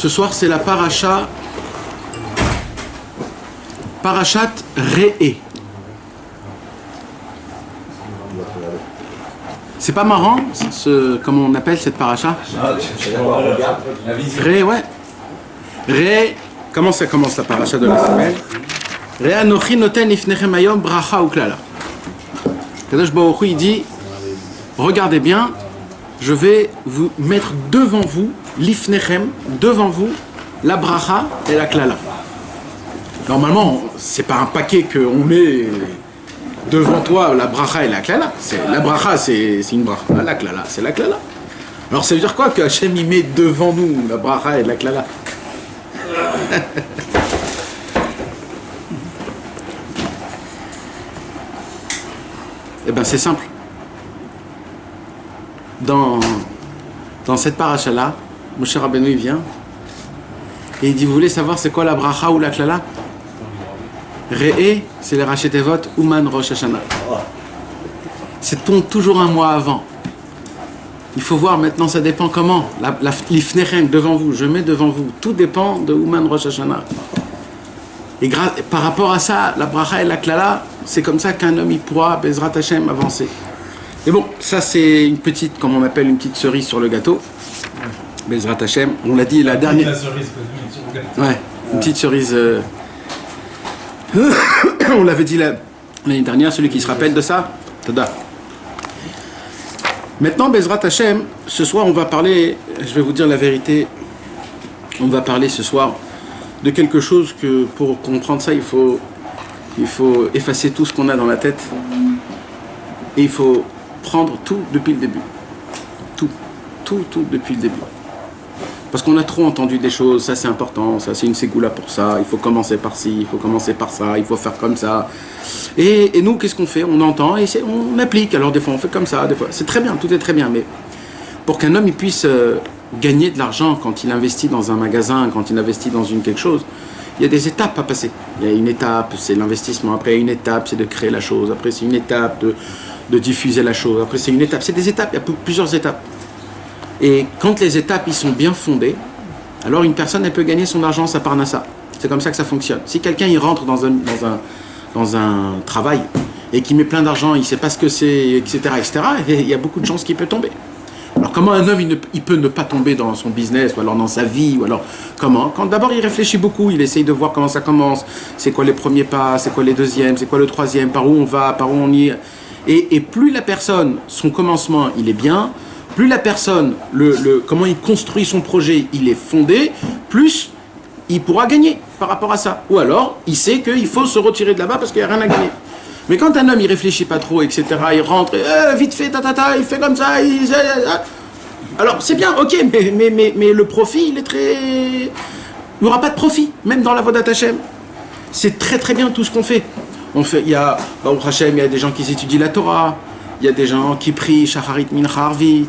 Ce soir, c'est la parashat Re'e. C'est pas marrant, comment on appelle cette parasha? Re'e, ouais. Re'e, comment ça commence la parasha de la semaine? Re'e anochi noten ifnechem hayom bracha uklala. Kadosh Baruch Hu, il dit, regardez bien, je vais vous mettre devant vous, l'ifnechem, devant vous, la bracha et la klala. Normalement, c'est pas un paquet qu'on met devant toi, la bracha et la klala. La bracha, c'est une bracha. La klala, c'est la klala. Alors ça veut dire quoi que Hachem y met devant nous la bracha et la klala? Eh bien, c'est simple. Dans cette paracha-là, Moshe Rabbeinu il vient et il dit, vous voulez savoir c'est quoi la bracha ou la klala? Re'e, c'est les rachetevot, Uman Rosh Hashanah. C'est toujours un mois avant. Il faut voir maintenant, ça dépend comment. L'ifnechem, devant vous, je mets devant vous. Tout dépend de Uman Rosh Hashanah. Et par rapport à ça, la bracha et la klala, c'est comme ça qu'un homme il pourra, Bezrat Hashem, avancer. Mais bon, ça c'est une petite, comme on appelle, une petite cerise sur le gâteau. Bezrat Hashem, on l'a dit la dernière. La cerise sur le gâteau. Ouais, une petite cerise. On l'avait dit l'année dernière, celui qui se rappelle de ça, tada. Maintenant, Bezrat Hashem, ce soir on va parler, je vais vous dire la vérité, on va parler ce soir de quelque chose que pour comprendre ça, il faut effacer tout ce qu'on a dans la tête et il faut prendre tout depuis le début. Tout depuis le début. Parce qu'on a trop entendu des choses, ça c'est important, ça c'est une ségoula pour ça, il faut commencer par ci, il faut commencer par ça, il faut faire comme ça. Et nous, qu'est-ce qu'on fait? On entend et on applique. Alors des fois on fait comme ça, des fois c'est très bien, tout est très bien, mais pour qu'un homme il puisse gagner de l'argent quand il investit dans un magasin, quand il investit dans quelque chose, il y a des étapes à passer. Il y a une étape, c'est l'investissement, après une étape, c'est de créer la chose, après c'est une étape de diffuser la chose, après c'est une étape, c'est des étapes, il y a plusieurs étapes. Et quand les étapes ils sont bien fondées, alors une personne elle peut gagner son argent, sa parnassa. C'est comme ça que ça fonctionne. Si quelqu'un il rentre dans un travail et qu'il met plein d'argent, il ne sait pas ce que c'est, etc., et il y a beaucoup de chances qu'il peut tomber. Alors comment un homme il peut ne pas tomber dans son business, ou alors dans sa vie, ou alors comment? Quand d'abord il réfléchit beaucoup, il essaye de voir comment ça commence, c'est quoi les premiers pas, c'est quoi les deuxièmes, c'est quoi le troisième, par où on va, par où on y est. Et plus la personne, son commencement il est bien, plus la personne, comment il construit son projet, il est fondé, plus il pourra gagner par rapport à ça. Ou alors, il sait qu'il faut se retirer de là-bas parce qu'il n'y a rien à gagner. Mais quand un homme, il réfléchit pas trop, etc., il rentre, vite fait, il fait comme ça, alors c'est bien, ok, mais le profit, il est très... Il n'y aura pas de profit, même dans la Avodat Hashem. C'est très très bien tout ce qu'on fait. Il y a, Baruch Hashem, il y a des gens qui étudient la Torah, il y a des gens qui prient Shacharit Mincha Arvit,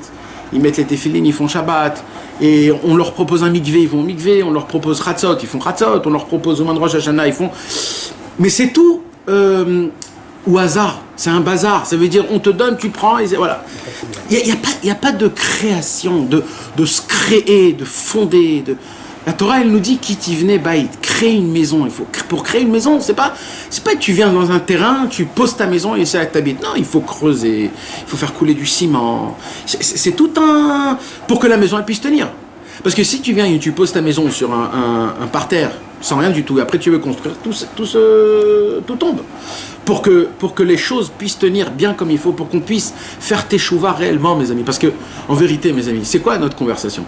ils mettent les téfilines, ils font Shabbat, et on leur propose un mikvé, ils vont au mikvé, on leur propose Chatzot, ils font Chatzot, on leur propose au Rosh Hashanah, ils font... Mais c'est tout au hasard, c'est un bazar, ça veut dire on te donne, tu prends, et voilà. Il n'y a pas de création, de se créer, de fonder, La Torah, elle nous dit Kitivne Baït, créer une maison. Pour créer une maison, c'est pas que tu viens dans un terrain, tu poses ta maison et c'est là que tu habites. Non, il faut creuser, il faut faire couler du ciment. C'est tout un... pour que la maison elle puisse tenir. Parce que si tu viens et tu poses ta maison sur un parterre, sans rien du tout, et après tu veux construire, tout tombe. Pour que les choses puissent tenir bien comme il faut, pour qu'on puisse faire teshuva réellement, mes amis. Parce que, en vérité, mes amis, c'est quoi notre conversation?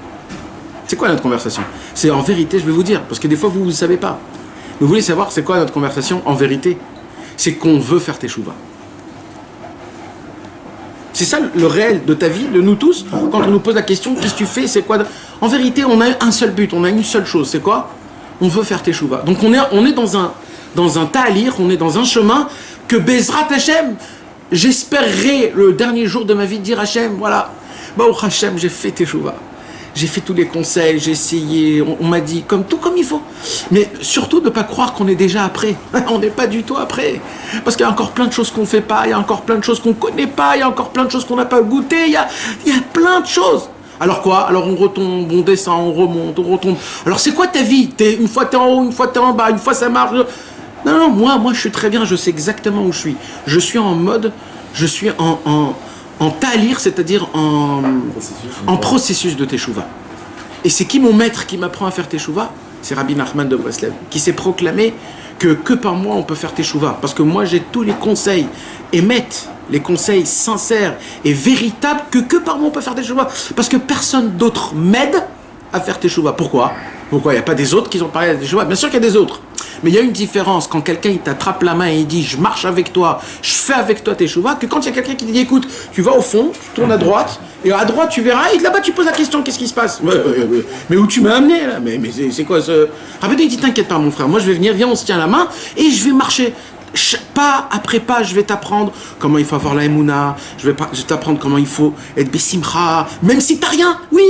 C'est quoi notre conversation? C'est en vérité, je vais vous dire, parce que des fois vous ne savez pas. Vous voulez savoir c'est quoi notre conversation? En vérité, c'est qu'on veut faire teshuva. C'est ça le réel de ta vie, de nous tous, quand on nous pose la question, qu'est-ce que tu fais, c'est quoi? En vérité, on a un seul but, on a une seule chose, c'est quoi? On veut faire teshuva. Donc on est dans un ta'alir, on est dans un chemin que Bezrat Hashem, j'espérerai le dernier jour de ma vie dire Hashem, voilà, Baruch Hashem, j'ai fait teshuva. J'ai fait tous les conseils, j'ai essayé, on m'a dit tout comme il faut. Mais surtout de ne pas croire qu'on est déjà après. On n'est pas du tout après. Parce qu'il y a encore plein de choses qu'on ne fait pas, il y a encore plein de choses qu'on ne connaît pas, il y a encore plein de choses qu'on n'a pas goûté, il y a plein de choses. Alors quoi? Alors on retombe, on descend, on remonte, on retombe. Alors c'est quoi ta vie? Une fois t'es en haut, une fois t'es en bas, une fois ça marche. Non, non, moi je suis très bien, je sais exactement où je suis. Je suis en mode, je suis en talir, c'est-à-dire en processus de teshuva. Et c'est qui mon maître qui m'apprend à faire teshuva? C'est Rabbi Nachman de Breslev, qui s'est proclamé que par moi on peut faire teshuva. Parce que moi j'ai tous les conseils, émettent les conseils sincères et véritables que par moi on peut faire teshuva. Parce que personne d'autre m'aide à faire teshuva. Pourquoi? Pourquoi? Il n'y a pas des autres qui ont parlé à teshuva? Bien sûr qu'il y a des autres. Mais il y a une différence quand quelqu'un il t'attrape la main et il dit je marche avec toi, je fais avec toi teshuva, que quand il y a quelqu'un qui dit écoute, tu vas au fond, tu tournes à droite, et à droite tu verras, et là-bas tu poses la question, qu'est-ce qui se passe? Mais où tu m'as amené là? Mais c'est quoi ce... Rabbeinu il dit t'inquiète pas mon frère, moi je vais venir, viens on se tient la main, et je vais marcher. Pas après pas, je vais t'apprendre comment il faut avoir la émouna, je vais t'apprendre comment il faut être bessimcha, même si t'as rien. Oui,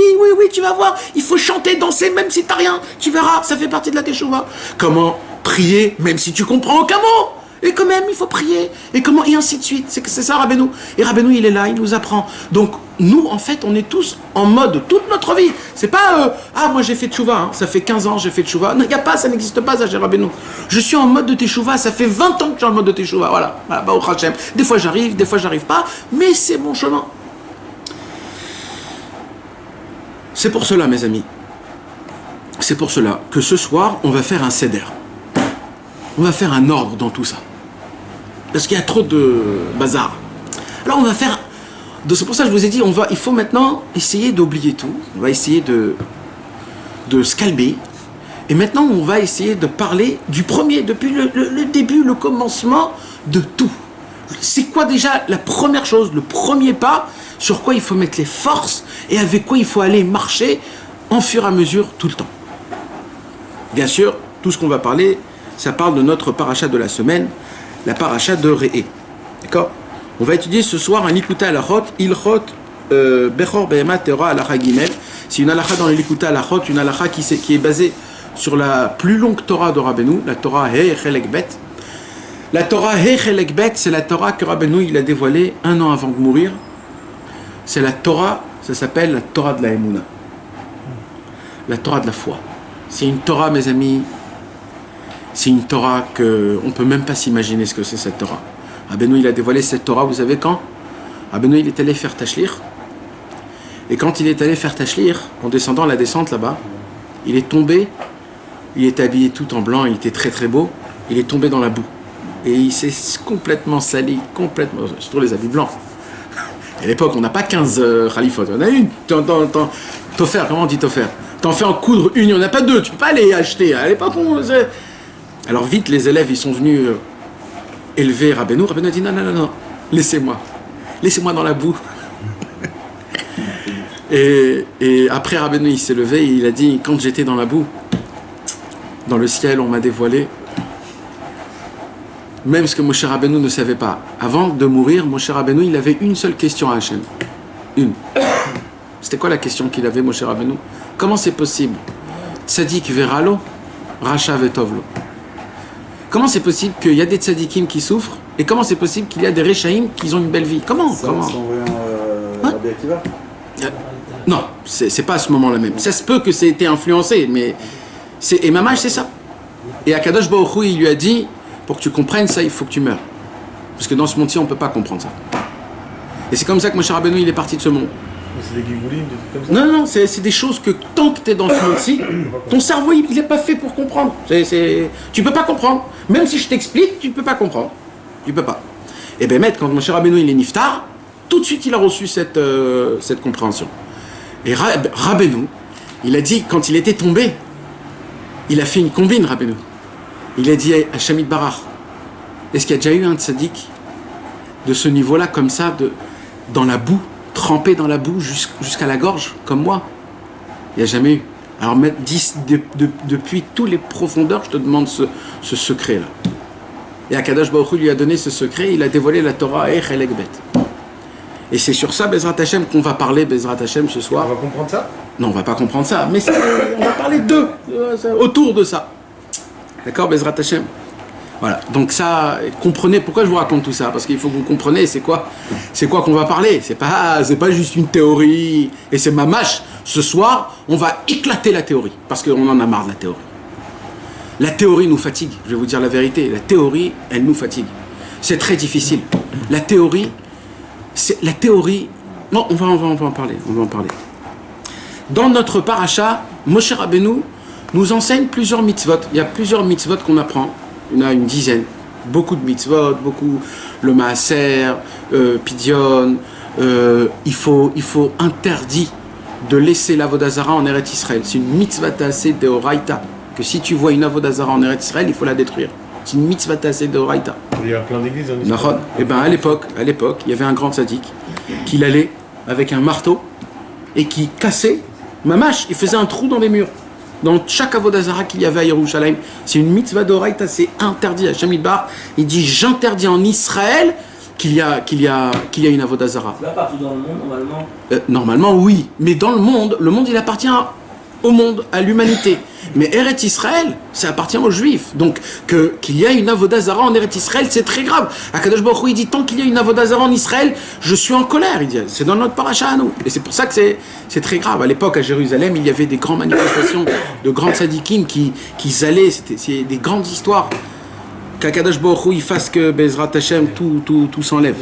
tu vas voir, il faut chanter, danser, même si t'as rien. Tu verras, ça fait partie de la teshuva. Comment prier, même si tu comprends aucun mot. Et quand même, il faut prier. Et comment, et ainsi de suite. C'est ça, Rabbeinu. Et Rabbeinu, il est là, il nous apprend. Donc, nous, en fait, on est tous en mode toute notre vie. C'est pas, moi j'ai fait teshuva, hein. Ça fait 15 ans, j'ai fait teshuva. Non, il n'y a pas, ça n'existe pas, ça, chez Rabbeinu. Je suis en mode de teshuva, ça fait 20 ans que je suis en mode de teshuva. Voilà, Baruch Hashem. Des fois j'arrive, des fois j'arrive pas, mais c'est mon chemin. C'est pour cela, mes amis. C'est pour cela que ce soir, on va faire un seder. On va faire un ordre dans tout ça. Parce qu'il y a trop de bazar. Alors on va faire... C'est pour ça que je vous ai dit, il faut maintenant essayer d'oublier tout. On va essayer de se calmer. Et maintenant, on va essayer de parler du premier, depuis le début, le commencement de tout. C'est quoi déjà la première chose, le premier pas, sur quoi il faut mettre les forces et avec quoi il faut aller marcher en fur et à mesure tout le temps. Bien sûr, tout ce qu'on va parler, ça parle de notre paracha de la semaine, la paracha de Re'é. D'accord? On va étudier ce soir un Likuta Alachot, Ilchot Bechor Behema Teora Alacha Gimel. C'est une Alacha dans le Likuta Alachot, une Alacha qui est basée sur la plus longue Torah de Rabbeinu, la Torah He Chelek Bet. La Torah He Chelek Bet, c'est la Torah que Rabbeinu il a dévoilée 1 an avant de mourir. C'est la Torah, ça s'appelle la Torah de la Emouna. La Torah de la foi. C'est une Torah, mes amis, c'est une Torah qu'on ne peut même pas s'imaginer ce que c'est cette Torah. Rabbeinu il a dévoilé cette Torah, vous savez quand? Rabbeinu il est allé faire Tashlir. Et quand il est allé faire Tashlir, en descendant la descente là-bas, il est tombé, il était habillé tout en blanc, il était très très beau, il est tombé dans la boue. Et il s'est complètement sali, complètement, surtout les habits blancs. À l'époque, on n'a pas 15 khalifot, on a une. Tofer, comment on dit Tofer? T'en fais en coudre une, il n'y en a pas deux, tu peux pas les acheter. À l'époque, alors vite, les élèves, ils sont venus élever Rabbeinu. Rabbeinu a dit non, laissez-moi dans la boue. et après, Rabbeinu, il s'est levé et il a dit, quand j'étais dans la boue, dans le ciel, on m'a dévoilé même ce que Moshe Rabbeinu ne savait pas. Avant de mourir, Moshe Rabbeinu, il avait une seule question à Hachem. Une. C'était quoi la question qu'il avait, Moshe Rabbeinu? Comment c'est possible? Tzadik veralo, Racha vetovlo. Comment c'est possible qu'il y a des tzadikim qui souffrent et comment c'est possible qu'il y a des rechaïm qui ont une belle vie? Comment? Rabbi Akiva Non, c'est pas à ce moment-là même. Ça se peut que ça ait été influencé, mais et Mamach, c'est ça. Et Akadosh Baruch Hu, il lui a dit, pour que tu comprennes ça, il faut que tu meurs. Parce que dans ce monde-ci, on ne peut pas comprendre ça. Et c'est comme ça que Moshe Rabbeinu, il est parti de ce monde. C'est des guigoulis, des trucs comme ça? Non, c'est des choses que tant que tu es dans ce monde-ci, ton cerveau, il n'est pas fait pour comprendre. Tu peux pas comprendre. Même si je t'explique, tu peux pas comprendre. Tu peux pas. Et bien, quand Moshe Rabbeinu, il est niftar, tout de suite, il a reçu cette compréhension. Et Rabbeinu, il a dit, quand il était tombé, il a fait une combine, Rabbeinu. Il a dit à Shamit Barach, est-ce qu'il y a déjà eu un tzaddik de ce niveau-là, comme ça, dans la boue, trempé dans la boue jusqu'à la gorge, comme moi? Il n'y a jamais eu. Alors, depuis toutes les profondeurs, je te demande ce secret-là. Et Akadosh Baruch Hu lui a donné ce secret, il a dévoilé la Torah et Chelek Bet. Et c'est sur ça, Bezrat Hashem, qu'on va parler, Bezrat Hashem, ce soir. On va comprendre ça? Non, on va pas comprendre ça, mais on va parler autour de ça. D'accord, Bezrat Hashem? Voilà, donc ça, comprenez pourquoi je vous raconte tout ça, parce qu'il faut que vous compreniez c'est quoi qu'on va parler. C'est pas juste une théorie, et c'est mamache. Ce soir, on va éclater la théorie, parce qu'on en a marre de la théorie. La théorie nous fatigue, je vais vous dire la vérité. La théorie, elle nous fatigue. C'est très difficile. La théorie, non, on va en parler, Dans notre paracha, Moshe Rabbeinu nous enseigne plusieurs mitzvot. Il y a plusieurs mitzvot qu'on apprend. Il y en a une dizaine. Beaucoup de mitzvot, le maaser, Pidyon. Il faut interdit de laisser l'avodah zara en Eretz Israël. C'est une mitzvah tassé deoraita. Que si tu vois une avodah zara en Eretz Israël, il faut la détruire. C'est une mitzvah tassé deoraita. Il y a plein d'églises en Israël. Et bien à l'époque, il y avait un grand tzaddik qui allait avec un marteau et qui cassait mamash. Il faisait un trou dans les murs. Dans chaque avodah zara qu'il y avait à Yerushalayim, c'est une mitzvah d'oraita, c'est interdit. Hashem Yitbarach, il dit j'interdis en Israël qu'il y a une avodah zara. C'est pas partout dans le monde normalement. Normalement oui, mais dans le monde il appartient au monde, à l'humanité. Mais Eretz Israël, ça appartient aux Juifs. Donc qu'il y a une avodah zara en Eretz Israël, c'est très grave. Akadosh Baruch Hu, il dit tant qu'il y a une avodah zara en Israël, je suis en colère. Il dit c'est dans notre paracha à nous. Et c'est pour ça que c'est très grave. À l'époque à Jérusalem, il y avait des grandes manifestations de grands tzadikim qui allaient. C'est des grandes histoires. Qu'Akadosh Baruch Hu, il fasse que Bezrat Hashem tout s'enlève.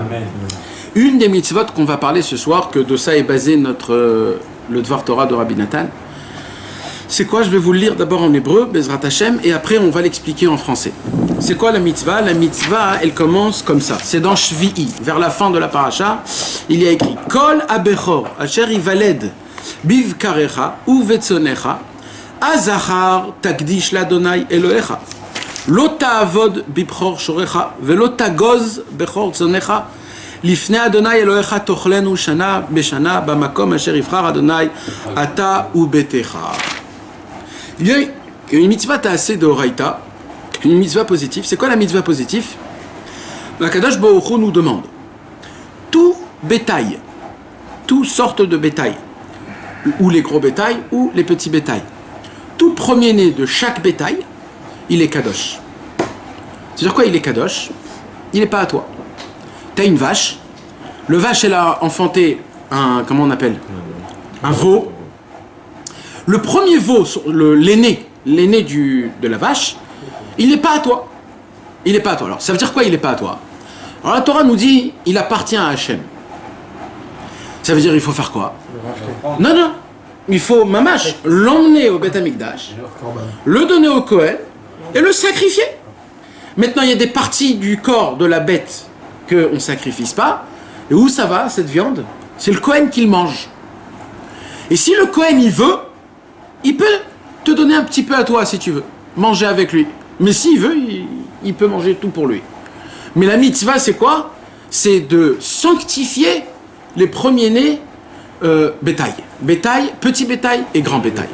Amen. Une des mitzvot qu'on va parler ce soir, que de ça est basé le Dvar Torah de Rabbi Nathan. C'est quoi? Je vais vous le lire d'abord en hébreu, Bezrat Hashem, et après on va l'expliquer en français. C'est quoi la mitzvah? La mitzvah, elle commence comme ça. C'est dans Shvi'i, vers la fin de la paracha. Il y a écrit Kol abechor asher ivaled biv karecha u vetzonecha azachar takdish ladonai elohecha lo ta'avod bibchor shorecha velo tagoz bechor tzonecha לפני אדוני אלוהיך תאכלנו שנה בשנה במקום אשר יבחר אדוני אתה וביתך. Il y a une mitzvah tassé de Horaïta, une mitzvah positive. C'est quoi la mitzvah positive? L'Akadosh Baruch Hu nous demande tout bétail, toutes sortes de bétail, ou les gros bétails ou les petits bétails. Tout premier-né de chaque bétail, il est kadosh. C'est-à-dire quoi il est kadosh? Il n'est pas à toi. T'as une vache, le vache elle a enfanté comment on appelle? Un veau. Le premier veau, l'aîné de la vache, il n'est pas à toi. Il n'est pas à toi. Alors ça veut dire quoi il n'est pas à toi? Alors la Torah nous dit, il appartient à Hachem. Ça veut dire il faut faire quoi? Non, il faut mamash, l'emmener au Beth Amikdash, le donner au Kohen et le sacrifier. Maintenant il y a des parties du corps de la bête qu'on ne sacrifie pas. Et où ça va, cette viande? C'est le Kohen qui le mange. Et si le Kohen il veut, il peut te donner un petit peu à toi si tu veux. Manger avec lui. Mais s'il veut, il peut manger tout pour lui. Mais la mitzvah c'est quoi? C'est de sanctifier les premiers-nés bétail. Bétail, petit bétail et grand bétail.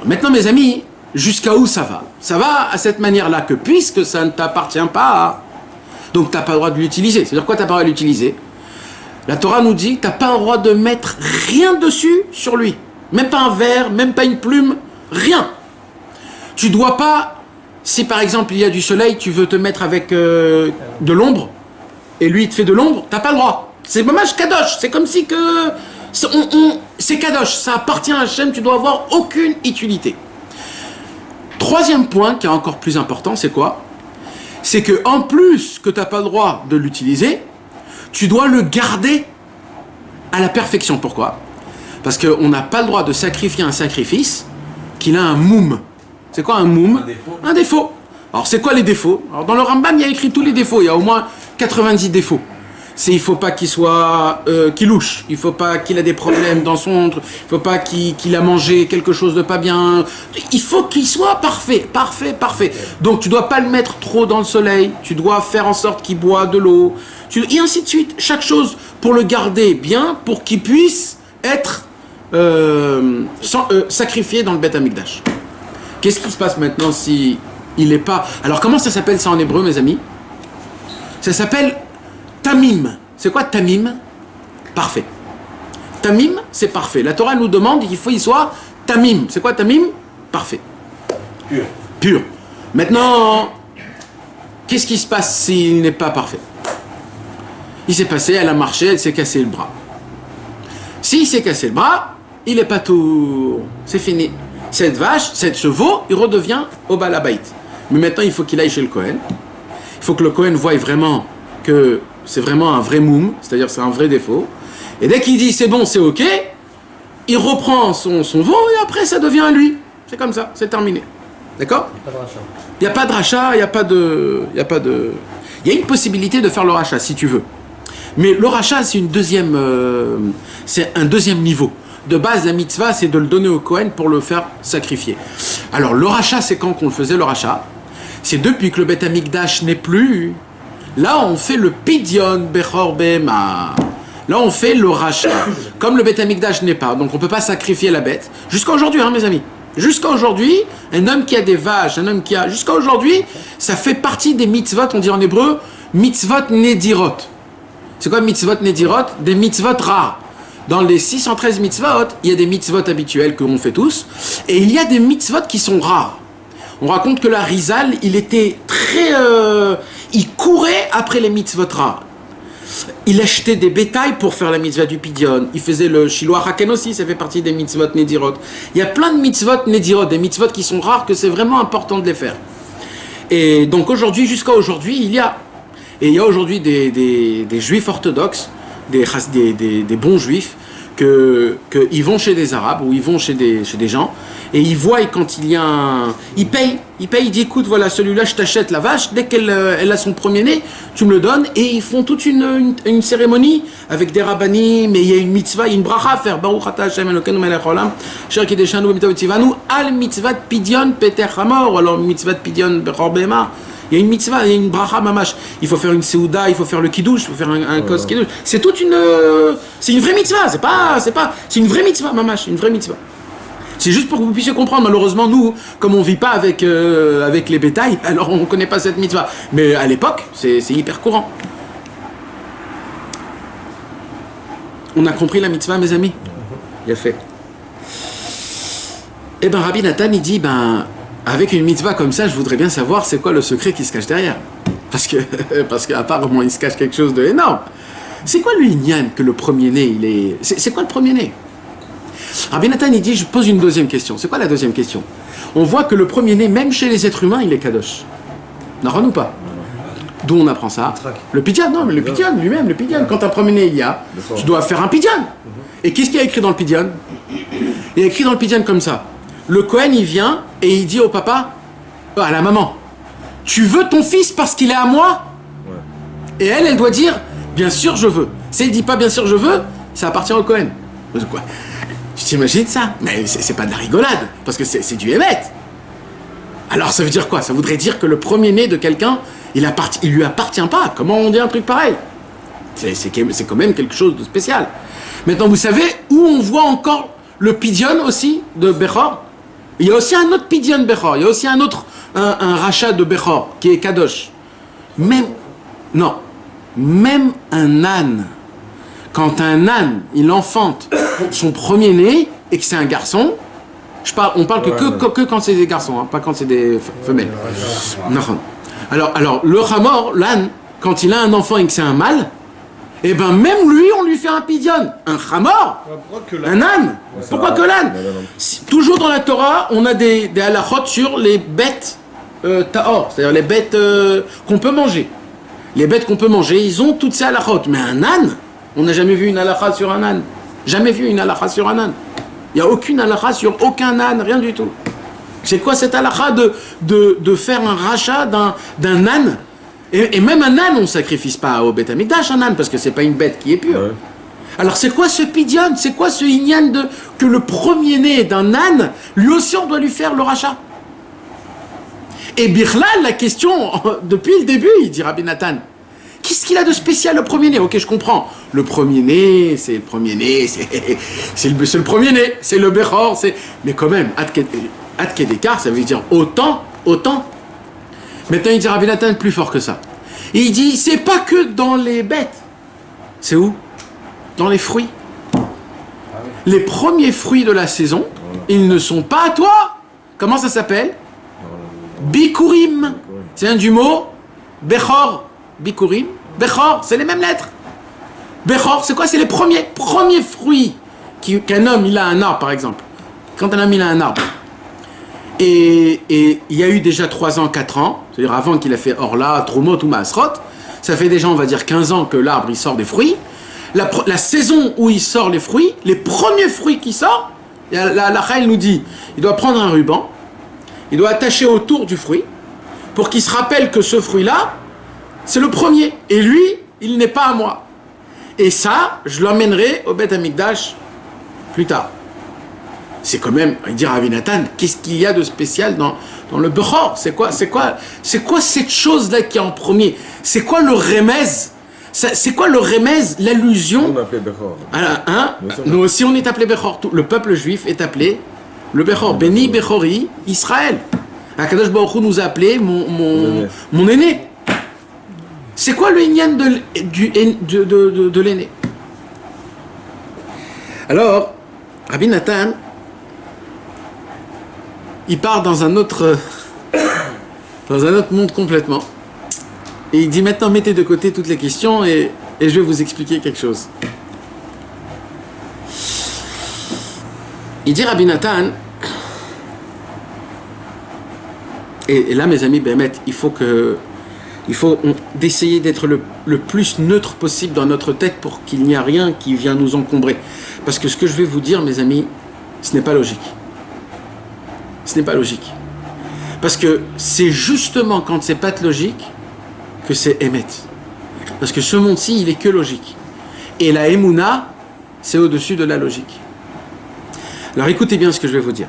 Maintenant mes amis, jusqu'à où ça va? Ça va à cette manière-là que puisque ça ne t'appartient pas, donc tu n'as pas le droit de l'utiliser. C'est-à-dire quoi tu n'as pas le droit de l'utiliser? La Torah nous dit que tu n'as pas le droit de mettre rien dessus sur lui. Même pas un verre, même pas une plume, rien. Tu dois pas, si par exemple il y a du soleil, tu veux te mettre avec de l'ombre, et lui il te fait de l'ombre, tu n'as pas le droit. C'est dommage kadosh, c'est comme si que... c'est kadosh, ça appartient à Hachem, tu dois avoir aucune utilité. Troisième point qui est encore plus important, c'est quoi? C'est que en plus que tu n'as pas le droit de l'utiliser, tu dois le garder à la perfection. Pourquoi? Parce qu'on n'a pas le droit de sacrifier un sacrifice qu'il a un moum. C'est quoi un moum? Un défaut. Alors c'est quoi les défauts? Alors dans le Rambam, il y a écrit tous les défauts. Il y a au moins 90 défauts. Il ne faut pas qu'il soit qu'il louche. Il ne faut pas qu'il ait des problèmes dans son ventre. Il ne faut pas qu'il a mangé quelque chose de pas bien. Il faut qu'il soit parfait. Donc tu ne dois pas le mettre trop dans le soleil. Tu dois faire en sorte qu'il boit de l'eau. Et ainsi de suite. Chaque chose pour le garder bien, pour qu'il puisse être sacrifié dans le Beth Amikdash. Qu'est-ce qui se passe maintenant si il n'est pas... Alors comment ça s'appelle ça en hébreu mes amis? Ça s'appelle Tamim. C'est quoi Tamim? Parfait. Tamim, c'est parfait. La Torah nous demande qu'il faut qu'il soit Tamim. C'est quoi Tamim? Parfait. Pur. Pur. Maintenant, qu'est-ce qui se passe s'il n'est pas parfait? Il s'est passé, elle a marché, elle s'est cassé le bras. S'il s'est cassé le bras, il n'est pas tout... C'est fini. Cette vache, cette chevaux, il redevient au balabait. Mais maintenant, il faut qu'il aille chez le Kohen. Il faut que le Kohen voie vraiment que c'est vraiment un vrai moum, c'est-à-dire c'est un vrai défaut. Et dès qu'il dit c'est bon, c'est ok, il reprend son veau et après ça devient à lui. C'est comme ça, c'est terminé. D'accord? Il n'y a pas de rachat, il n'y a pas de... Il y a une possibilité de faire le rachat si tu veux. Mais le rachat, c'est c'est un deuxième niveau. De base, la mitzvah, c'est de le donner au Kohen pour le faire sacrifier. Alors, le rachat, c'est quand qu'on le faisait, le rachat? C'est depuis que le Beth Amikdash n'est plus. Là, on fait le pidyon bechor behema. Là, on fait le rachat. Comme le Beth Amikdash n'est pas, donc on ne peut pas sacrifier la bête. Jusqu'à aujourd'hui, hein, mes amis. Jusqu'à aujourd'hui, un homme qui a des vaches, un homme qui a... Jusqu'à aujourd'hui, ça fait partie des mitzvot, on dit en hébreu, mitzvot nedirot. C'est quoi mitzvot nedirot? Des mitzvot rares. Dans les 613 mitzvot, il y a des mitzvot habituels que l'on fait tous, et il y a des mitzvot qui sont rares. On raconte que la Rizal, il était très... il courait après les mitzvot rares. Il achetait des bétails pour faire la mitzvah du pidyon. Il faisait le shiloh haken aussi, ça fait partie des mitzvot nedirot. Il y a plein de mitzvot nedirot, des mitzvot qui sont rares, que c'est vraiment important de les faire. Et donc aujourd'hui, jusqu'à aujourd'hui, il y a aujourd'hui des juifs orthodoxes, des bons juifs, ils vont chez des arabes ou ils vont chez des gens et ils voient quand il y a ils payent, ils disent écoute voilà celui-là je t'achète la vache, dès qu'elle a son premier-né tu me le donnes et ils font toute une cérémonie avec des rabbanim, mais il y a une mitzvah, il y a une bracha à faire Baruch ata Hashem Elokeinu melech haolam asher kideshanu b'mitzvot tzivanu al mitzvat pidyon petech hamor ou alors mitzvat pidyon bechor behema. Il y a une mitzvah, il y a une bracha mamash. Il faut faire une seuda, il faut faire le kiddush, il faut faire un kos kiddush. C'est toute une... c'est une vraie mitzvah, c'est une vraie mitzvah mamash, une vraie mitzvah. C'est juste pour que vous puissiez comprendre. Malheureusement, nous, comme on ne vit pas avec les bétails, alors on ne connaît pas cette mitzvah. Mais à l'époque, c'est hyper courant. On a compris la mitzvah, mes amis? Il a fait. Eh ben, Rabbi Nathan, il dit, avec une mitzvah comme ça, je voudrais bien savoir c'est quoi le secret qui se cache derrière. Parce qu'apparemment, il se cache quelque chose d'énorme. C'est quoi le inyan que le premier-né, il est... C'est quoi le premier-né? Rabbi Nathan, il dit, je pose une deuxième question. C'est quoi la deuxième question? On voit que le premier-né, même chez les êtres humains, il est kadosh. N'en ou pas? D'où on apprend ça? Le pidyon, non, mais le pidyon lui-même, le pidyon. Quand un premier-né il y a, tu dois faire un pidyon. Et qu'est-ce qu'il y a écrit dans le pidyon? Il y a écrit dans le pidyon comme ça. Le Kohen, il vient et il dit au papa, à la maman, tu veux ton fils parce qu'il est à moi? Et elle doit dire, bien sûr je veux. Si elle dit pas bien sûr je veux, ça appartient au Kohen. Quoi? Tu t'imagines ça? Mais c'est pas de la rigolade, parce que c'est du émet. Alors ça veut dire quoi? Ça voudrait dire que le premier-né de quelqu'un, il lui appartient pas. Comment on dit un truc pareil? C'est quand même quelque chose de spécial. Maintenant, vous savez où on voit encore le pidyon aussi de Bechor? Il y a aussi un autre pidyon Bechor, il y a aussi un autre un rachat de Bechor qui est kadosh. Même un âne, quand un âne il enfante son premier-né et que c'est un garçon, on parle que quand c'est des garçons, hein, pas quand c'est des femelles. Alors le chamor, l'âne, quand il a un enfant et que c'est un mâle, et ben même lui on lui fait un pidyon, un chamor, un âne. Pourquoi que l'âne? Toujours dans la Torah, on a des halachot sur les bêtes tahor, c'est-à-dire les bêtes qu'on peut manger. Les bêtes qu'on peut manger, ils ont toutes ces halachot. Mais un âne, on n'a jamais vu une halacha sur un âne. Jamais vu une halacha sur un âne. Il n'y a aucune halacha sur aucun âne, rien du tout. C'est quoi cette halacha de faire un rachat d'un âne? Et même un âne, on ne sacrifie pas au Beth Amikdash, un âne, parce que ce n'est pas une bête qui est pure. Ouais. Alors c'est quoi ce pidyon? C'est quoi ce inyan que le premier-né d'un âne, lui aussi on doit lui faire le rachat? Et Birlal, la question, depuis le début, il dit Rabbi Nathan, qu'est-ce qu'il a de spécial le premier-né? Ok, je comprends. Le premier-né, c'est le premier-né, c'est le premier-né, c'est le Bechor, mais quand même, Ad Kedekar, ça veut dire autant. Maintenant, il dit Rabbi Nathan plus fort que ça. Et il dit, c'est pas que dans les bêtes. C'est où? Dans les fruits. Les premiers fruits de la saison, ils ne sont pas à toi. Comment ça s'appelle? Bikurim. C'est un du mot Bechor, Bikurim. Bechor, c'est les mêmes lettres. Bechor, c'est quoi? C'est les premiers fruits qu'un homme, il a un arbre, par exemple. Quand un homme, il a un arbre. Et il y a eu déjà 3 ans, 4 ans, c'est-à-dire avant qu'il a fait Orla, Trumot ou Maasrot, ça fait déjà, on va dire, 15 ans que l'arbre, il sort des fruits. La saison où il sort les fruits, les premiers fruits qui sortent, la Chayil nous dit, il doit prendre un ruban, il doit attacher autour du fruit, pour qu'il se rappelle que ce fruit-là, c'est le premier. Et lui, il n'est pas à moi. Et ça, je l'emmènerai au Beth Amikdash plus tard. C'est quand même, il dit Rabbi Nathan, qu'est-ce qu'il y a de spécial dans le Bechor? C'est quoi cette chose-là qui est en premier? C'est quoi le remez? C'est quoi le remez, l'allusion? On appelait Bechor. Hein? Nous aussi on est appelé Bechor. Le peuple juif est appelé le Bechor. Béni Bechori Israël. Akadosh Baruch Hu nous a appelé mon aîné. C'est quoi le inyan de l'aîné? Alors, Rabbi Nathan, il part dans un autre monde complètement. Et il dit maintenant mettez de côté toutes les questions et je vais vous expliquer quelque chose. Il dit Rabbi Nathan, et là mes amis, Bémet, il faut d'essayer d'être le plus neutre possible dans notre tête pour qu'il n'y a rien qui vient nous encombrer. Parce que ce que je vais vous dire, mes amis, ce n'est pas logique. Ce n'est pas logique. Parce que c'est justement quand c'est pas logique que c'est émet. Parce que ce monde-ci, il est que logique. Et la Emouna, c'est au-dessus de la logique. Alors écoutez bien ce que je vais vous dire.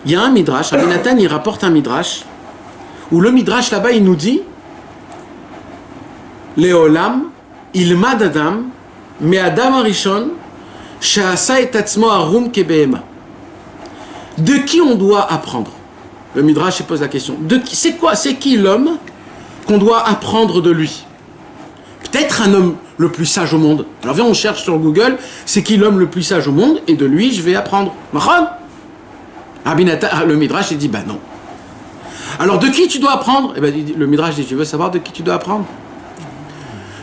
Il y a un midrash, Rabbi Nathan, il rapporte un midrash, où le midrash là-bas, il nous dit Léolam, ilmad adam, me adam arishon, she'asa et atzmo arum kebehema. De qui on doit apprendre? Le midrash pose la question. C'est qui l'homme qu'on doit apprendre de lui? Peut-être un homme le plus sage au monde. Alors viens, on cherche sur Google, c'est qui l'homme le plus sage au monde, et de lui, je vais apprendre. Rabbi Nathan, le midrash, il dit, non. Alors de qui tu dois apprendre? Le midrash dit, tu veux savoir de qui tu dois apprendre?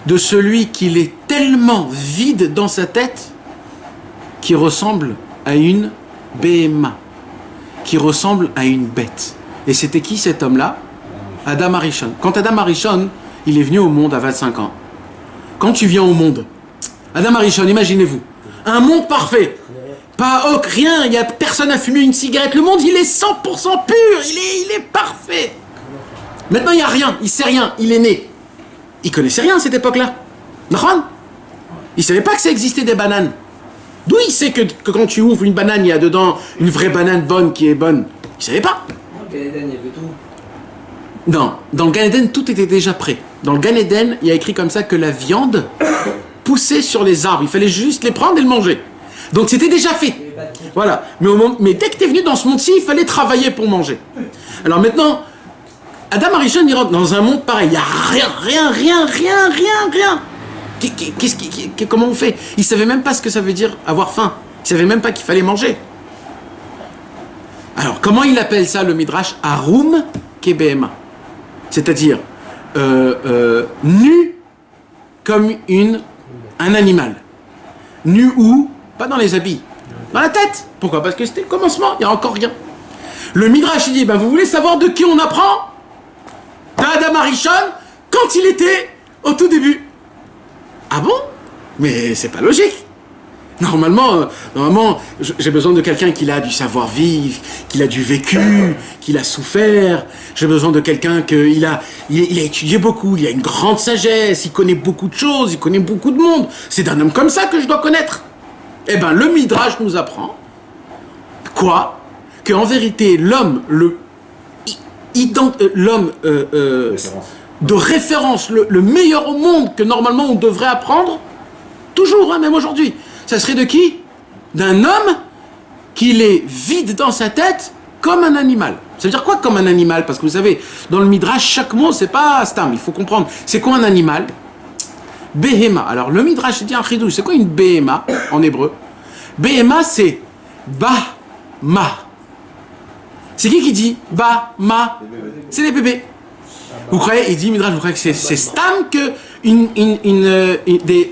De celui qui est tellement vide dans sa tête, qui ressemble à une béhéma, qui ressemble à une bête. Et c'était qui cet homme-là? Adam Arishon. Quand Adam Arishon, il est venu au monde à 25 ans. Quand tu viens au monde, Adam Arishon, imaginez-vous, un monde parfait, pas oc, rien, il n'y a personne à fumer une cigarette, le monde il est 100% pur, il est parfait. Maintenant il n'y a rien, il sait rien, il est né. Il connaissait rien à cette époque-là. Il ne savait pas que ça existait des bananes. D'où il sait que quand tu ouvres une banane, il y a dedans une vraie banane bonne qui est bonne? Il ne savait pas. Dans le Gan Eden, il y avait tout. Non, dans le Gan Eden, tout était déjà prêt. Dans le Gan Eden, il y a écrit comme ça que la viande poussait sur les arbres. Il fallait juste les prendre et le manger. Donc c'était déjà fait. Voilà. Mais dès que tu es venu dans ce monde-ci, il fallait travailler pour manger. Alors maintenant, Adam Arishon, il rentre dans un monde pareil. Il n'y a rien. Comment on fait? Il ne savait même pas ce que ça veut dire avoir faim. Il ne savait même pas qu'il fallait manger. Alors, comment il appelle ça, le Midrash? Arum kebehema. C'est-à-dire, nu comme un animal. Nu où? Pas dans les habits. Dans la tête. Pourquoi? Parce que c'était le commencement, il n'y a encore rien. Le Midrash, il dit, vous voulez savoir de qui on apprend? D'Adam Arishon, quand il était au tout début. Ah bon? Mais c'est pas logique. Normalement, j'ai besoin de quelqu'un qui a du savoir-vivre, qui a du vécu, qui a souffert. J'ai besoin de quelqu'un il a étudié beaucoup, il a une grande sagesse, il connaît beaucoup de choses, il connaît beaucoup de monde. C'est d'un homme comme ça que je dois connaître. Eh bien, le Midrash nous apprend quoi? Qu'en vérité, l'homme, de référence, le meilleur au monde que normalement on devrait apprendre, toujours, même aujourd'hui, ça serait de qui? D'un homme qui est vide dans sa tête comme un animal. Ça veut dire quoi comme un animal? Parce que vous savez, dans le Midrash, chaque mot, c'est pas stam, il faut comprendre. C'est quoi un animal? Behema. Alors le Midrash dit un chidouche, c'est quoi une behema en hébreu? Behema, c'est ba-ma. C'est qui dit ba-ma? C'est les bébés. Vous croyez, il dit Midrash, vous croyez que c'est Stam que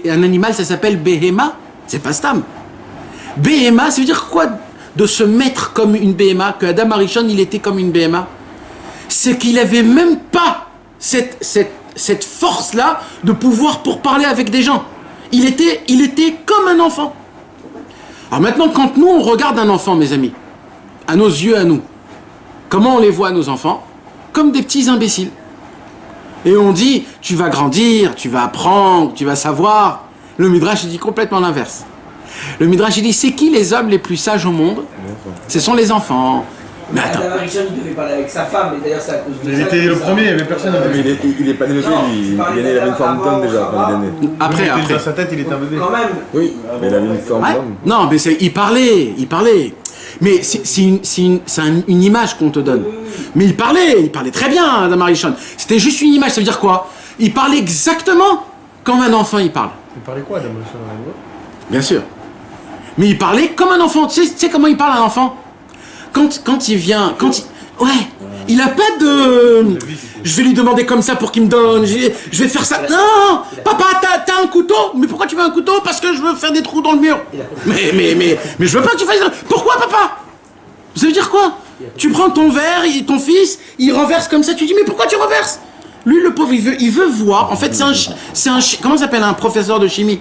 un animal, ça s'appelle Behema? C'est pas Stam. Behema, ça veut dire quoi de se mettre comme une Behema? Que Adam Arishon, il était comme une Behema? C'est qu'il avait même pas cette force-là de pouvoir pour parler avec des gens. Il était comme un enfant. Alors maintenant, quand nous, on regarde un enfant, mes amis, à nos yeux, à nous, comment on les voit, nos enfants? Comme des petits imbéciles. Et on dit, tu vas grandir, tu vas apprendre, tu vas savoir. Le Midrash, il dit complètement l'inverse. Le Midrash, il dit, c'est qui les hommes les plus sages au monde? Ce sont les enfants. Mais attends. Adam Arishon, il devait parler avec sa femme, et d'ailleurs, c'est à cause de ça. Il était le premier, il n'y avait personne. Il est pas né bébé, lui. Il est né, il avait une forme d'homme déjà quand il est né. Après. Dans sa tête, il était un bébé. Quand même. Oui, mais il avait une forme Ouais. d'homme. Non, mais il parlait. Mais c'est une image qu'on te donne. Mais il parlait très bien, Adam Arishon. C'était juste une image, ça veut dire quoi? Il parlait exactement comme un enfant, il parle. Il parlait quoi, Adam? Bien sûr. Mais il parlait comme un enfant. Tu sais comment il parle un enfant? Quand il vient, ouais, il a pas de... Je vais lui demander comme ça pour qu'il me donne, je vais faire ça. Non, papa, t'as un couteau? Mais pourquoi tu veux un couteau? Parce que je veux faire des trous dans le mur. Mais je veux pas que tu fasses ça. Pourquoi, papa? Ça veut dire quoi? Tu prends ton verre, ton fils, il renverse comme ça, tu dis mais pourquoi tu renverses? Lui, le pauvre, il veut voir. En fait, comment ça s'appelle un professeur de chimie?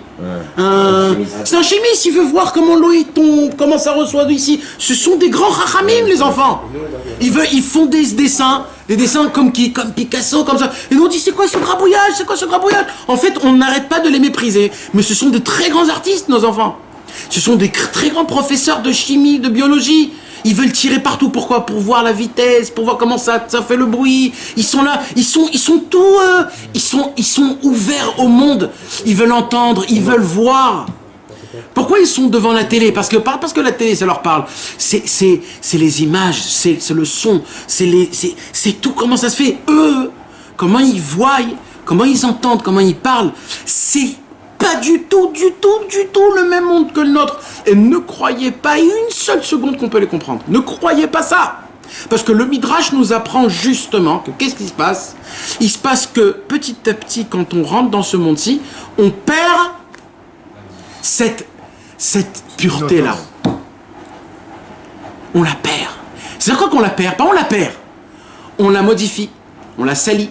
C'est un chimiste, il veut voir comment l'eau tombe, comment ça reçoit d'ici. Ce sont des grands rachamim, les enfants. Ils font des dessins comme Picasso, comme ça. Et nous on dit c'est quoi ce grabouillage? En fait, on n'arrête pas de les mépriser. Mais ce sont de très grands artistes, nos enfants. Ce sont des très grands professeurs de chimie, de biologie. Ils veulent tirer partout. Pourquoi? Pour voir la vitesse, pour voir comment ça fait le bruit. Ils sont là, ils sont ouverts au monde. Ils veulent entendre, ils veulent voir. Pourquoi ils sont devant la télé? Parce que la télé, ça leur parle. C'est les images, c'est le son, c'est tout. Comment ça se fait? Eux, comment ils voient, comment ils entendent, comment ils parlent. C'est pas du tout le même monde que le nôtre. Et ne croyez pas une seule seconde qu'on peut les comprendre. Ne croyez pas ça. Parce que le Midrash nous apprend justement que qu'est-ce qui se passe? Il se passe que petit à petit, quand on rentre dans ce monde-ci, on perd cette pureté-là. On la perd. C'est quoi qu'on la perd? Pas on la perd. On la modifie, on la salit,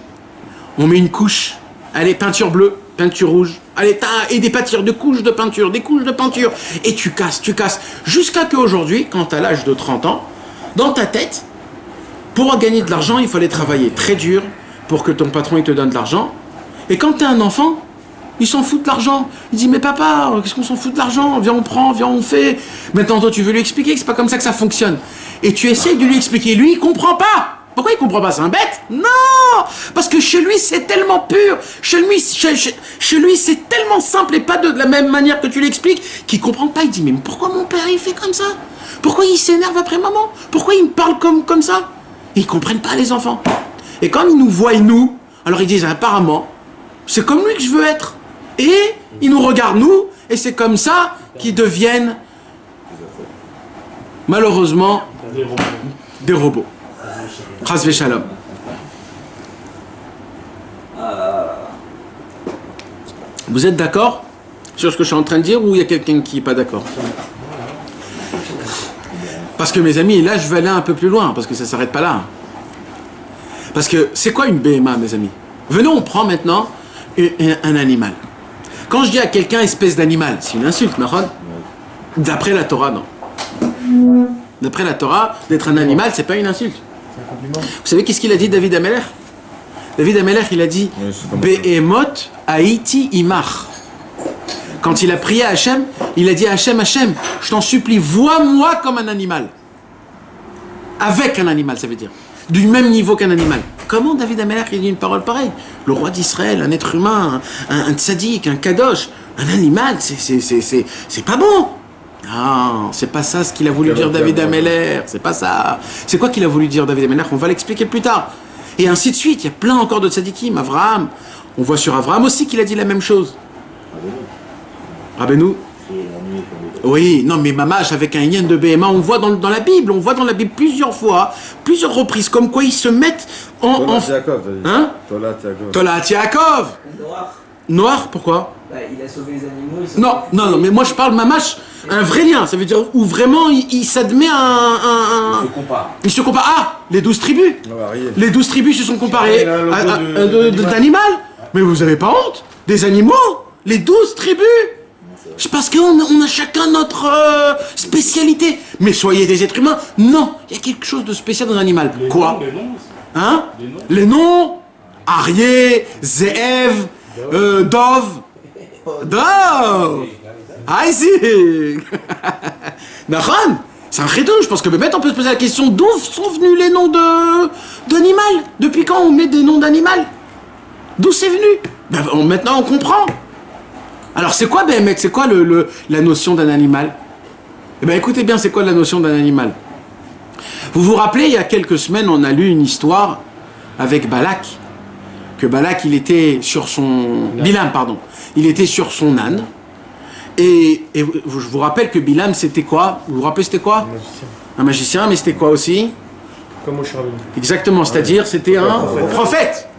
on met une couche. Allez, peinture bleue, peinture rouge. Allez, et des peintures, des couches de peinture. Et tu casses. Jusqu'à qu'aujourd'hui, quand tu as l'âge de 30 ans, dans ta tête, pour gagner de l'argent, il fallait travailler très dur pour que ton patron il te donne de l'argent. Et quand tu es un enfant, il s'en fout de l'argent. Il dit, mais papa, qu'est-ce qu'on s'en fout de l'argent? Viens, on prend, viens, on fait. Maintenant, toi, tu veux lui expliquer que c'est pas comme ça que ça fonctionne. Et tu essaies de lui expliquer. Lui, il comprend pas. Pourquoi il comprend pas? C'est un bête? Non! Parce que chez lui, c'est tellement pur. Chez lui, c'est tellement simple et pas de la même manière que tu l'expliques qu'il comprend pas. Il dit, mais pourquoi mon père, il fait comme ça? Pourquoi il s'énerve après maman? Pourquoi il me parle comme ça? Ils comprennent pas, les enfants. Et quand ils nous voient, nous, alors ils disent, apparemment, c'est comme lui que je veux être. Et ils nous regardent, nous, et c'est comme ça qu'ils deviennent, malheureusement, des robots. Chas v'shalom. Vous êtes d'accord sur ce que je suis en train de dire ou il y a quelqu'un qui n'est pas d'accord? Parce que mes amis, là je vais aller un peu plus loin parce que ça ne s'arrête pas là. Parce que c'est quoi une BMA, mes amis? Venez, on prend maintenant un animal. Quand je dis à quelqu'un espèce d'animal, c'est une insulte, Mahon. D'après la Torah, non. D'après la Torah, d'être un animal, c'est pas une insulte. Vous savez qu'est-ce qu'il a dit David Amelech? David Amelech, il a dit Be'emot haïti imach. Quand il a prié à Hachem, il a dit à Hachem, Hachem, je t'en supplie, vois-moi comme un animal. Avec un animal, ça veut dire. Du même niveau qu'un animal. Comment David Amelech il dit une parole pareille? Le roi d'Israël, un être humain, un tzaddik, un kadosh, un animal, c'est pas bon. Non, c'est pas ça ce qu'il a voulu dire David Amelech, c'est pas ça. C'est quoi qu'il a voulu dire David Amelech? On va l'expliquer plus tard. Et ainsi de suite, il y a plein encore de tzaddikim, Avraham. On voit sur Avraham aussi qu'il a dit la même chose. Rabbeinu. Oui, non, mais mamache avec un yen de BMA, on voit dans la Bible, plusieurs fois, plusieurs reprises, comme quoi ils se mettent en... Tolat Yaakov, t'as dit. Hein? Tolat Yaakov. Tolat Yaakov. Noir. Noir, pourquoi? Bah, il a sauvé les animaux. Il Non, mais moi je parle mamache, un vrai lien, ça veut dire où vraiment il s'admet se compare. Il se compare. Ah, les 12 tribus. On va rire. Les 12 tribus se sont comparés Il a un logo d'animal. Mais vous avez pas honte? Des animaux? Les 12 tribus? C'est parce qu'on a chacun notre spécialité. Mais soyez des êtres humains. Non, il y a quelque chose de spécial dans l'animal. Quoi? Les noms aussi. Hein? Les noms? Arié, Zeev, Dov. Dov! Isaac! Nahon! C'est un chidouche, parce que peut-être on peut se poser la question d'où sont venus les noms d'animal? Depuis quand on met des noms d'animal? D'où c'est venu? Ben, maintenant on comprend. Alors c'est quoi, ben mec, c'est quoi la notion d'un animal? Eh ben écoutez bien, c'est quoi la notion d'un animal? Vous vous rappelez, il y a quelques semaines, on a lu une histoire avec Balak. Que Balak, il était sur son... Bilam, pardon. Il était sur son âne. Et je vous rappelle que Bilam, c'était quoi? Vous vous rappelez, c'était quoi? Un magicien, mais c'était quoi aussi? Comme Moshe Rabbeinu. Exactement, c'est-à-dire, c'était un prophète.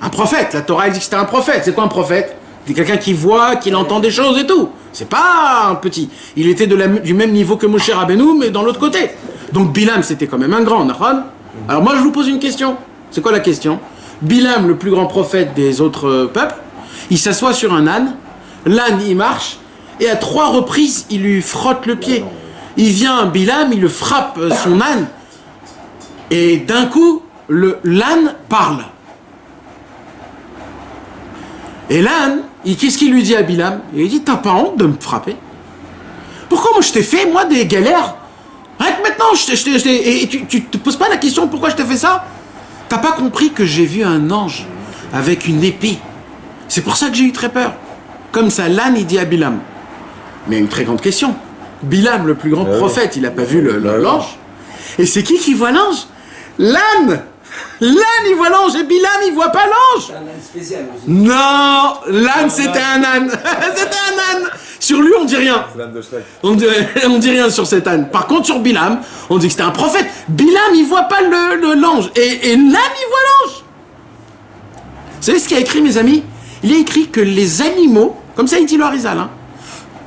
Un prophète. La Torah, elle dit que c'était un prophète. C'est quoi un prophète? C'est quelqu'un qui voit, qui entend des choses et tout. C'est pas un petit. Il était du même niveau que Moshe Rabbeinu, mais dans l'autre côté. Donc Bilam, c'était quand même un grand, Nahon. Alors moi, je vous pose une question. C'est quoi la question? Bilam, le plus grand prophète des autres peuples, il s'assoit sur un âne, l'âne il marche, et à 3 reprises il lui frotte le pied. Il vient, Bilam, il le frappe son âne, et d'un coup, l'âne parle. Et l'âne, qu'est-ce qu'il lui dit à Bilam? Il lui dit, t'as pas honte de me frapper? Pourquoi moi je t'ai fait, moi, des galères? Rien que maintenant, et tu te poses pas la question pourquoi je t'ai fait ça? T'as pas compris que j'ai vu un ange avec une épée. C'est pour ça que j'ai eu très peur. Comme ça, l'âne, il dit à Bilam. Mais une très grande question. Bilam, le plus grand prophète, il n'a pas vu l'ange. Et c'est qui voit l'ange? L'âne! L'âne, il voit l'ange et Bilam, il voit pas l'ange! C'est un âne spécial aussi. Non! L'âne, c'était un âne! C'était un âne! Sur lui, on dit rien. L'âne de Shrek. On dit rien sur cet âne. Par contre, sur Bilam, on dit que c'était un prophète. Bilam, il voit pas l'ange. Et l'âne, il voit l'ange. Vous savez ce qu'il y a écrit, mes amis? Il y a écrit que les animaux, comme ça il dit le Harizal, hein,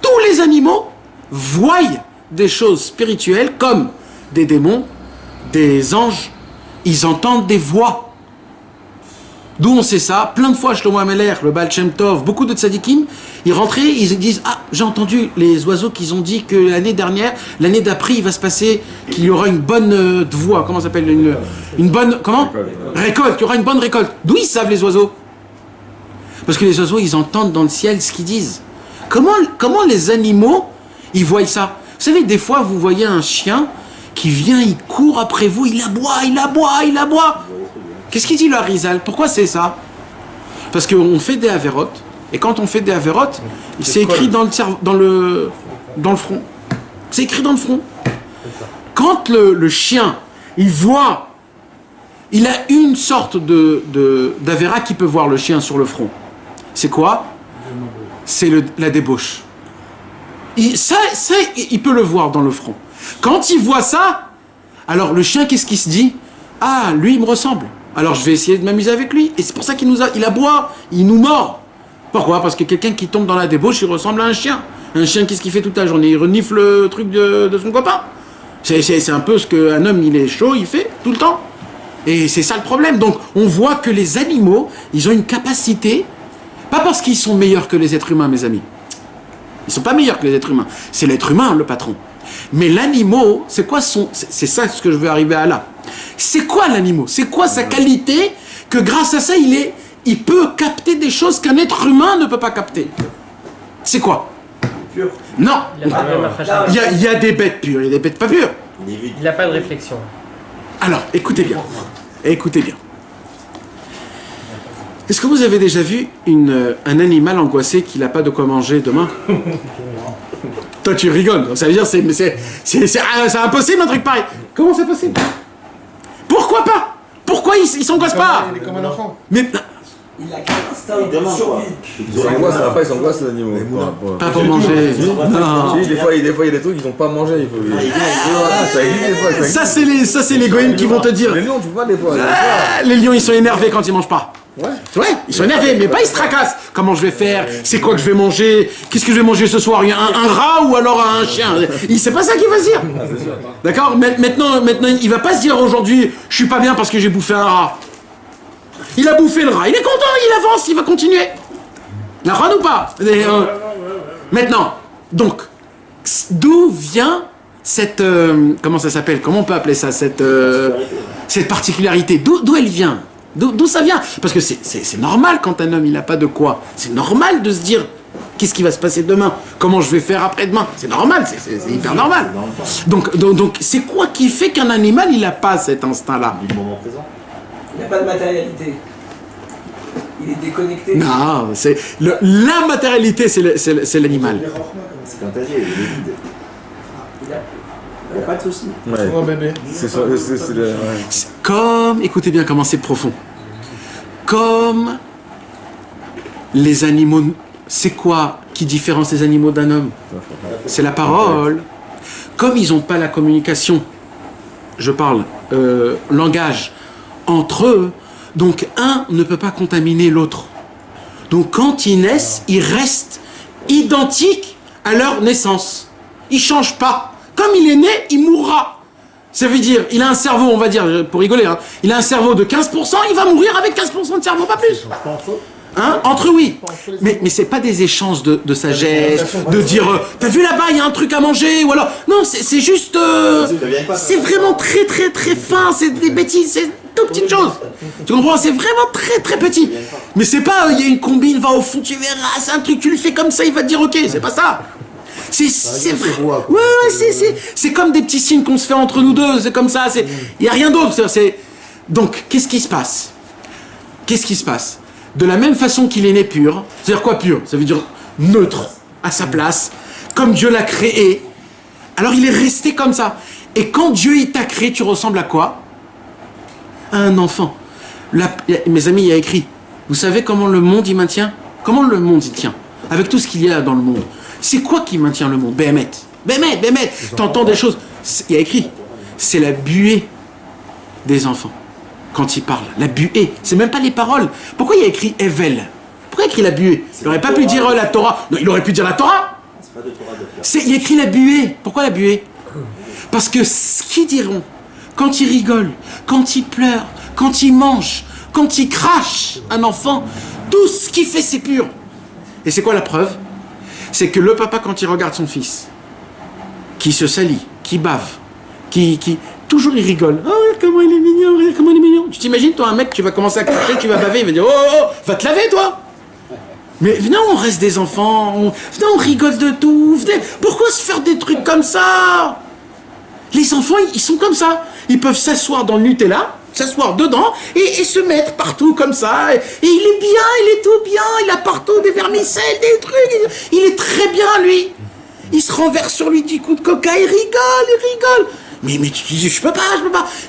tous les animaux voient des choses spirituelles comme des démons, des anges. Ils entendent des voix. D'où on sait ça? Plein de fois, Shlomo Ameler, le Baal Shem Tov, beaucoup de tzadikim, ils rentraient, ils disent, ah, j'ai entendu les oiseaux qu'ils ont dit que l'année dernière, l'année d'après, il va se passer, qu'il y aura une bonne voix, comment ça s'appelle, une bonne, comment? Récolte, il y aura une bonne récolte. D'où ils savent les oiseaux? Parce que les oiseaux, ils entendent dans le ciel ce qu'ils disent. Comment les animaux, ils voient ça? Vous savez, des fois, vous voyez un chien qui vient, il court après vous, il aboie. Qu'est-ce qu'il dit le Harizal? Pourquoi c'est ça? Parce qu'on fait des avérotes, et quand on fait des avérotes, c'est écrit dans le front. C'est écrit dans le front. Quand le chien, il voit, il a une sorte d'avéra qui peut voir le chien sur le front. C'est quoi? C'est la débauche. Il peut le voir dans le front. Quand il voit ça, alors le chien, qu'est-ce qu'il se dit? Ah, lui, il me ressemble. Alors je vais essayer de m'amuser avec lui. Et c'est pour ça il aboie, il nous mord. Pourquoi? Parce que quelqu'un qui tombe dans la débauche, il ressemble à un chien. Un chien, qu'est-ce qu'il fait toute la journée? Il renifle le truc de son copain. C'est un peu ce qu'un homme, il est chaud, il fait tout le temps. Et c'est ça le problème. Donc on voit que les animaux, ils ont une capacité, pas parce qu'ils sont meilleurs que les êtres humains, mes amis. Ils sont pas meilleurs que les êtres humains. C'est l'être humain, le patron. Mais l'animal, c'est quoi c'est ça ce que je veux arriver à là. C'est quoi l'animal? C'est quoi sa qualité que grâce à ça, il peut capter des choses qu'un être humain ne peut pas capter? C'est quoi? Pur. Non. Il Il y a des bêtes pures, il y a des bêtes pas pures. Il n'a pas de réflexion. Alors, écoutez bien. Écoutez bien. Est-ce que vous avez déjà vu un animal angoissé qui n'a pas de quoi manger demain? Toi, tu rigoles. Ça veut dire c'est impossible un truc pareil. Comment c'est possible? Pourquoi pas? Pourquoi il s'angoisse pas? Il est comme un enfant. Mais Il a qu'un instinct de survie. Ils s'angoissent les animaux. Pas pour manger. Non. Des fois, il y a des trucs qu'ils n'ont pas mangé. Il faut... Ça existe des fois. Ça, c'est les goïms qui vont te dire. Les lions, tu vois, des fois. Les lions, ils sont énervés quand ils mangent pas. Ouais. Ils sont énervés, mais pas ils se tracassent. Comment je vais faire? C'est quoi que je vais manger? Qu'est-ce que je vais manger ce soir? Un rat ou alors un chien? C'est pas ça qu'il va se dire. D'accord? Maintenant, il va pas se dire aujourd'hui, je suis pas bien parce que j'ai bouffé un rat. Il a bouffé le rat, il est content, il avance, il va continuer. La rat ou pas? Maintenant, donc, d'où vient cette... comment ça s'appelle? Comment on peut appeler ça? Cette particularité. D'où elle vient? D'où ça vient? Parce que c'est normal quand un homme il n'a pas de quoi. C'est normal de se dire qu'est-ce qui va se passer demain? Comment je vais faire après-demain? C'est normal, c'est hyper normal. Donc c'est quoi qui fait qu'un animal il n'a pas cet instinct-là? Il n'a pas de matérialité. Il est déconnecté. Non, la matérialité c'est l'animal. C'est contagieux, il est vide. Il n'y a pas de souci. Un bébé. Comme, écoutez bien comment c'est profond. Comme les animaux, c'est quoi qui différencie les animaux d'un homme? C'est la parole. Comme ils n'ont pas la communication, je parle langage, entre eux, donc un ne peut pas contaminer l'autre. Donc quand ils naissent, ils restent identiques à leur naissance. Ils ne changent pas. Comme il est né, il mourra. Ça veut dire, il a un cerveau, on va dire, pour rigoler, hein, il a un cerveau de 15%, il va mourir avec 15% de cerveau, pas plus. Hein? Entre eux, oui. Mais c'est pas des échanges de sagesse, de dire, t'as vu là-bas, il y a un truc à manger, ou alors... Non, c'est juste... c'est vraiment très très très fin, c'est des bêtises, c'est toute petite chose. Tu comprends? C'est vraiment très très petit. Mais c'est pas, il y a une combine, va au fond, tu verras, c'est un truc, tu le fais comme ça, il va te dire ok, c'est pas ça. C'est vrai. Ouais, c'est comme des petits signes qu'on se fait entre nous deux, c'est comme ça, il n'y a rien d'autre. Donc, qu'est-ce qui se passe? Qu'est-ce qui se passe? De la même façon qu'il est né pur, c'est-à-dire quoi pur? Ça veut dire neutre, à sa place, comme Dieu l'a créé, alors il est resté comme ça. Et quand Dieu il t'a créé, tu ressembles à quoi? À un enfant. Mes amis, il y a écrit, vous savez comment le monde il maintient? Comment le monde il tient? Avec tout ce qu'il y a dans le monde. C'est quoi qui maintient le monde? Béhémet. T'entends des choses. Il y a écrit. C'est la buée des enfants. Quand ils parlent. La buée. C'est même pas les paroles. Pourquoi il y a écrit Evel? Pourquoi il y a écrit la buée? Il aurait pas pu dire la Torah. Non, il aurait pu dire la Torah. Il y a écrit la buée. Pourquoi la buée? Parce que ce qu'ils diront, quand ils rigolent, quand ils pleurent, quand ils mangent, quand ils crachent un enfant, tout ce qu'il fait c'est pur. Et c'est quoi la preuve? C'est que le papa, quand il regarde son fils, qui se salit, qui bave, qui toujours il rigole. Oh, comment il est mignon, regarde comment il est mignon. Tu t'imagines, toi, un mec, tu vas commencer à cracher, tu vas baver, il va dire, oh, va te laver, toi. Mais venez, on reste des enfants, venez, on rigole de tout. Venez, pourquoi se faire des trucs comme ça? Les enfants, ils sont comme ça. Ils peuvent s'asseoir dans le Nutella, s'asseoir dedans et se mettre partout comme ça. Et il est bien, il est tout bien, il a partout des vermicelles, des trucs. Il est très bien, lui. Il se renverse sur lui du coup de coca, il rigole. Mais tu dis, je peux pas.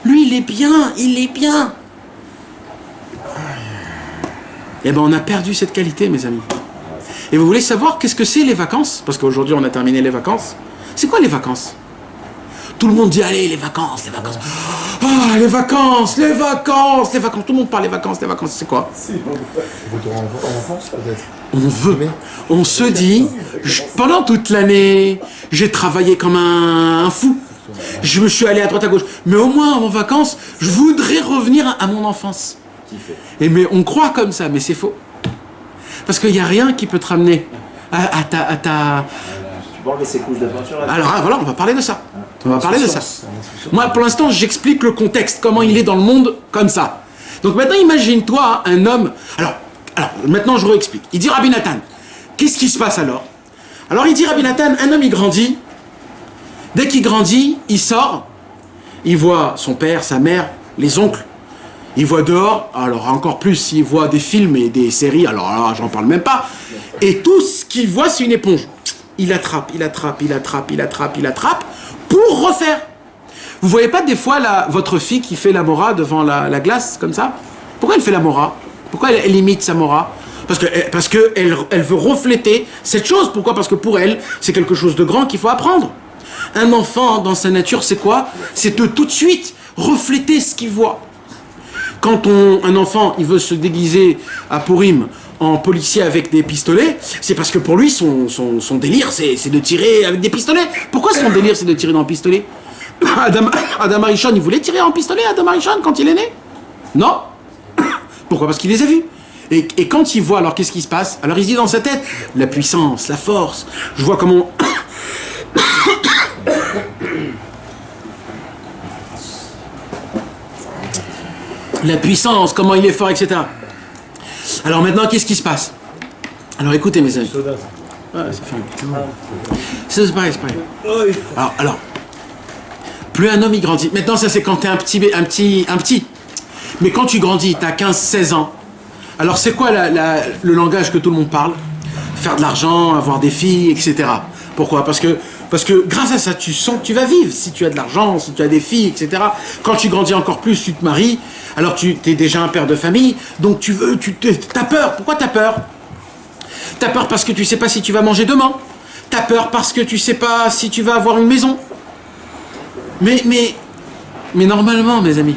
Lui, il est bien. Eh ben, on a perdu cette qualité, mes amis. Et vous voulez savoir qu'est-ce que c'est les vacances? Parce qu'aujourd'hui, on a terminé les vacances. C'est quoi les vacances? Tout le monde dit, allez, les vacances. Ah, les vacances. Tout le monde parle des vacances, c'est quoi? On veut. On se dit, pendant toute l'année, j'ai travaillé comme un fou. Je me suis allé à droite à gauche. Mais au moins, en vacances, je voudrais revenir à mon enfance. Mais on croit comme ça, mais c'est faux. Parce qu'il n'y a rien qui peut te ramener à ta... Tu peux enlever ces couches de peinture là. Alors voilà, on va parler de ça. Moi, pour l'instant, j'explique le contexte, comment il est dans le monde comme ça. Donc maintenant, imagine-toi un homme... Alors, maintenant, je réexplique. Il dit Rabbi Nathan, qu'est-ce qui se passe alors? Alors, il dit Rabbi Nathan, un homme, il grandit. Dès qu'il grandit, il sort. Il voit son père, sa mère, les oncles. Il voit dehors. Alors, encore plus, il voit des films et des séries. Alors là, j'en parle même pas. Et tout ce qu'il voit, c'est une éponge. Il attrape pour refaire. Vous voyez pas des fois votre fille qui fait la mora devant la glace, comme ça? Pourquoi elle fait la mora? Pourquoi elle imite Samora? Parce que elle veut refléter cette chose. Pourquoi? Parce que pour elle, c'est quelque chose de grand qu'il faut apprendre. Un enfant, dans sa nature, c'est quoi? C'est de tout de suite refléter ce qu'il voit. Quand un enfant, il veut se déguiser à Purim en policier avec des pistolets, c'est parce que pour lui, son délire, c'est de tirer avec des pistolets. Pourquoi son délire, c'est de tirer dans le pistolet? Adam Arishon, il voulait tirer en pistolet, Adam Arishon, quand il est né? Non. Pourquoi? Parce qu'il les a vus. Et quand il voit, alors qu'est-ce qui se passe? Alors il se dit dans sa tête, la puissance, la force. Je vois comment... la puissance, comment il est fort, etc. Alors maintenant, qu'est-ce qui se passe? Alors écoutez mes amis. Ouais, ça fait un petit moment. C'est pareil, c'est pareil. Alors, plus un homme il grandit. Maintenant, ça c'est quand t'es un petit. Mais quand tu grandis, t'as 15-16 ans. Alors c'est quoi le langage que tout le monde parle? Faire de l'argent, avoir des filles, etc. Pourquoi? Parce que grâce à ça, tu sens que tu vas vivre. Si tu as de l'argent, si tu as des filles, etc. Quand tu grandis encore plus, tu te maries. Alors tu es déjà un père de famille. Donc t'as peur. Pourquoi t'as peur? T'as peur parce que tu sais pas si tu vas manger demain. T'as peur parce que tu sais pas si tu vas avoir une maison. Mais normalement, mes amis,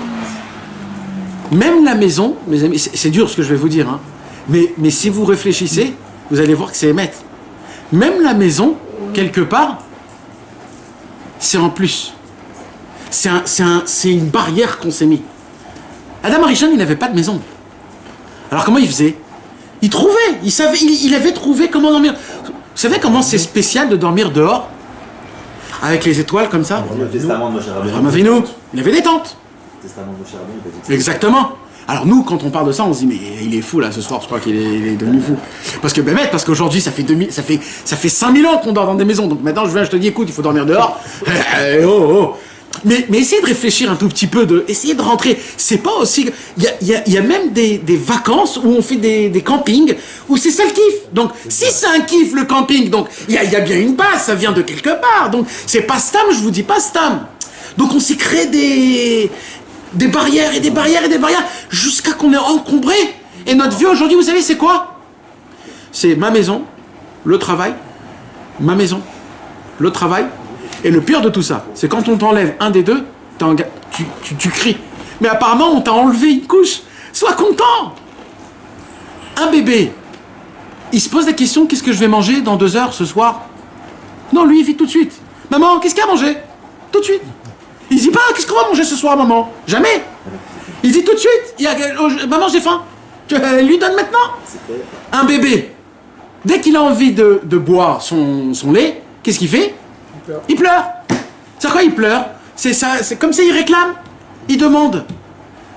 même la maison, mes amis, c'est dur ce que je vais vous dire, hein, mais si vous réfléchissez, vous allez voir que c'est émettre. Même la maison, quelque part, c'est en plus. C'est une barrière qu'on s'est mis. Adam Arishon, il n'avait pas de maison. Alors comment il faisait? Il trouvait, il avait trouvé comment dormir. Vous savez comment c'est spécial de dormir dehors? Avec les étoiles comme ça? Le testament de Moshe Rabbeinu. Abraham Avinu, il avait des tentes. Le testament de Moshe Rabbeinu, il a dit que Exactement. Alors nous, quand on parle de ça, on se dit mais il est fou là ce soir. Je crois qu'il est devenu fou. Parce qu'aujourd'hui ça fait 5000 ans qu'on dort dans des maisons. Donc maintenant je te dis écoute, il faut dormir dehors. Mais essayez de réfléchir un tout petit peu, essayez de rentrer. C'est pas aussi. Il y a même des vacances où on fait des campings où c'est ça le kiff. Donc si c'est un kiff le camping, donc il y a bien une base, ça vient de quelque part. Donc c'est pas Stam, je vous dis pas Stam. Donc on s'est créé des barrières et des barrières et des barrières jusqu'à qu'on est encombré. Et notre vie aujourd'hui, vous savez, c'est quoi? C'est ma maison, le travail, ma maison, le travail. Et le pire de tout ça, c'est quand on t'enlève un des deux, tu cries. Mais apparemment, on t'a enlevé une couche. Sois content. Un bébé, il se pose la question, qu'est-ce que je vais manger dans 2 heures ce soir? Non, lui, il vit tout de suite. Maman, qu'est-ce qu'il y a à manger? Tout de suite. Il dit pas, qu'est-ce qu'on va manger ce soir, maman? Jamais. Il dit tout de suite, maman, j'ai faim. Tu lui donnes maintenant. Un bébé, dès qu'il a envie de boire son lait, qu'est-ce qu'il fait? Il pleure. C'est quoi il pleure? C'est ça, c'est comme ça il réclame. Il demande.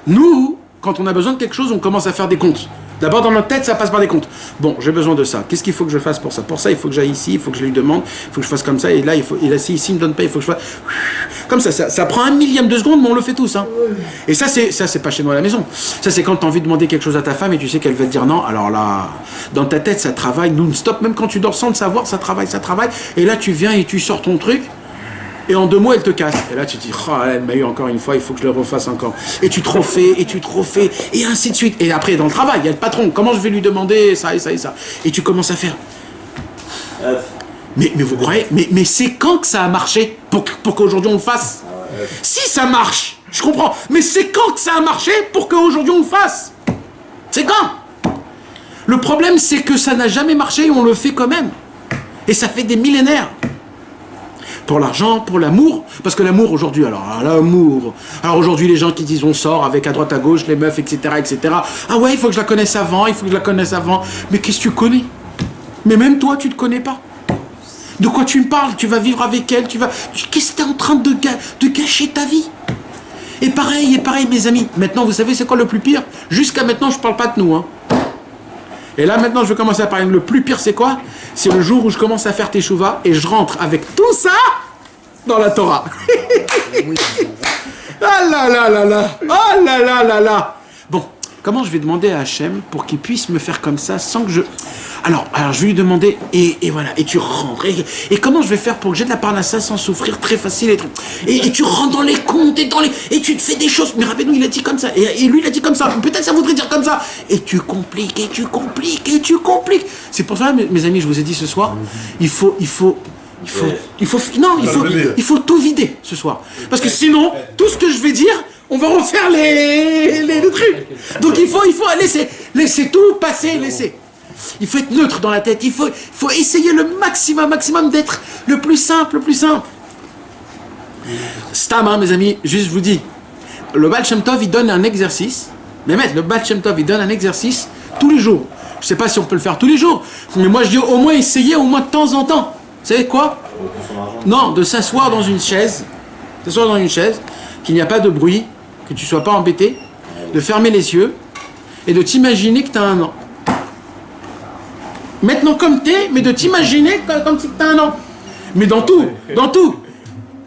Nous, quand on a besoin de quelque chose, on commence à faire des comptes. D'abord dans notre tête, ça passe par des comptes. Bon, j'ai besoin de ça. Qu'est-ce qu'il faut que je fasse pour ça? Pour ça, il faut que j'aille ici, il faut que je lui demande, il faut que je fasse comme ça, et là, si ici il me donne pas, il faut que je fasse. Comme ça prend 1/1000 de seconde, mais on le fait tous. Hein. Et ça, c'est pas chez nous à la maison. Ça, c'est quand tu as envie de demander quelque chose à ta femme et tu sais qu'elle va te dire non. Alors là, dans ta tête, ça travaille non-stop. Même quand tu dors sans le savoir, ça travaille. Et là, tu viens et tu sors ton truc. Et en 2 mots, elle te casse. Et là, tu te dis, oh, elle m'a eu encore une fois, il faut que je le refasse encore. Et tu te refais, et ainsi de suite. Et après, dans le travail, il y a le patron. Comment je vais lui demander ça et ça et ça? Et tu commences à faire. Mais vous croyez? Mais c'est quand que ça a marché pour qu'aujourd'hui on le fasse? Si ça marche, je comprends. Mais c'est quand que ça a marché pour qu'aujourd'hui on le fasse? C'est quand? Le problème, c'est que ça n'a jamais marché et on le fait quand même. Et ça fait des millénaires. Pour l'argent, pour l'amour, parce que l'amour aujourd'hui, alors aujourd'hui les gens qui disent on sort avec à droite à gauche, les meufs, etc., ah ouais, il faut que je la connaisse avant, mais qu'est-ce que tu connais? Mais même toi, tu te connais pas. De quoi tu me parles? Tu vas vivre avec elle, qu'est-ce que tu es en train de gâcher ta vie? Et pareil, mes amis, maintenant, vous savez c'est quoi le plus pire? Jusqu'à maintenant, je parle pas de nous, hein. Et là, maintenant, je vais commencer à parler. Le plus pire, c'est quoi? C'est le jour où je commence à faire teshuva et je rentre avec tout ça dans la Torah. Ah là là là là! Oh là là là là! Bon, comment je vais demander à Hachem pour qu'il puisse me faire comme ça sans que je... Alors je vais lui demander, et voilà, et tu rentres. Et comment je vais faire pour que j'ai de la parnassa sans souffrir très facile et tu rentres dans les comptes et tu te fais des choses. Mais Rabbeinu, il a dit comme ça, et lui, il a dit comme ça. Peut-être ça voudrait dire comme ça. Et tu compliques, et tu compliques, et tu compliques. C'est pour ça, mes amis, je vous ai dit ce soir, il faut tout vider ce soir. Parce que sinon, tout ce que je vais dire, on va refaire les trucs. Donc il faut laisser tout passer, laisser. Il faut être neutre dans la tête. Il faut essayer le maximum d'être le plus simple. Stam, hein, mes amis, juste je vous dis, le Baal Shem Tov, il donne un exercice. Mais le Baal Shem Tov, il donne un exercice tous les jours. Je ne sais pas si on peut le faire tous les jours, mais moi je dis au moins essayer, au moins de temps en temps. Vous savez quoi? Non, de s'asseoir dans une chaise, qu'il n'y a pas de bruit, que tu ne sois pas embêté, de fermer les yeux et de t'imaginer que tu as un an. Maintenant comme t'es, mais de t'imaginer comme si tu as un an. Mais dans tout.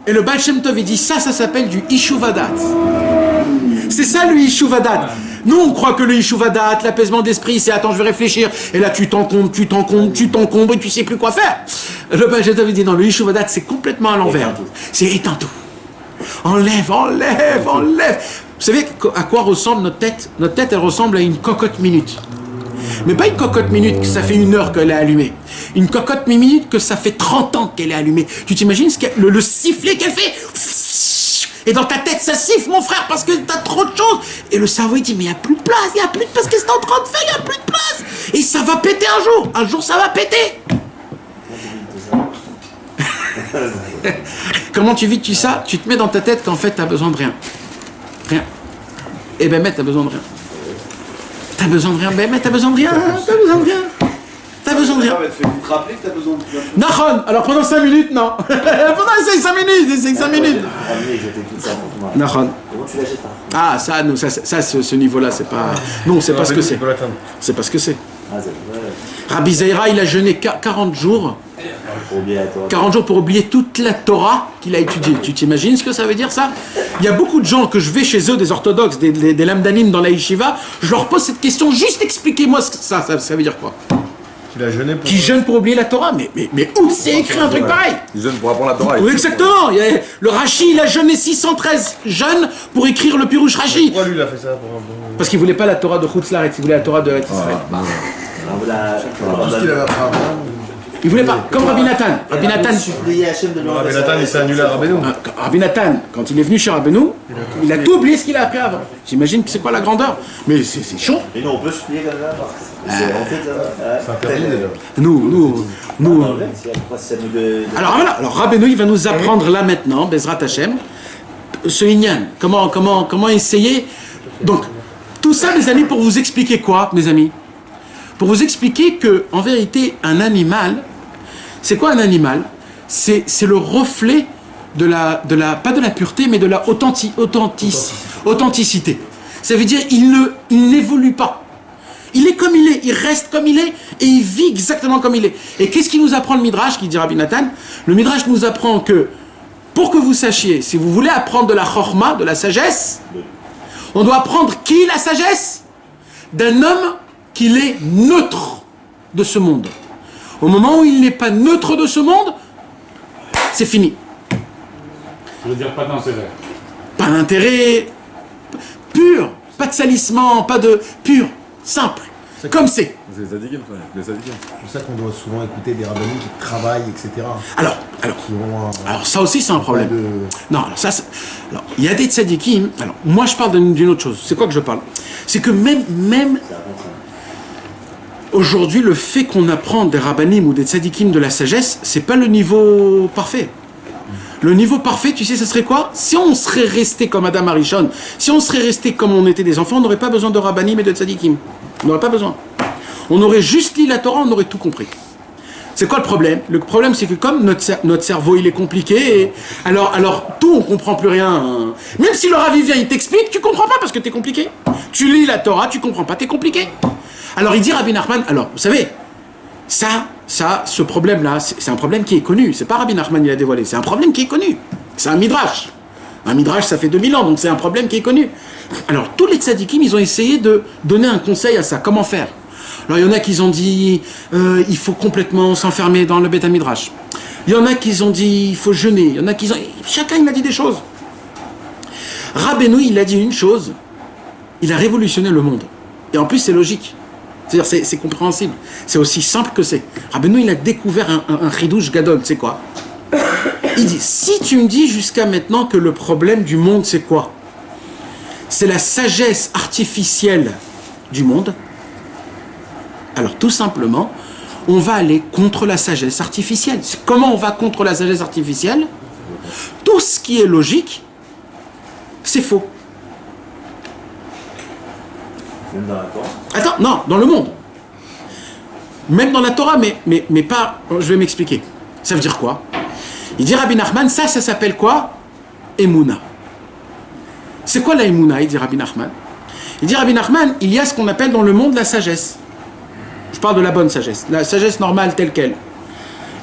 Et le Baal Shem Tov, il dit ça s'appelle du Ishuvadat. C'est ça le Ishuvadat. Nous, on croit que le Ishuvadat, l'apaisement d'esprit, c'est attends, je vais réfléchir. Et là, tu t'encombres et tu sais plus quoi faire. Le Baal Shem Tov, il dit non, le Ishuvadat, c'est complètement à l'envers. C'est éteins tout. Enlève. Vous savez à quoi ressemble notre tête? Notre tête, elle ressemble à une cocotte minute. Mais pas une cocotte minute que ça fait 1 heure qu'elle est allumée. Une cocotte minute que ça fait 30 ans qu'elle est allumée. Tu t'imagines le sifflet qu'elle fait? Et dans ta tête, ça siffle, mon frère, parce que t'as trop de choses. Et le cerveau, il dit, mais il n'y a plus de place, parce que c'est en train de faire, il n'y a plus de place. Et ça va péter un jour. Un jour, ça va péter. Comment tu vis tu ça? Tu te mets dans ta tête qu'en fait, t'as besoin de rien. Rien. Eh ben, t'as besoin de rien. T'as besoin de rien, t'as besoin de rien. Tu te rappeler que t'as besoin de rien. Nahon, alors pendant 5 minutes, non. Pendant 5 minutes. Nahon. Comment tu l'achètes? Ah, ça, ce niveau-là, c'est pas... Non, c'est pas ce que c'est. C'est pas ce que c'est. Rabbi Zaira, il a jeûné 40 jours. 40 jours pour oublier toute la Torah qu'il a étudiée. Tu t'imagines ce que ça veut dire, ça? Il y a beaucoup de gens que je vais chez eux, des orthodoxes, des lamdanim dans la yeshiva, je leur pose cette question, juste expliquez-moi ce que ça veut dire quoi? Qui jeûne pour oublier la Torah, mais où c'est écrit un truc pareil? Ils jeûnent pour apprendre la Torah. Oui, exactement. Le Rashi, il a jeûné 613 jeunes pour écrire le Pirouche Rashi. Pourquoi lui, il a fait ça pour un bon... Parce qu'il voulait pas la Torah de Chutz La'aretz, il voulait la Torah de Israël. Il voulait pas, comme Rabbi Nathan. Rabbi Nathan, il s'est annulé à Rabbeinu. Rabbi Nathan, quand il est venu chez Rabbeinu, il a tout oublié ce qu'il a appris avant. J'imagine que c'est quoi la grandeur? Mais c'est chaud. Mais non, on peut se plier comme ça. C'est interdit déjà. Nous. Alors voilà, Rabbeinu, il va nous apprendre là maintenant, Bezrat Hashem, ce Inyan. Comment essayer. Donc, tout ça, mes amis, pour vous expliquer quoi, mes amis? Pour vous expliquer que, en vérité, un animal, c'est quoi un animal? C'est le reflet de la, pas de la pureté, mais de la authenticité. Ça veut dire il n'évolue pas. Il est comme il est, il reste comme il est, et il vit exactement comme il est. Et qu'est-ce qui nous apprend le Midrash, qui dit Rabbi Nathan? Le Midrash nous apprend que, pour que vous sachiez, si vous voulez apprendre de la chorma, de la sagesse, on doit apprendre qui est la sagesse? D'un homme qu'il est neutre de ce monde. Au moment où il n'est pas neutre de ce monde, c'est fini. Je veux dire pas d'intérêt. Pas d'intérêt, pur, pas de salissement, pas de... pur, simple, comme c'est. C'est les sadikim, les sadikim. C'est pour ça qu'on doit souvent écouter des rabbins qui travaillent, etc. Alors ça aussi c'est un problème. Non, alors il y a des tzadikim. Alors moi je parle d'une autre chose. C'est quoi que je parle? C'est que même aujourd'hui, le fait qu'on apprend des rabbanim ou des tzadikim de la sagesse, c'est pas le niveau parfait. Le niveau parfait, tu sais, ce serait quoi? Si on serait resté comme Adam Arishon, si on serait resté comme on était des enfants, on n'aurait pas besoin de rabbanim et de tzadikim. On n'aurait pas besoin. On aurait juste lu la Torah, on aurait tout compris. C'est quoi le problème? Le problème, c'est que comme notre cerveau, il est compliqué, et alors tout, on comprend plus rien. Même si le Ravi vient, il t'explique, tu comprends pas parce que t'es compliqué. Tu lis la Torah, tu comprends pas, t'es compliqué. Alors il dit Rabbi Nachman, alors vous savez, ce problème-là, c'est un problème qui est connu. C'est pas Rabbi Nachman qui l'a dévoilé, c'est un problème qui est connu. C'est un midrash. Un midrash, ça fait 2000 ans, donc c'est un problème qui est connu. Alors tous les tzadikim, ils ont essayé de donner un conseil à ça. Comment faire? Alors il y en a qui ont dit il faut complètement s'enfermer dans le Beth Midrash. Il y en a qui ont dit il faut jeûner. Il y en a qui ont... Chacun il a dit des choses. Rabbeinu il a dit une chose, il a révolutionné le monde. Et en plus c'est logique. C'est-à-dire c'est compréhensible. C'est aussi simple que c'est. Rabbeinu il a découvert un chidouche gadol, c'est quoi? Il dit, si tu me dis jusqu'à maintenant que le problème du monde c'est quoi? C'est la sagesse artificielle du monde. Alors tout simplement, on va aller contre la sagesse artificielle. Comment on va contre la sagesse artificielle? Tout ce qui est logique, c'est faux. Même dans la Torah. Attends, non, dans le monde. Même dans la Torah, mais pas... Je vais m'expliquer. Ça veut dire quoi? Il dit Rabbi Nachman, ça s'appelle quoi? Emouna. C'est quoi la Emouna? Il dit Rabbi Nachman. Il dit Rabbi Nachman, il y a ce qu'on appelle dans le monde la sagesse. Je parle de la bonne sagesse. La sagesse normale telle qu'elle.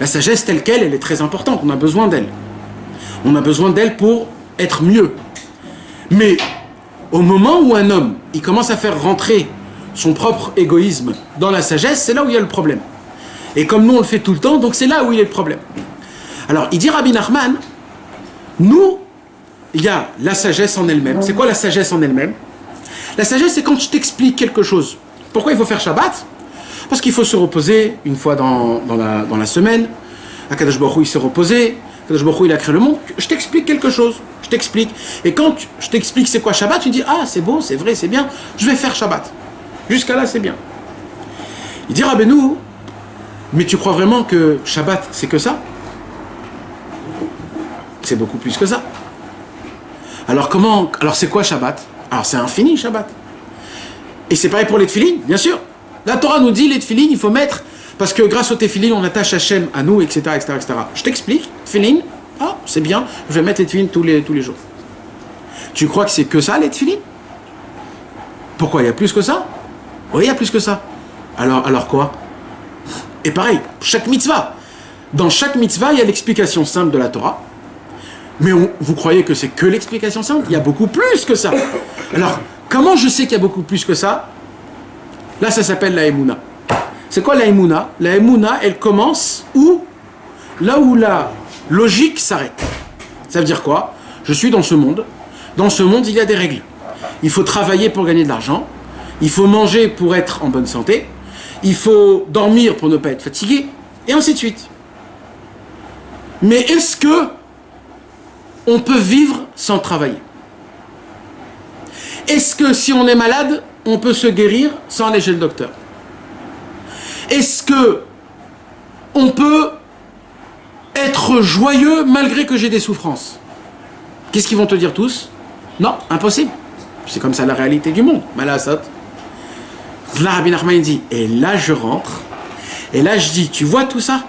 La sagesse telle qu'elle, elle est très importante. On a besoin d'elle. On a besoin d'elle pour être mieux. Mais au moment où un homme, il commence à faire rentrer son propre égoïsme dans la sagesse, c'est là où il y a le problème. Et comme nous on le fait tout le temps, donc c'est là où il y a le problème. Alors il dit Rabbi Nachman, nous, il y a la sagesse en elle-même. C'est quoi la sagesse en elle-même? La sagesse, c'est quand je t'explique quelque chose. Pourquoi il faut faire Shabbat? Parce qu'il faut se reposer une fois dans la semaine. Akadosh Baruch Hu, il s'est reposé. Akadosh Baruch Hu, il a créé le monde. Je t'explique quelque chose. Je t'explique. Et quand je t'explique c'est quoi Shabbat, tu dis, ah, c'est beau, c'est vrai, c'est bien. Je vais faire Shabbat. Jusqu'à là, c'est bien. Il dit Rabbeinu, mais tu crois vraiment que Shabbat, c'est que ça? C'est beaucoup plus que ça. Alors comment? Alors c'est quoi Shabbat? Alors c'est infini Shabbat. Et c'est pareil pour les tefilines, bien sûr. La Torah nous dit les tefilines, il faut mettre, parce que grâce aux tefilines, on attache Hachem à nous, etc., etc., etc. Je t'explique, tefilines, ah, c'est bien, je vais mettre les tefilines tous les jours. Tu crois que c'est que ça, les tefilines? Pourquoi? Il y a plus que ça? Oui, il y a plus que ça. Alors quoi? Et pareil, chaque mitzvah. Dans chaque mitzvah, il y a l'explication simple de la Torah. Mais vous croyez que c'est que l'explication simple? Il y a beaucoup plus que ça. Alors, comment je sais qu'il y a beaucoup plus que ça? Là, ça s'appelle la Emouna. C'est quoi la Emouna? La Emouna, elle commence où? Là où la logique s'arrête. Ça veut dire quoi? Je suis dans ce monde. Dans ce monde, il y a des règles. Il faut travailler pour gagner de l'argent. Il faut manger pour être en bonne santé. Il faut dormir pour ne pas être fatigué. Et ainsi de suite. Mais est-ce que on peut vivre sans travailler? Est-ce que si on est malade, on peut se guérir sans aller chez le docteur? Est-ce que on peut être joyeux malgré que j'ai des souffrances? Qu'est-ce qu'ils vont te dire tous? Non, impossible. C'est comme ça la réalité du monde. Malasot. Là, Rabbi Nachman dit, et là je rentre, et là je dis, tu vois tout ça?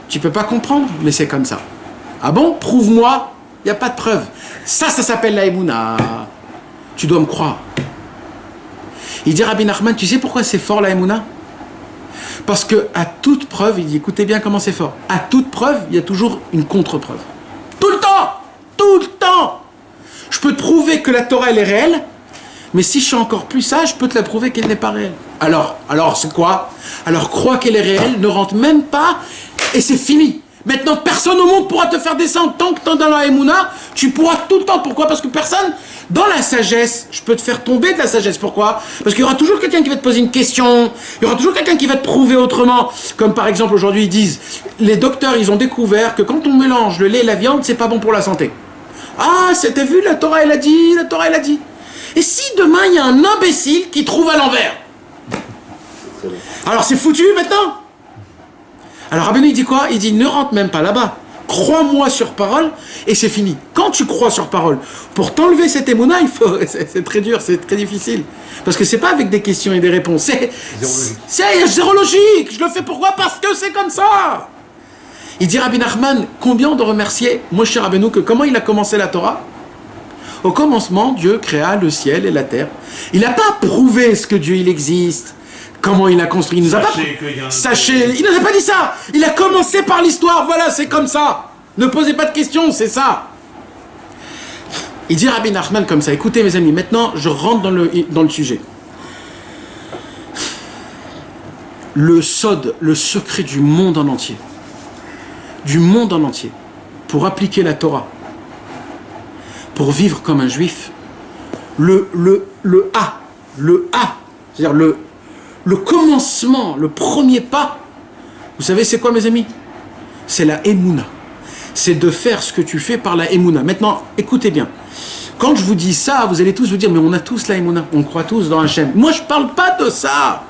Tu peux pas comprendre, mais c'est comme ça. Ah bon? Prouve-moi. Il n'y a pas de preuve. Ça s'appelle la Emouna. Tu dois me croire. Il dit Rabbi Nachman, tu sais pourquoi c'est fort la Emouna? Parce que à toute preuve, il dit, écoutez bien comment c'est fort. À toute preuve, il y a toujours une contre-preuve. Tout le temps! Tout le temps! Je peux te prouver que la Torah, elle est réelle, mais si je suis encore plus sage, je peux te la prouver qu'elle n'est pas réelle. Alors c'est quoi? Alors crois qu'elle est réelle, ne rentre même pas, et c'est fini. Maintenant, personne au monde pourra te faire descendre. Tant que tu es dans la Emouna, tu pourras tout le temps. Pourquoi? Parce que personne, dans la sagesse, je peux te faire tomber de la sagesse. Pourquoi? Parce qu'il y aura toujours quelqu'un qui va te poser une question. Il y aura toujours quelqu'un qui va te prouver autrement. Comme par exemple, aujourd'hui, ils disent, les docteurs, ils ont découvert que quand on mélange le lait et la viande, c'est pas bon pour la santé. Ah, c'était vu, la Torah, elle a dit, la Torah, elle a dit. Et si demain, il y a un imbécile qui trouve à l'envers? Alors c'est foutu maintenant? Alors Rabbeinu il dit quoi? Il dit ne rentre même pas là-bas. Crois-moi sur parole et c'est fini. Quand tu crois sur parole, pour t'enlever cette émouna, c'est très dur, c'est très difficile. Parce que c'est pas avec des questions et des réponses. C'est zéro logique. Je le fais pourquoi? Parce que c'est comme ça. Il dit Rabbi Nachman, combien on doit remercier Moshe Rabbeinu que comment il a commencé la Torah? Au commencement, Dieu créa le ciel et la terre. Il n'a pas prouvé ce que Dieu il existe. Comment il a construit? Il nous a pas... Sachez, il nous a pas dit ça. Il a commencé par l'histoire. Voilà, c'est comme ça. Ne posez pas de questions, c'est ça. Il dit Rabbi Nachman comme ça. Écoutez mes amis, maintenant je rentre dans le sujet. le sod, le secret du monde en entier. Du monde en entier. Pour appliquer la Torah. Pour vivre comme un juif. Le A. Le A. C'est-à-dire le commencement, le premier pas. Vous savez c'est quoi mes amis? C'est la Emouna. C'est de faire ce que tu fais par la Emouna. Maintenant, écoutez bien. Quand je vous dis ça, vous allez tous vous dire, mais on a tous la Emouna. On croit tous dans Hachem. Moi, je ne parle pas de ça.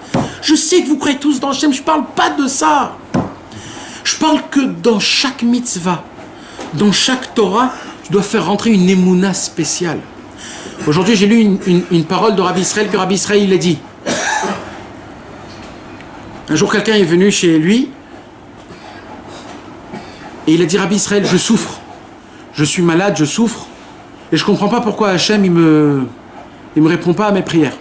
Je sais que vous croyez tous dans Hachem. Je ne parle pas de ça. Je parle que dans chaque mitzvah, dans chaque Torah, tu dois faire rentrer une Emouna spéciale. Aujourd'hui, j'ai lu une parole de Rabbi Israël, que Rabbi Israël il a dit. Un jour, quelqu'un est venu chez lui et il a dit, Rabbi Israël, je souffre. Je suis malade, je souffre. Et je ne comprends pas pourquoi Hachem, il me répond pas à mes prières.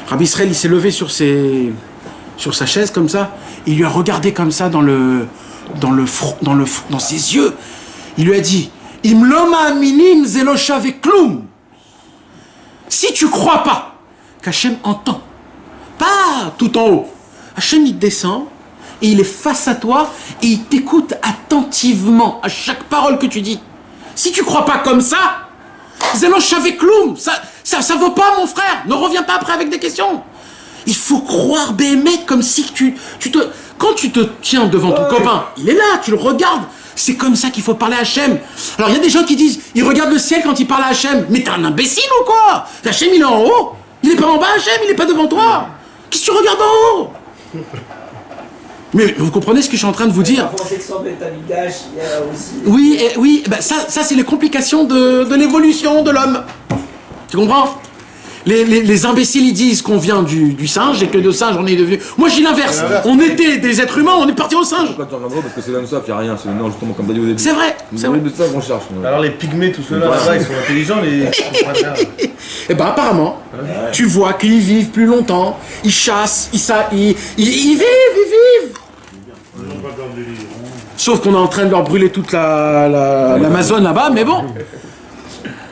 Rabbi Israël, il s'est levé sur sa chaise comme ça. Il lui a regardé comme ça dans ses yeux. Il lui a dit, Imloma aminim zeloshav klum. Si tu crois pas qu'Hachem entend, pas tout en haut, Hachem il descend et il est face à toi et il t'écoute attentivement à chaque parole que tu dis. Si tu crois pas comme ça, zeloshav klum, ça vaut pas mon frère. Ne reviens pas après avec des questions. Il faut croire Béhémet comme si quand tu te tiens devant ton copain, il est là, tu le regardes. C'est comme ça qu'il faut parler à Hachem. Alors il y a des gens qui disent, ils regardent le ciel quand ils parlent à Hachem. Mais t'es un imbécile ou quoi? Hachem il est en haut. Il est pas en bas Hachem, il est pas devant toi. Qu'est-ce que tu regardes en haut? Mais vous comprenez ce que je suis en train de vous dire? Oui, ben ça c'est les complications de l'évolution de l'homme. Tu comprends? Les imbéciles ils disent qu'on vient du singe et que de singe on est devenu. Moi j'ai l'inverse. On était des êtres humains, on est parti au singe. Pourquoi tu regardes parce que c'est même ça, qu'il n'y a rien, c'est non justement comme t'as dit au début. C'est vrai. C'est vrai de ça qu'on cherche. Alors les pygmées, tout ceux-là, là-bas, ils sont intelligents, les. Eh ben apparemment, tu vois qu'ils vivent plus longtemps, ils chassent, ils vivent. Sauf qu'on est en train de leur brûler toute l'Amazone là-bas, mais bon.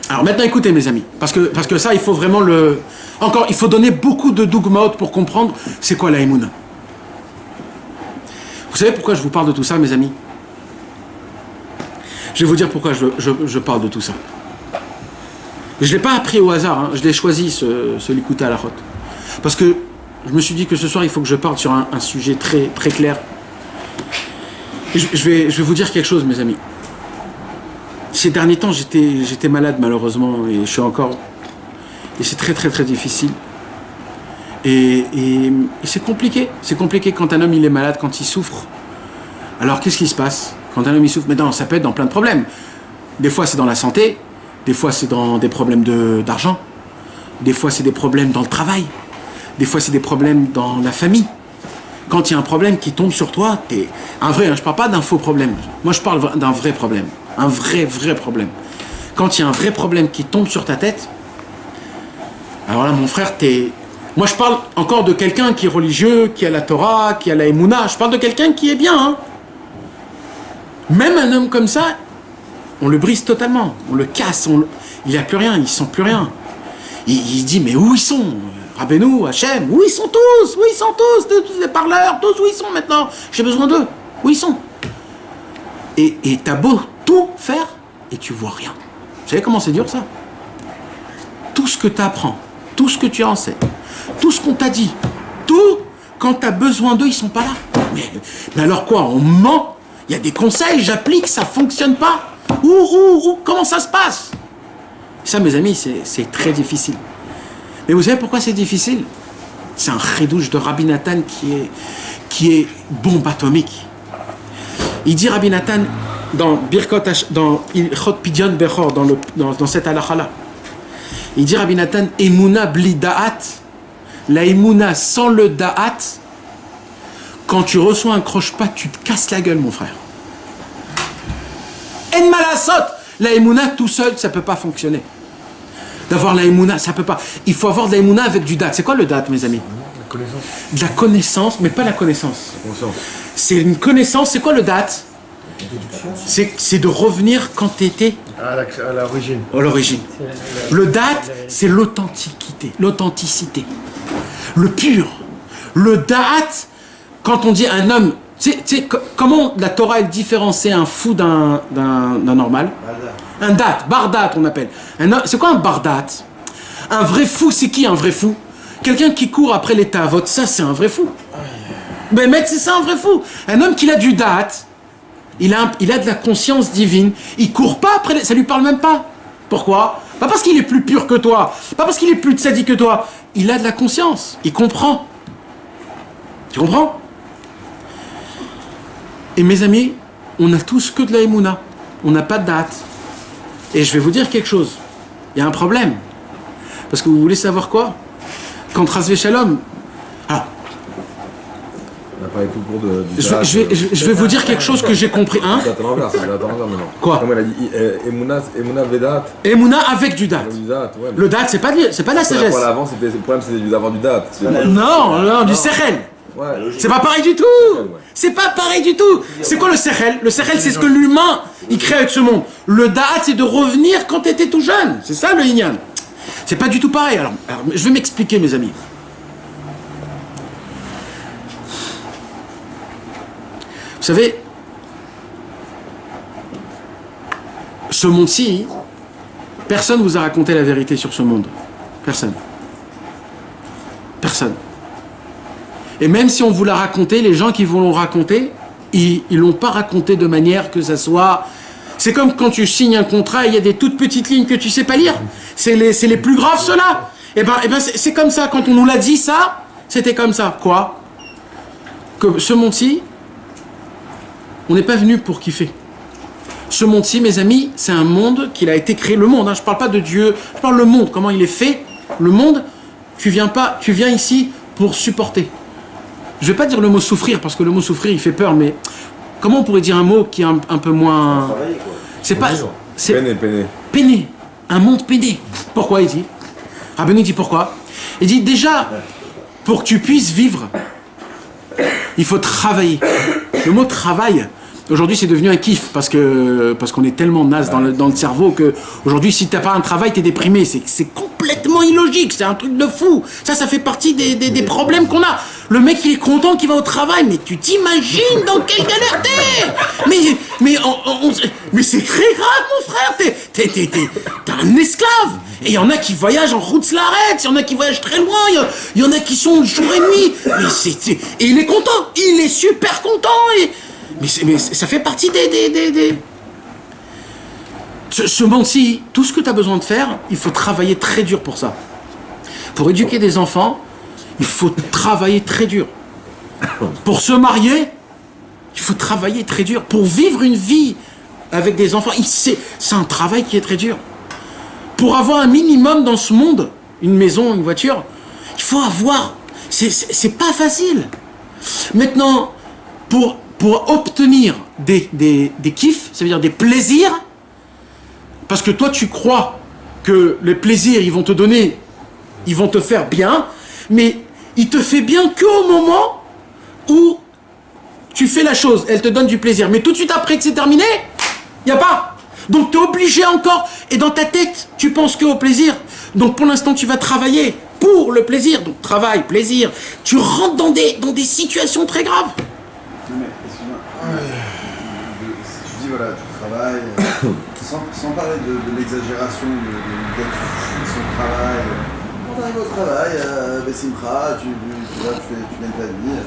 Alors maintenant écoutez mes amis, parce que ça il faut vraiment il faut donner beaucoup de dogmaot pour comprendre c'est quoi la Emouna. Vous savez pourquoi je vous parle de tout ça mes amis? Je vais vous dire pourquoi je parle de tout ça. Je ne l'ai pas appris au hasard, hein. Je l'ai choisi ce Likuta à la Rote. Parce que je me suis dit que ce soir il faut que je parle sur un sujet très, très clair. Et je vais vous dire quelque chose mes amis. Ces derniers temps, j'étais malade malheureusement et je suis encore. Et c'est très très très difficile. Et c'est compliqué. C'est compliqué quand un homme il est malade, quand il souffre. Alors qu'est-ce qui se passe quand un homme il souffre? Maintenant, ça peut être dans plein de problèmes. Des fois c'est dans la santé, des fois c'est dans des problèmes d'argent, des fois c'est des problèmes dans le travail, des fois c'est des problèmes dans la famille. Quand il y a un problème qui tombe sur toi, t'es un vrai. Je ne parle pas d'un faux problème. Moi je parle d'un vrai problème. Un vrai problème. Quand il y a un vrai problème qui tombe sur ta tête, alors là, mon frère, moi, je parle encore de quelqu'un qui est religieux, qui a la Torah, qui a la Emouna. Je parle de quelqu'un qui est bien. Hein. Même un homme comme ça, on le brise totalement. On le casse. Il n'a plus rien. Il ne sent plus rien. Il dit, mais où ils sont? Rabbeinu, Hachem, où ils sont tous? Où ils sont tous les parleurs, tous, où ils sont maintenant? J'ai besoin d'eux. Où ils sont? Et t'as beau tout faire et tu vois rien. Vous savez comment c'est dur ça? Tout ce que tu apprends, tout ce que tu enseignes, tout ce qu'on t'a dit, tout, quand tu as besoin d'eux, ils sont pas là. Mais alors quoi? On ment? Il y a des conseils, j'applique, ça fonctionne pas. Comment ça se passe? Ça mes amis, c'est très difficile. Mais vous savez pourquoi c'est difficile? C'est un chidouche de Rabbi Nathan qui est bombe atomique. Il dit Rabbi Nathan dans Ilchot Pidyon Bechor, dans cette halakha-là. Il dit Rabbi Nathan, Emouna bli da'at, la Emouna sans le da'at, quand tu reçois un croche-patte, tu te casses la gueule, mon frère. En malasot, la Emouna tout seul, ça ne peut pas fonctionner. D'avoir la Emouna, ça peut pas. Il faut avoir de la Emouna avec du da'at. C'est quoi le da'at, mes amis? La connaissance. De la connaissance, mais pas la connaissance. La conscience. C'est une connaissance, c'est quoi le da'at? C'est de revenir quand tu étais à l'origine. À l'origine. Le da'at, c'est l'authenticité, le pur. Le da'at, quand on dit un homme, tu sais, comment la Torah elle différencie un fou d'un normal? Un date, bardat on appelle. C'est quoi un bardat? Un vrai fou, c'est qui un vrai fou? Quelqu'un qui court après les tavot, ça c'est un vrai fou. Ben mec, c'est ça un vrai fou. Un homme qui a du date, il a de la conscience divine, il court pas après, ça lui parle même pas. Pourquoi? Pas parce qu'il est plus pur que toi, pas parce qu'il est plus tzaddik que toi. Il a de la conscience, il comprend. Tu comprends? Et mes amis, on a tous que de la émouna. On n'a pas de date. Et je vais vous dire quelque chose. Il y a un problème. Parce que vous voulez savoir quoi? Quand Razvé Shalom... Alors, On a parlé tout le cours de... je vais vous dire quelque chose que j'ai compris. Hein? C'est à l'envers, c'est à l'envers maintenant. Quoi? Comme elle a dit, Emouna Vedat. Émouna avec du date. Ouais, Le date, c'est pas de la sagesse. Pour l'avant, le problème c'était d'avoir du date. Non, du sechel. Ouais. C'est pas pareil du tout. C'est pas pareil du tout. C'est quoi le sechel? Le sechel, c'est ce que l'humain, il crée avec ce monde. Le date, c'est de revenir quand tu étais tout jeune. C'est ça le inyan. C'est pas du tout pareil. Alors, je vais m'expliquer, mes amis. Vous savez, ce monde-ci, personne vous a raconté la vérité sur ce monde. Personne. Personne. Et même si on vous l'a raconté, les gens qui vous l'ont raconté, ils l'ont pas raconté de manière que ça soit... C'est comme quand tu signes un contrat et il y a des toutes petites lignes que tu sais pas lire. C'est les plus graves, ceux-là. Et ben c'est comme ça. Quand on nous l'a dit ça, c'était comme ça. Quoi? Que ce monde-ci, on n'est pas venu pour kiffer. Ce monde-ci, mes amis, c'est un monde qu'il a été créé. Le monde, hein, je parle pas de Dieu, je parle le monde, comment il est fait. Le monde, tu viens ici pour supporter. Je vais pas dire le mot souffrir, parce que le mot souffrir, il fait peur, mais comment on pourrait dire un mot qui est un peu moins... C'est pas... C'est peiner. Un monde peiné. Pourquoi il dit? Rabbeinu dit pourquoi? Il dit déjà, pour que tu puisses vivre, il faut travailler. Le mot travail, aujourd'hui c'est devenu un kiff parce qu'on est tellement naze dans le cerveau que aujourd'hui si t'as pas un travail t'es déprimé. C'est complètement illogique, c'est un truc de fou. Ça fait partie des problèmes qu'on a. Le mec il est content qu'il va au travail, mais tu t'imagines dans quelle galère t'es. Mais c'est très grave mon frère, t'es un esclave. Et il y en a qui voyagent en route l'arrête, il y en a qui voyagent très loin, il y en a qui sont jour et nuit. Et il est content, il est super content. Mais ça fait partie des... Ce monde-ci, tout ce que tu as besoin de faire, il faut travailler très dur pour ça. Pour éduquer des enfants, il faut travailler très dur. Pour se marier, il faut travailler très dur. Pour vivre une vie avec des enfants, c'est un travail qui est très dur. Pour avoir un minimum dans ce monde, une maison, une voiture, il faut avoir... C'est pas facile. Maintenant, pour obtenir des kiffs, ça veut dire des plaisirs, parce que toi tu crois que les plaisirs ils vont te donner, ils vont te faire bien, mais il te fait bien qu'au moment où tu fais la chose, elle te donne du plaisir, mais tout de suite après que c'est terminé, il n'y a pas. Donc tu es obligé encore, et dans ta tête tu penses qu'au plaisir, donc pour l'instant tu vas travailler pour le plaisir, donc travail, plaisir, tu rentres dans des situations très graves. Non mais, excuse-moi, je dis voilà, tu travailles, sans parler de l'exagération, d'être fou de son travail. Quand tu arrives au travail, Bessimcha, tu gagnes ta vie,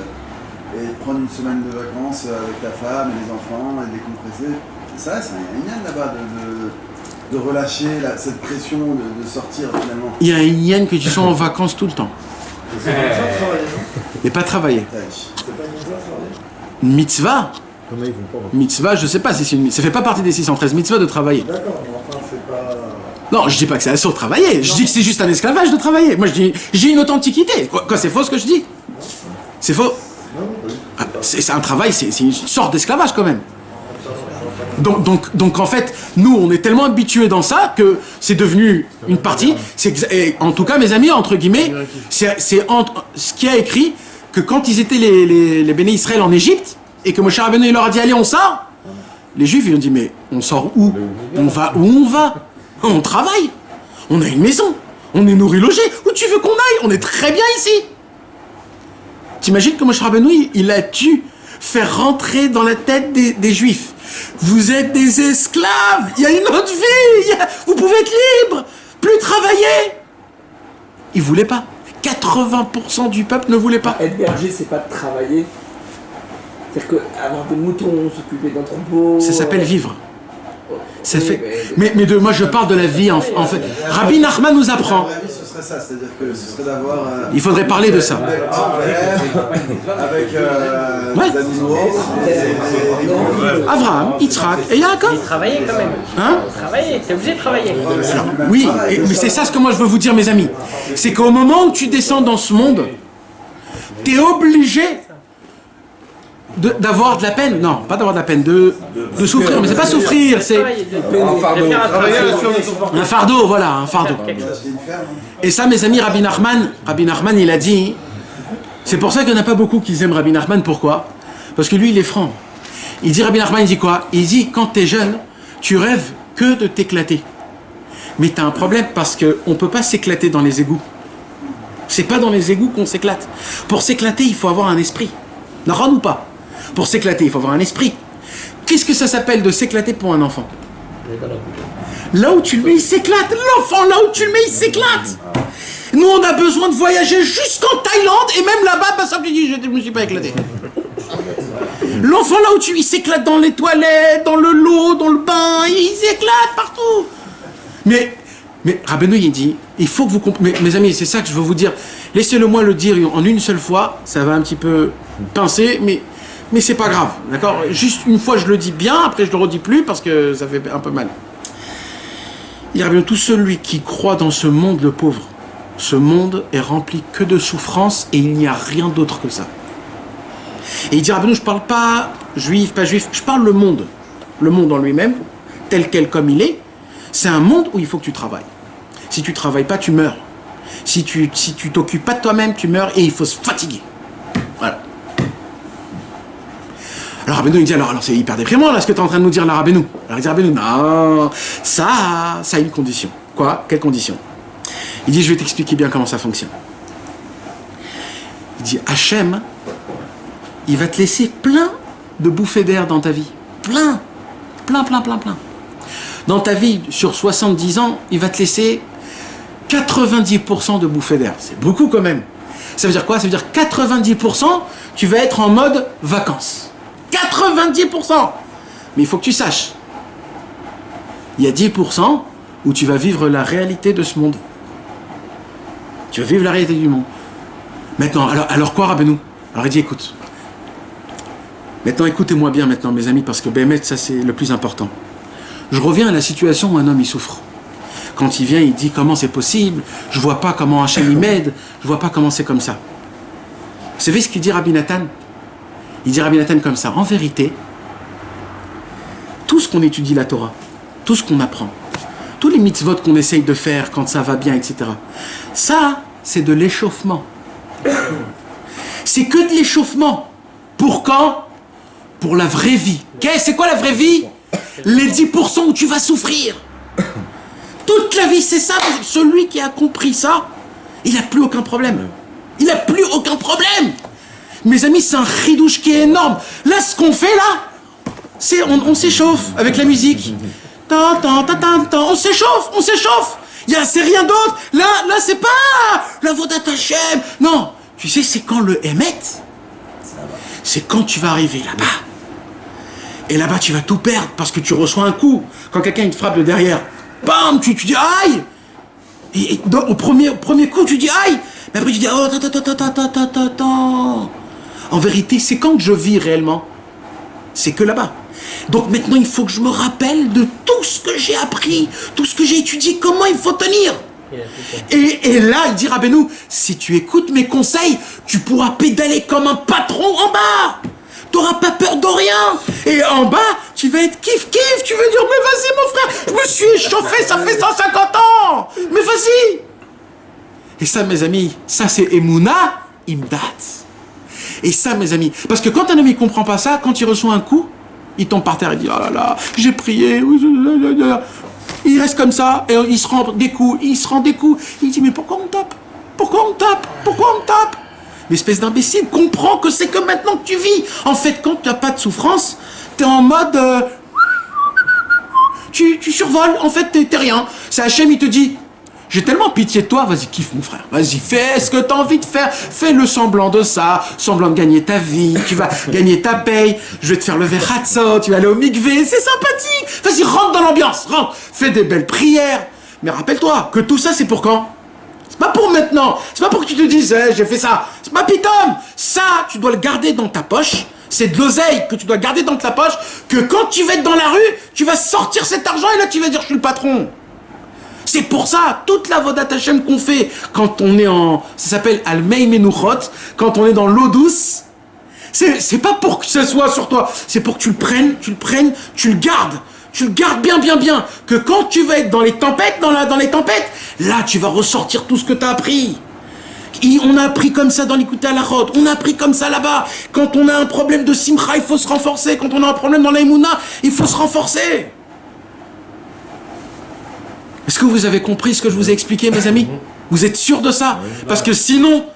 et prendre une semaine de vacances avec ta femme et les enfants, et décompresser, ça, c'est un inyan là-bas de relâcher cette pression de sortir finalement. Il y a un inyan que tu sois en vacances tout le temps. C'est pas ça travailler, non? Mais pas travailler. C'est pas une mitzvah travailler? Une mitzvah? Comment ils font pas? Mitzvah, je sais pas si c'est une... Ça fait pas partie des 613 mitzvahs de travailler. D'accord, mais enfin c'est pas... Non, je dis pas que c'est assaut de travailler. Je dis que c'est juste un esclavage de travailler. Moi, je dis, j'ai une authenticité. Quoi, c'est faux ce que je dis? C'est faux? Ah, c'est un travail, c'est une sorte d'esclavage quand même. Donc en fait, nous, on est tellement habitués dans ça que c'est devenu une partie. Et en tout cas, mes amis, entre guillemets, c'est ce qui a écrit que quand ils étaient les béné Israël en Égypte et que Moshe Rabbeinu il leur a dit allez, on sort. Les Juifs ils ont dit mais on sort où? On va où on va? On travaille. On a une maison. On est nourri, logé. Où tu veux qu'on aille? On est très bien ici. T'imagines que Moshe Rabbeinu, il a dû faire rentrer dans la tête des Juifs. Vous êtes des esclaves, il y a une autre vie, vous pouvez être libres, plus travailler. Il ne voulait pas. 80% du peuple ne voulait pas. Être berger, c'est pas de travailler. C'est-à-dire qu'avoir des moutons, s'occuper d'un troupeau... Ça s'appelle vivre. Ça fait... mais moi, je parle de la vie, en fait. Rabbi Nachman nous apprend. À mon avis, ce serait ça, c'est-à-dire que ce serait d'avoir... Il faudrait parler de ça. Avec des animaux, Abraham, Yitzhak et Yaakov. Il travaillait quand même. Hein? Travailler, t'es obligé de travailler. Alors, oui, mais c'est ça ce que moi je veux vous dire, mes amis. C'est qu'au moment où tu descends dans ce monde, tu es obligé d'avoir de la peine. Non, pas d'avoir de la peine, de souffrir. Mais c'est pas souffrir, c'est un fardeau, voilà, un fardeau. Et ça, mes amis, Rabbi Nachman, il a dit, c'est pour ça qu'il n'y en a pas beaucoup qui aiment Rabbi Nachman. Pourquoi? Parce que lui, il est franc. Il dit, Rabbi Nachman, il dit quoi? Il dit, quand tu es jeune, tu rêves que de t'éclater. Mais tu as un problème parce qu'on ne peut pas s'éclater dans les égouts. C'est pas dans les égouts qu'on s'éclate. Pour s'éclater, il faut avoir un esprit. N'en ou pas. Pour s'éclater, il faut avoir un esprit. Qu'est-ce que ça s'appelle de s'éclater pour un enfant? Là où tu le mets, il s'éclate. L'enfant, là où tu le mets, il s'éclate. Nous, on a besoin de voyager jusqu'en Thaïlande et même là-bas, parce que tu dis, je ne me suis pas éclaté. L'enfant, là où il s'éclate dans les toilettes, dans le lot, dans le bain, il s'éclate partout. Mais Rabbeinu, il dit, il faut que vous compreniez, mes amis, c'est ça que je veux vous dire. Laissez-le moi le dire en une seule fois, ça va un petit peu pincer, mais c'est pas grave, d'accord? Juste une fois, je le dis bien, après je le redis plus parce que ça fait un peu mal. Il y a bien tout celui qui croit dans ce monde, le pauvre. Ce monde est rempli que de souffrance et il n'y a rien d'autre que ça. Et il dit, Rabbeinu, je parle pas juif, pas juif, je parle le monde. Le monde en lui-même, tel quel comme il est, c'est un monde où il faut que tu travailles. Si tu travailles pas, tu meurs. Si tu t'occupes pas de toi-même, tu meurs et il faut se fatiguer. Voilà. Alors Rabbeinu, il dit, alors c'est hyper déprimant là ce que tu es en train de nous dire là, Rabbeinu. Alors il dit, Rabbeinu, non, ça a une condition. Quoi? Quelle condition? Il dit, je vais t'expliquer bien comment ça fonctionne. Il dit, Hachem, il va te laisser plein de bouffées d'air dans ta vie. Plein. Dans ta vie, sur 70 ans, il va te laisser 90% de bouffées d'air. C'est beaucoup quand même. Ça veut dire quoi? Ça veut dire 90%, tu vas être en mode vacances. 90%. Mais il faut que tu saches, il y a 10% où tu vas vivre la réalité de ce monde. Tu vas vivre la réalité du monde. Maintenant, alors quoi, Rabbeinu? Alors il dit, écoute. Maintenant, écoutez-moi bien maintenant, mes amis, parce que Bémet, ça c'est le plus important. Je reviens à la situation où un homme, il souffre. Quand il vient, il dit, comment c'est possible? Je vois pas comment Hachem il m'aide. Je vois pas comment c'est comme ça. Vous savez ce qu'il dit Rabbi Nathan? Il dit Rabbi Nathan comme ça. En vérité, tout ce qu'on étudie la Torah, tout ce qu'on apprend, tous les mitzvot qu'on essaye de faire quand ça va bien, etc. Ça, c'est de l'échauffement. C'est que de l'échauffement. Pour quand? Pour la vraie vie. C'est quoi la vraie vie? Les 10% où tu vas souffrir. Toute la vie, c'est ça. Celui qui a compris ça, il n'a plus aucun problème. Il n'a plus aucun problème. Mes amis, c'est un chidouche qui est énorme. Là, ce qu'on fait là, c'est on s'échauffe avec la musique. On s'échauffe. C'est rien d'autre. Là, c'est pas la voix d'Hachem. Non, tu sais, c'est quand le Hémet, c'est quand tu vas arriver là-bas. Et là-bas, tu vas tout perdre parce que tu reçois un coup. Quand quelqu'un il te frappe de derrière, bam, tu dis aïe. Et au premier coup, tu dis aïe. Mais après, tu dis oh, attends. En vérité, c'est quand que je vis réellement? C'est que là-bas. Donc maintenant, il faut que je me rappelle de tout ce que j'ai appris, tout ce que j'ai étudié, comment il faut tenir. Et là, il dit Rabbeinu, si tu écoutes mes conseils, tu pourras pédaler comme un patron en bas. Tu n'auras pas peur de rien. Et en bas, tu vas être kiff. Tu vas dire, mais vas-y mon frère, je me suis échauffé, ça fait 150 ans. Mais vas-y. Et ça, mes amis, ça c'est Emouna Imdat. Et ça, mes amis, parce que quand un homme ne comprend pas ça, quand il reçoit un coup, il tombe par terre et dit, oh là là, j'ai prié. Il reste comme ça, et il se rend des coups. Il dit, mais pourquoi on me tape? Mais espèce d'imbécile, comprends que c'est que maintenant que tu vis. En fait, quand tu n'as pas de souffrance, tu es en mode... tu survoles, en fait, t'es rien. C'est Hachem, il te dit, j'ai tellement pitié de toi, vas-y, kiffe mon frère. Vas-y, fais ce que tu as envie de faire. Fais le semblant de ça, semblant de gagner ta vie. Tu vas gagner ta paye. Je vais te faire le verratzo, tu vas aller au mikvé, c'est sympathique. Vas-y, rentre dans l'ambiance, rentre. Fais des belles prières. Mais rappelle-toi que tout ça, c'est pour quand? C'est pas pour maintenant. C'est pas pour que tu te dises, j'ai fait ça. C'est pas pitom. Ça, tu dois le garder dans ta poche. C'est de l'oseille que tu dois garder dans ta poche, que quand tu vas être dans la rue, tu vas sortir cet argent et là tu vas dire je suis le patron. C'est pour ça, toute la vodat Hashem qu'on fait quand on est ça s'appelle Almei Menuchot, quand on est dans l'eau douce, c'est pas pour que ce soit sur toi, c'est pour que tu le prennes, tu le gardes. Tu le gardes bien, que quand tu vas être dans les tempêtes, dans les tempêtes, là tu vas ressortir tout ce que tu as appris. On a appris comme ça dans l'écoute à la route, on a appris comme ça là-bas. Quand on a un problème de simcha, il faut se renforcer. Quand on a un problème dans l'aïmouna, il faut se renforcer. Est-ce que vous avez compris ce que je vous ai expliqué, mes amis? Vous êtes sûrs de ça? Parce que sinon,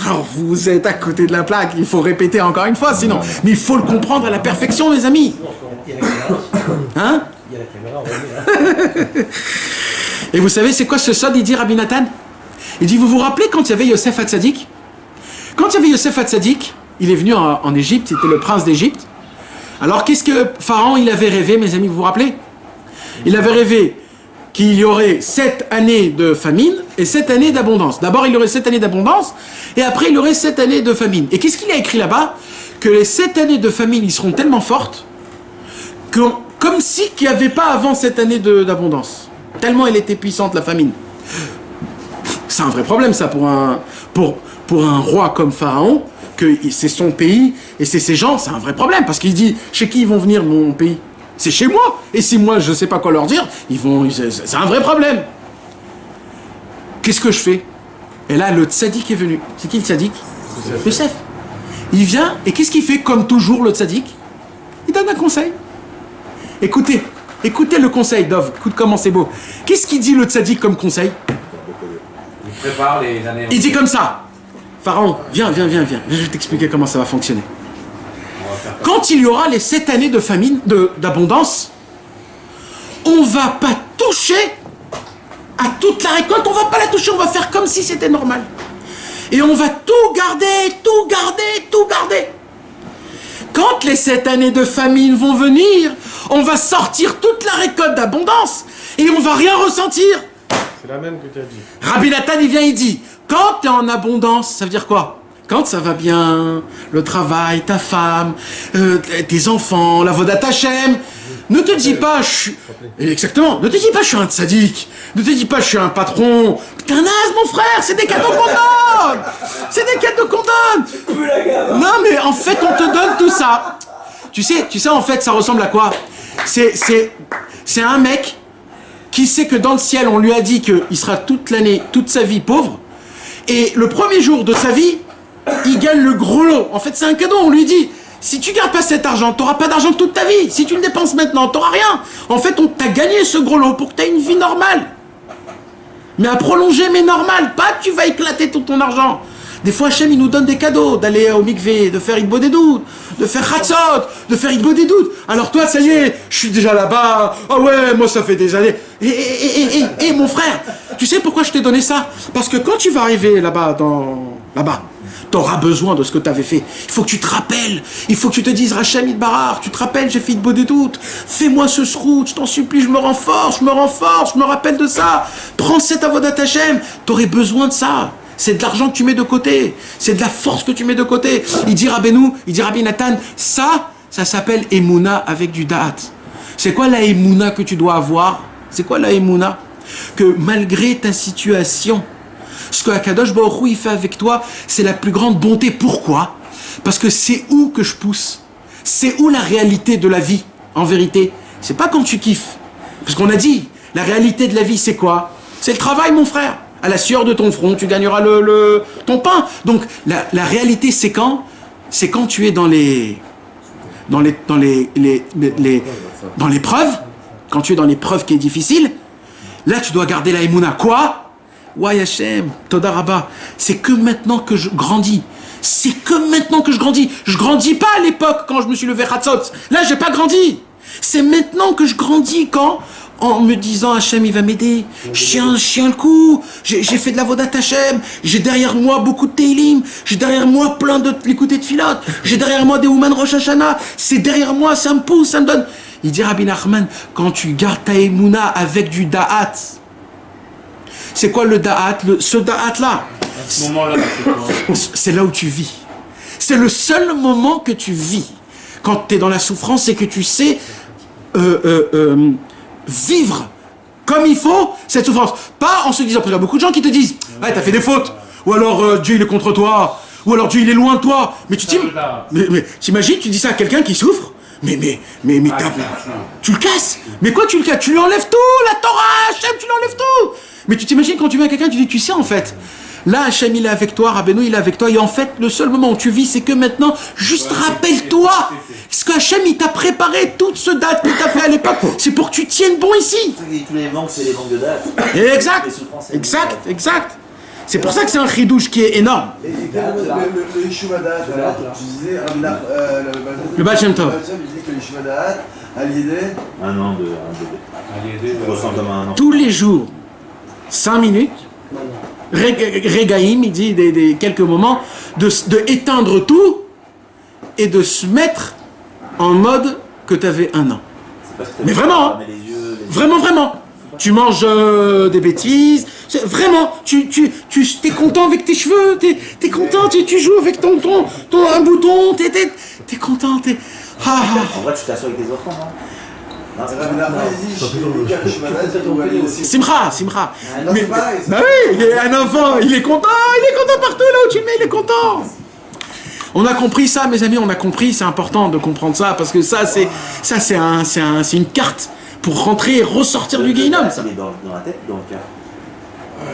alors vous êtes à côté de la plaque, il faut répéter encore une fois, sinon. Mais il faut le comprendre à la perfection, mes amis. Hein? Il y a la caméra, Et vous savez, c'est quoi ce sod, il dit Rabbi Nathan? Il dit, vous vous rappelez quand il y avait Yosef Hatzadik? Quand il y avait Yosef Hatzadik, il est venu en Égypte, il était le prince d'Égypte. Alors qu'est-ce que Pharaon, il avait rêvé, mes amis, vous vous rappelez? Il avait rêvé qu'il y aurait 7 années de famine et 7 années d'abondance. D'abord, il y aurait 7 années d'abondance et après, il y aurait 7 années de famine. Et qu'est-ce qu'il a écrit là-bas? Que les 7 années de famine, ils seront tellement fortes que, comme si qu'il n'y avait pas avant cette année d'abondance. Tellement elle était puissante, la famine. C'est un vrai problème, ça, pour un roi comme Pharaon, que c'est son pays et c'est ses gens, c'est un vrai problème. Parce qu'il dit, chez qui ils vont venir, mon pays? C'est chez moi. Et si moi, je ne sais pas quoi leur dire, c'est un vrai problème. Qu'est-ce que je fais? Et là, le tzaddik est venu. C'est qui le tzaddik? Yosef. Il vient, et qu'est-ce qu'il fait comme toujours, le tzaddik? Il donne un conseil. Écoutez le conseil, Dov. Écoute comment c'est beau. Qu'est-ce qu'il dit, le tzaddik, comme conseil? Prépare les années. Il dit comme ça, Pharaon, viens, je vais t'expliquer comment ça va fonctionner. Quand il y aura les 7 années de famine, d'abondance, on va pas toucher à toute la récolte, on va pas la toucher, on va faire comme si c'était normal. Et on va tout garder. Quand les 7 années de famine vont venir, on va sortir toute la récolte d'abondance et on va rien ressentir. C'est la même que tu as dit. Rabbi Nathan, il vient, il dit, quand tu es en abondance, ça veut dire quoi? Quand ça va bien, le travail, ta femme, tes enfants, la vodat Hashem, ne te dis pas, exactement, ne te dis pas, je suis un tzaddik, ne te dis pas, je suis un patron. T'es un naze, mon frère, c'est des cadeaux qu'on donne. Non, mais en fait, on te donne tout ça. Tu sais, en fait, ça ressemble à quoi? C'est un mec qui sait que dans le ciel, on lui a dit qu'il sera toute l'année, toute sa vie pauvre, et le premier jour de sa vie, il gagne le gros lot. En fait, c'est un cadeau, on lui dit, si tu gardes pas cet argent, tu n'auras pas d'argent toute ta vie. Si tu le dépenses maintenant, tu n'auras rien. En fait, on t'a gagné ce gros lot pour que tu aies une vie normale. Mais à prolonger, mais normal, pas que tu vas éclater tout ton argent. Des fois, Hachem, il nous donne des cadeaux, d'aller au mikvé, de faire Idbodedut, de faire Hatzot, de faire Idbodedut. Alors toi, ça y est, je suis déjà là-bas. Ah ouais, moi, ça fait des années. Et mon frère, tu sais pourquoi je t'ai donné ça? Parce que quand tu vas arriver là-bas, tu auras besoin de ce que tu avais fait. Il faut que tu te rappelles. Il faut que tu te dises, Hachem Idbarar, tu te rappelles, j'ai fait Idbodedut. Fais-moi ce srout, je t'en supplie, je me renforce, je me rappelle de ça. Prends cette avodat Hachem. Tu aurais besoin de ça. C'est de l'argent que tu mets de côté. C'est de la force que tu mets de côté. Il dit Rabbi Nathan, ça s'appelle Emouna avec du Da'at. C'est quoi la Emouna que tu dois avoir? C'est quoi la Emouna? Que malgré ta situation, ce que Akadosh Baruch Hu il fait avec toi, c'est la plus grande bonté. Pourquoi? Parce que c'est où que je pousse. C'est où la réalité de la vie, en vérité? C'est pas quand tu kiffes. Parce qu'on a dit, la réalité de la vie, c'est quoi? C'est le travail, mon frère. À la sueur de ton front, tu gagneras ton pain. Donc, la réalité, c'est quand? C'est quand tu es dans l'épreuve, quand tu es dans l'épreuve qui est difficile, là, tu dois garder la Emouna. Quoi? Ouais, Hachem, Toda Rabba. C'est que maintenant que je grandis, C'est que maintenant que je grandis. Je grandis pas à l'époque quand je me suis levé Hatzot. Là, j'ai pas grandi. C'est maintenant que je grandis quand, en me disant Hachem, il va m'aider. Je tiens le coup. J'ai fait de la Vodat Hachem. J'ai derrière moi beaucoup de Teilim. J'ai derrière moi plein de l'écouter de Filot. J'ai derrière moi des Ouman Rosh Hashanah. C'est derrière moi, ça me pousse, ça me donne. Il dit Rabbi Nachman, quand tu gardes ta Emouna avec du Da'at, c'est quoi le Da'at? Ce Da'at-là, À ce moment-là, c'est quoi? c'est là où tu vis. C'est le seul moment que tu vis. Quand tu es dans la souffrance, c'est que tu sais vivre comme il faut cette souffrance. Pas en se disant, parce qu'il y a beaucoup de gens qui te disent « Ouais, t'as fait des fautes » ou alors Dieu il est contre toi » ou alors Dieu il est loin de toi. Mais tu t'imagines, tu dis ça à quelqu'un qui souffre, mais tu le casses. Mais quoi tu le casses? Tu lui enlèves tout, la Torah, Hachem, tu lui enlèves tout. Mais tu t'imagines quand tu viens à quelqu'un, tu dis, tu sais en fait, là Hachem il est avec toi, Rabbeinu il est avec toi, et en fait le seul moment où tu vis c'est que maintenant, juste rappelle-toi, ce que Hachem il t'a préparé, toute ce date qu'il t'a fait à l'époque, c'est pour que tu tiennes bon ici. Tous les manques, c'est les manques de date. Exact. C'est pour ça que c'est un chidouche qui est énorme. Et le Yeshuva Da'at, alors, tu disais, Le Baal Shem Tov. Tu disais que le Yeshuva Da'at, Aliédé, Un an de bébé. Je ressens comme un an. Tous les jours, 5 minutes, Regaïm, il dit des quelques moments, de éteindre tout et de se mettre en mode que tu avais un an. Mais vraiment, hein. Vraiment. Tu manges des bêtises, vraiment, tu t'es content avec tes cheveux, t'es content, tu joues avec ton un bouton, t'es content, En vrai, tu t'assois avec tes enfants, non? Simcha. Mais bah oui, il est un enfant, il est content partout là où tu le mets, il est content. On a compris ça, mes amis, c'est important de comprendre ça, parce que ça c'est une carte pour rentrer et ressortir du Guéhinnom, ça. Il est dans la tête ou dans le cœur?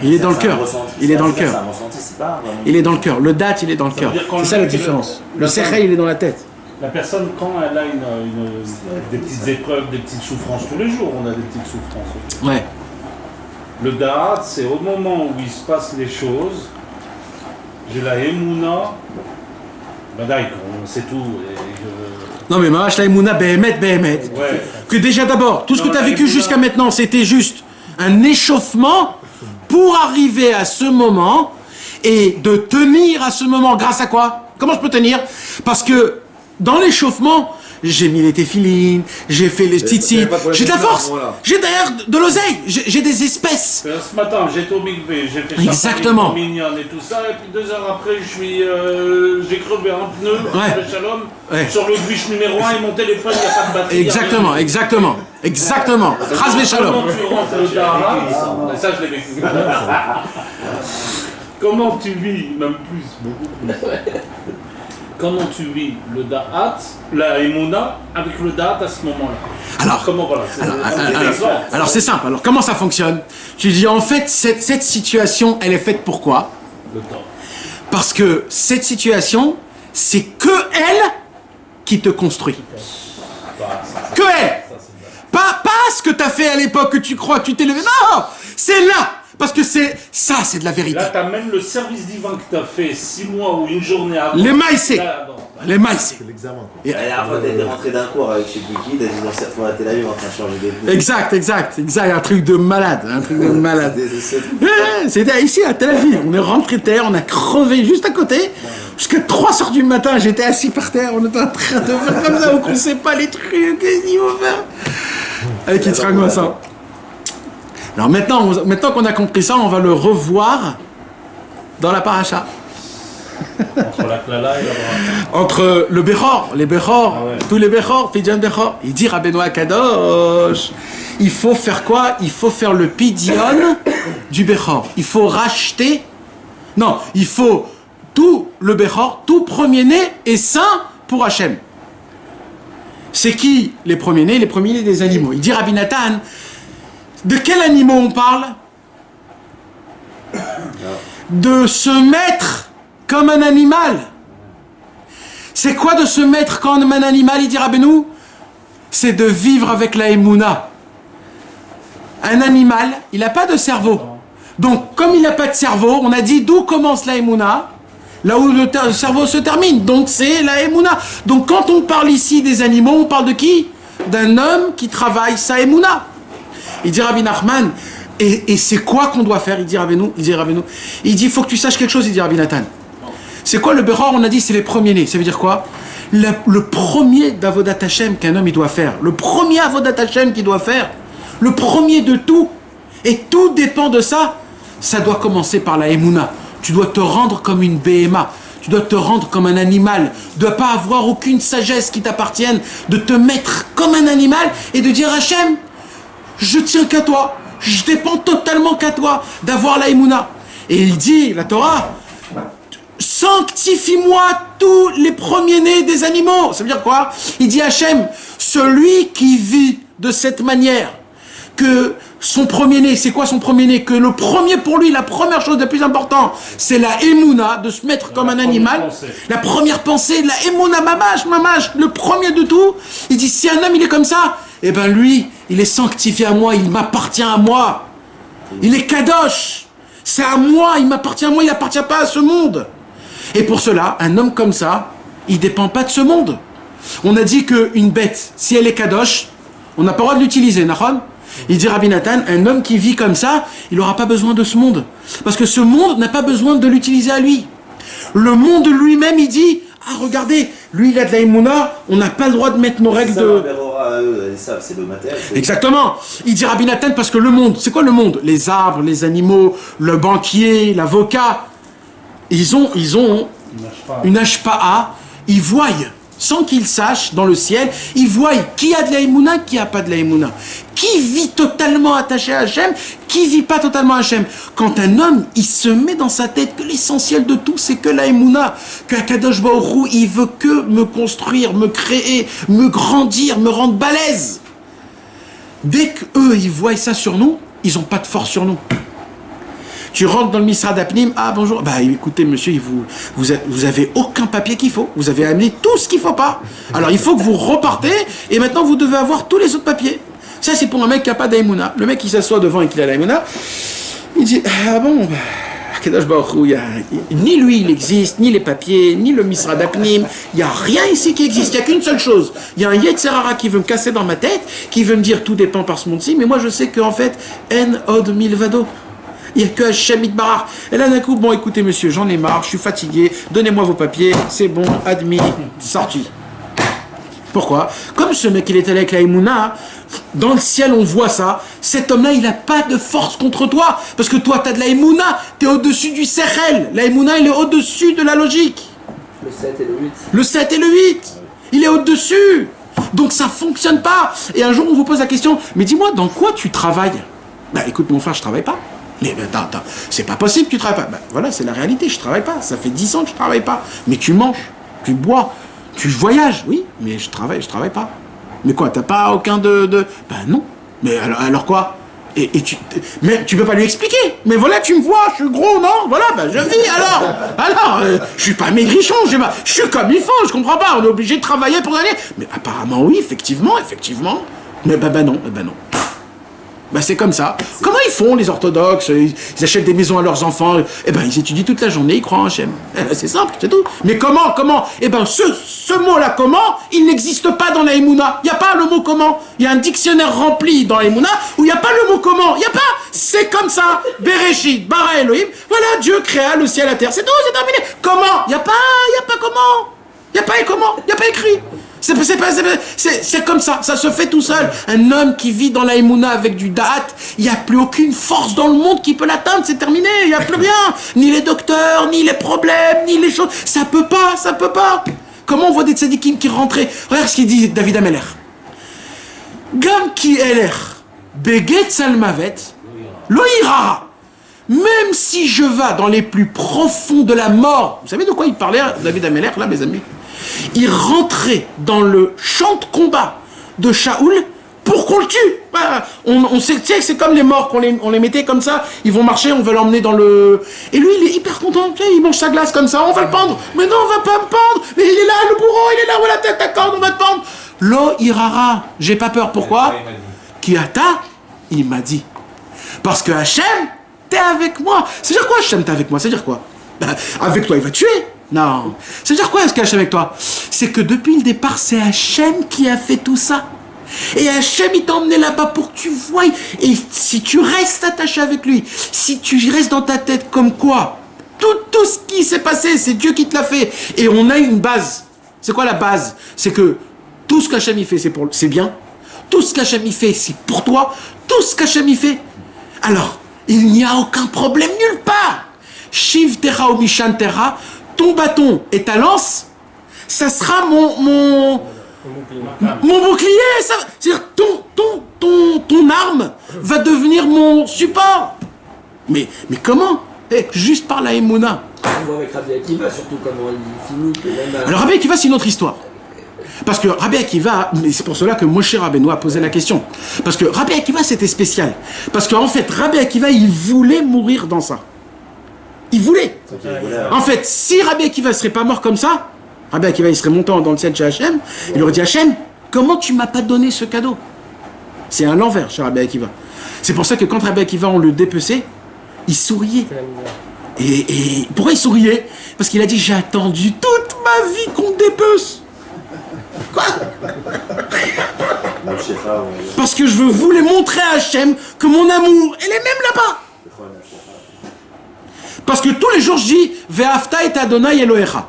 Il est dans le cœur. Il est dans le cœur. C'est un ressenti, c'est pas vraiment... Il est dans le cœur. Le date, il est dans le cœur. C'est ça la différence. Le sechel, il est dans la tête. La personne, quand elle a des petites épreuves, des petites souffrances, tous les jours on a des petites souffrances. Ouais. Le da'at, c'est au moment où il se passe les choses, j'ai la émouna, on sait tout. Non mais Mamash la Emouna, Behemet. Ouais. Que déjà d'abord, tout ce que tu as vécu jusqu'à maintenant, c'était juste un échauffement pour arriver à ce moment et de tenir à ce moment. Grâce à quoi? Comment je peux tenir? Parce que dans l'échauffement, j'ai mis les téphilines, j'ai fait les tzitzit, j'ai de la force, j'ai d'ailleurs de l'oseille, j'ai des espèces. Ce matin, j'étais au mikvé, j'ai fait exactement mignonne et tout ça, et puis 2 heures après, j'ai crevé un pneu, Shalom, sur le bûche numéro 1 et mon téléphone, il n'y a pas de batterie. Exactement. Chas Shalom. Comment tu rentres le da'at? Ça, je l'ai vécu. Comment tu vis, même beaucoup plus. Comment tu vis le da'at, la émouna, avec le da'at à ce moment-là? Alors c'est simple. Alors comment ça fonctionne? Tu dis en fait cette situation, elle est faite pour quoi? Le temps. Parce que cette situation, c'est que elle qui te construit. Que elle. Pas ce que tu as fait à l'époque que tu crois que tu t'es levé. Non, c'est là. Parce que c'est de la vérité. Là, tu as même le service divin que tu as fait 6 mois ou une journée avant. Les maïsés. C'est l'examen. La dernière fois, t'étais rentré d'un cours avec je sais plus qui, t'as dit dans cette fois à Tel Aviv en train de changer des bouts. Exact. Un truc de malade. C'était ici à Tel Aviv. On est rentré terre, on a crevé juste à côté. Jusqu'à 3h du matin, j'étais assis par terre. On était en train de faire comme ça, on ne sait pas les trucs qu'il faut faire. Avec Yitzhak Massin. Alors maintenant qu'on a compris ça, on va le revoir dans la paracha. Entre la klala et la bracha. Entre le Bechor, les Bechor, tous les Bechor, Pidyon Bechor. Il dit Rabbeinu Akadosh, il faut faire quoi? Il faut faire le Pidyon du Bechor. Il faut racheter. Non, il faut tout le Bechor, tout premier-né est saint pour Hachem. C'est qui les premiers-nés? Les premiers-nés des animaux. Il dit Rabbi Nathan, de quels animaux on parle? De se mettre comme un animal. C'est quoi de se mettre comme un animal? Il dit Rabbeinu, c'est de vivre avec la Emouna. Un animal, il n'a pas de cerveau. Donc, comme il n'a pas de cerveau, on a dit d'où commence la Emouna? là où le cerveau se termine. Donc c'est la Emouna. Donc quand on parle ici des animaux, on parle de qui? D'un homme qui travaille sa Emouna. Il dit Rabbi Nachman, et c'est quoi qu'on doit faire? Il dit Rabbeinu, il dit, il faut que tu saches quelque chose, il dit Rabbi Nathan. C'est quoi le Beror? On a dit c'est les premiers-nés. Ça veut dire quoi? Le premier d'Avodat Hashem qu'un homme il doit faire, le premier Avodat Hashem qu'il doit faire, le premier de tout, et tout dépend de ça, ça doit commencer par la Emouna. Tu dois te rendre comme une BMA, tu dois te rendre comme un animal, de ne pas avoir aucune sagesse qui t'appartienne, de te mettre comme un animal et de dire Hashem, je tiens qu'à toi, je dépends totalement qu'à toi, d'avoir la Emouna. Et il dit, la Torah, sanctifie-moi tous les premiers-nés des animaux. Ça veut dire quoi? Il dit Hachem, celui qui vit de cette manière, que son premier-né, c'est quoi son premier-né? Que le premier pour lui, la première chose la plus importante, c'est la Emouna, de se mettre comme un animal. La première pensée, la Emouna, mamash, le premier de tout. Il dit, si un homme il est comme ça, eh ben lui, il est sanctifié à moi, il m'appartient à moi. Il est kadosh. C'est à moi, il m'appartient à moi, il n'appartient pas à ce monde. Et pour cela, un homme comme ça, il ne dépend pas de ce monde. On a dit qu'une bête, si elle est kadosh, on n'a pas le droit de l'utiliser, Nahon. Il dit Rabbi Nathan, un homme qui vit comme ça, il n'aura pas besoin de ce monde. Parce que ce monde n'a pas besoin de l'utiliser à lui. Le monde lui-même, il dit, ah regardez, lui il a de la Emouna, on n'a pas le droit de mettre nos règles de... C'est le matériel. Exactement. Il dit Rabbi Nathan parce que le monde, c'est quoi le monde? Les arbres, les animaux, le banquier, l'avocat, ils ont une hashpa'a, ils voient, sans qu'ils sachent, dans le ciel, ils voient qui a de la Emouna, qui a pas de la Emouna. Qui vit totalement attaché à Hachem, qui vit pas totalement à Hachem. Quand un homme, il se met dans sa tête que l'essentiel de tout, c'est que la Emouna, que Akadosh Baruch Hu, il veut que me construire, me créer, me grandir, me rendre balèze. Dès qu'eux, ils voient ça sur nous, ils n'ont pas de force sur nous. Tu rentres dans le Misrad Apnim, ah bonjour, bah écoutez monsieur, vous avez aucun papier qu'il faut, vous avez amené tout ce qu'il faut pas. Alors il faut que vous repartez, et maintenant vous devez avoir tous les autres papiers. Ça c'est pour un mec qui n'a pas d'Aïmouna. Le mec qui s'assoit devant et qui a l'Aïmouna, il dit, ah bon, Akadosh Baruch Hu, ni lui il existe, ni les papiers, ni le Misrad Apnim, il n'y a rien ici qui existe, il n'y a qu'une seule chose. Il y a un Yetzer Hara qui veut me casser dans ma tête, qui veut me dire tout dépend par ce monde-ci, mais moi je sais qu'en fait, En Od Milvado. Il n'y a que Hachem Itbarach. Et là d'un coup, bon écoutez monsieur, j'en ai marre, je suis fatigué, donnez-moi vos papiers, c'est bon, admis, sorti. Pourquoi? Comme ce mec il est allé avec la Emouna, dans le ciel on voit ça, cet homme-là il n'a pas de force contre toi, parce que toi tu as de la Emouna, tu es au-dessus du Sechel, la Emouna il est au-dessus de la logique. Le 7 et le 8. Le 7 et le 8, il est au-dessus. Donc ça fonctionne pas. Et un jour on vous pose la question, mais dis-moi dans quoi tu travailles? Bah écoute mon frère, je travaille pas. Mais attends, c'est pas possible que tu travailles pas. Ben, voilà, c'est la réalité, je travaille pas. Ça fait 10 ans que je travaille pas. Mais tu manges, tu bois, tu voyages, oui, mais je travaille pas. Mais quoi, t'as pas aucun Ben non. Mais alors quoi? Mais tu peux pas lui expliquer. Mais voilà, tu me vois, je suis gros, non? Voilà, ben je vis, alors, je suis pas maigrichon, je suis comme il faut, je comprends pas, on est obligé de travailler pour aller. Mais apparemment, oui, effectivement. Mais ben non. Ben c'est comme ça. Comment ils font les orthodoxes? Ils achètent des maisons à leurs enfants. Eh ben ils étudient toute la journée, ils croient en Hachem. C'est simple, c'est tout. Mais comment? Eh ben ce mot-là, comment? Il n'existe pas dans la Emouna. Il n'y a pas le mot comment. Il y a un dictionnaire rempli dans la Emouna où il n'y a pas le mot comment. Il n'y a pas. C'est comme ça. Bereshit, bara Elohim. Voilà, Dieu créa le ciel et la terre. C'est tout, c'est terminé. Comment? Il n'y a pas comment. Il n'y a pas comment. Il n'y a pas écrit. C'est comme ça, ça se fait tout seul. Un homme qui vit dans la Emouna avec du da'at, il n'y a plus aucune force dans le monde qui peut l'atteindre, c'est terminé, il n'y a plus rien. Ni les docteurs, ni les problèmes, ni les choses. Ça peut pas. Comment on voit des tzadikim qui rentraient? Regarde ce qu'il dit David Ameller. Gam ki eler, beget salmavet, lo ira. Même si je vais dans les plus profonds de la mort, vous savez de quoi il parlait, David Ameller, là, mes amis? Il rentrait dans le champ de combat de Shaoul pour qu'on le tue. On sait, tu sais, c'est comme les morts, on les mettait comme ça, ils vont marcher, on va l'emmener dans le... Et lui, il est hyper content, tu sais, il mange sa glace comme ça, on va le pendre. Mais non, on va pas me pendre. Mais il est là, le bourreau, il est là, voilà, ta corde, on va te pendre. Lo irara, j'ai pas peur, pourquoi? Kiata, il m'a dit. Parce que Hachem, t'es avec moi. C'est-à-dire quoi, Hachem, t'es avec moi? C'est-à-dire quoi? Avec toi, il va tuer. Non. Ça veut dire quoi, ce qu'Hachem avec toi? C'est que depuis le départ, c'est Hachem qui a fait tout ça. Et Hachem, il t'a emmené là-bas pour que tu voies. Et si tu restes attaché avec lui, si tu restes dans ta tête comme quoi, tout ce qui s'est passé, c'est Dieu qui te l'a fait. Et on a une base. C'est quoi la base? C'est que tout ce qu'Hachem il fait, c'est bien. Tout ce qu'Hachem il fait, c'est pour toi. Tout ce qu'Hachem il fait. Alors, il n'y a aucun problème nulle part. Shiv Terra ou Mishan Terra, ton bâton et ta lance, ça sera mon bouclier. C'est-à-dire ton arme va devenir mon support. Mais comment? Juste par la Emouna. On voit avec Rabbi Akiva, surtout comment il finit. Que même Alors Rabbi Akiva, c'est une autre histoire. Parce que Rabbi Akiva, et c'est pour cela que Moshe Rabbeinu a posé la question. Parce que Rabbi Akiva, c'était spécial. Parce qu'en fait, Rabbi Akiva, il voulait mourir dans ça. Il voulait. En fait, si Rabbi Akiva ne serait pas mort comme ça, Rabbi Akiva, il serait montant dans le ciel chez Hachem, il aurait dit Hachem, comment tu m'as pas donné ce cadeau? C'est à l'envers chez Rabbi Akiva. C'est pour ça que quand Rabbi Akiva, on le dépeçait, il souriait. Et pourquoi il souriait? Parce qu'il a dit, j'ai attendu toute ma vie qu'on me dépece. Quoi? Parce que je voulais montrer à Hachem que mon amour, elle est même là-bas. Parce que tous les jours, je dis, Ve'afta et Adonai Elohecha,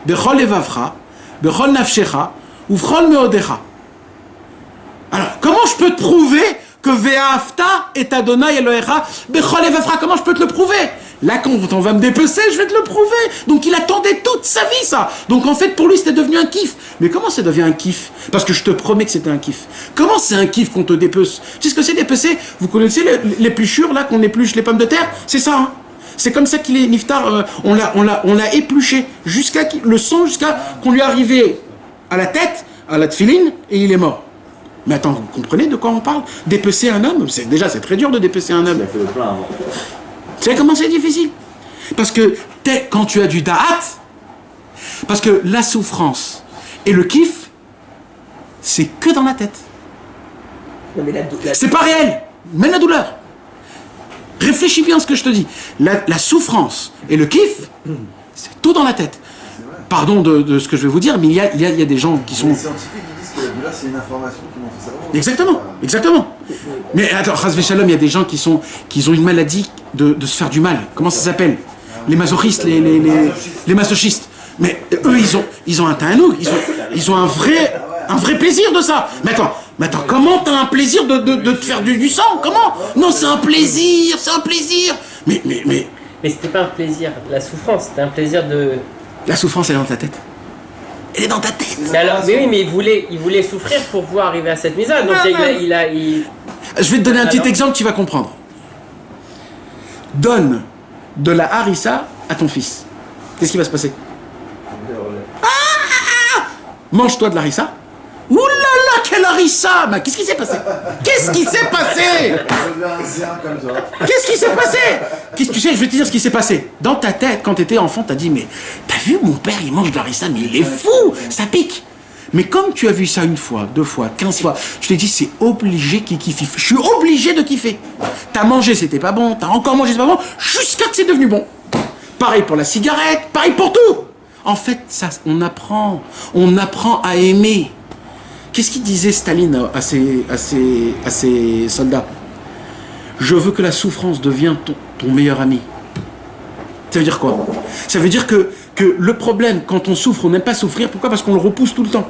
Bechol Evavcha, Bechol Nafshecha, Uvchol Meodecha. Alors, comment je peux te prouver que Ve'afta et Adonai Elohecha, Bechol Evavcha, comment je peux te le prouver? Là, quand on va me dépecer, je vais te le prouver. Donc, il attendait toute sa vie, ça. Donc, en fait, pour lui, c'était devenu un kiff. Mais comment ça devient un kiff? Parce que je te promets que c'était un kiff. Comment c'est un kiff qu'on te dépece? Tu sais ce que c'est dépecer? Vous connaissez l'épluchure, là, qu'on épluche les pommes de terre? C'est ça, hein? C'est comme ça qu'il est niftar. On l'a épluché jusqu'à le sang, jusqu'à qu'on lui est arrivé à la tête, à la tfiline, et il est mort. Mais attends, vous comprenez de quoi on parle? Dépecer un homme, déjà, c'est très dur de dépecer un homme. Il a fait le plein avant. Tu sais comment c'est difficile? Parce que quand tu as du da'at, parce que la souffrance et le kiff, c'est que dans la tête. Non, mais c'est pas réel, même la douleur. Réfléchis bien à ce que je te dis. La souffrance et le kiff, c'est tout dans la tête. Pardon de ce que je vais vous dire, mais il y a des gens qui sont... Les scientifiques disent que la douleur, c'est une information qui monte au cerveau. Exactement. Mais attends, Chas Shalom, il y a des gens qui ont une maladie de se faire du mal. Comment ça s'appelle? Les masochistes, les masochistes. Mais eux, ils ont un taanoug, ils ont un vrai plaisir de ça. Mais attends, comment t'as un plaisir de te faire du sang? Comment? Non, c'est un plaisir. Mais c'était pas un plaisir, la souffrance, c'était un plaisir de... La souffrance, elle est dans ta tête. Elle est dans ta tête. Mais oui, mais il voulait souffrir pour pouvoir arriver à cette mise-là. Donc Je vais te donner un petit exemple, tu vas comprendre. Donne de la harissa à ton fils. Qu'est-ce qui va se passer? Mange-toi de la harissa. Ouh là là, quelle harissa! Bah, qu'est-ce qui s'est passé? Qu'est-ce qui s'est passé? Tu sais, je vais te dire ce qui s'est passé. Dans ta tête, quand tu étais enfant, tu as dit, mais t'as vu, mon père, il mange de la harissa, mais il est fou, ça pique. Mais comme tu as vu ça une fois, 2 fois, 15 fois, tu t'es dit, c'est obligé qu'il kiffe. Je suis obligé de kiffer. T'as mangé, c'était pas bon, t'as encore mangé, c'est pas bon, jusqu'à que c'est devenu bon. Pareil pour la cigarette, pareil pour tout. En fait, ça, on apprend à aimer. Qu'est-ce qu'il disait Staline à ses soldats? Je veux que la souffrance devienne ton meilleur ami. Ça veut dire quoi? Ça veut dire que le problème, quand on souffre, on n'aime pas souffrir. Pourquoi? Parce qu'on le repousse tout le temps.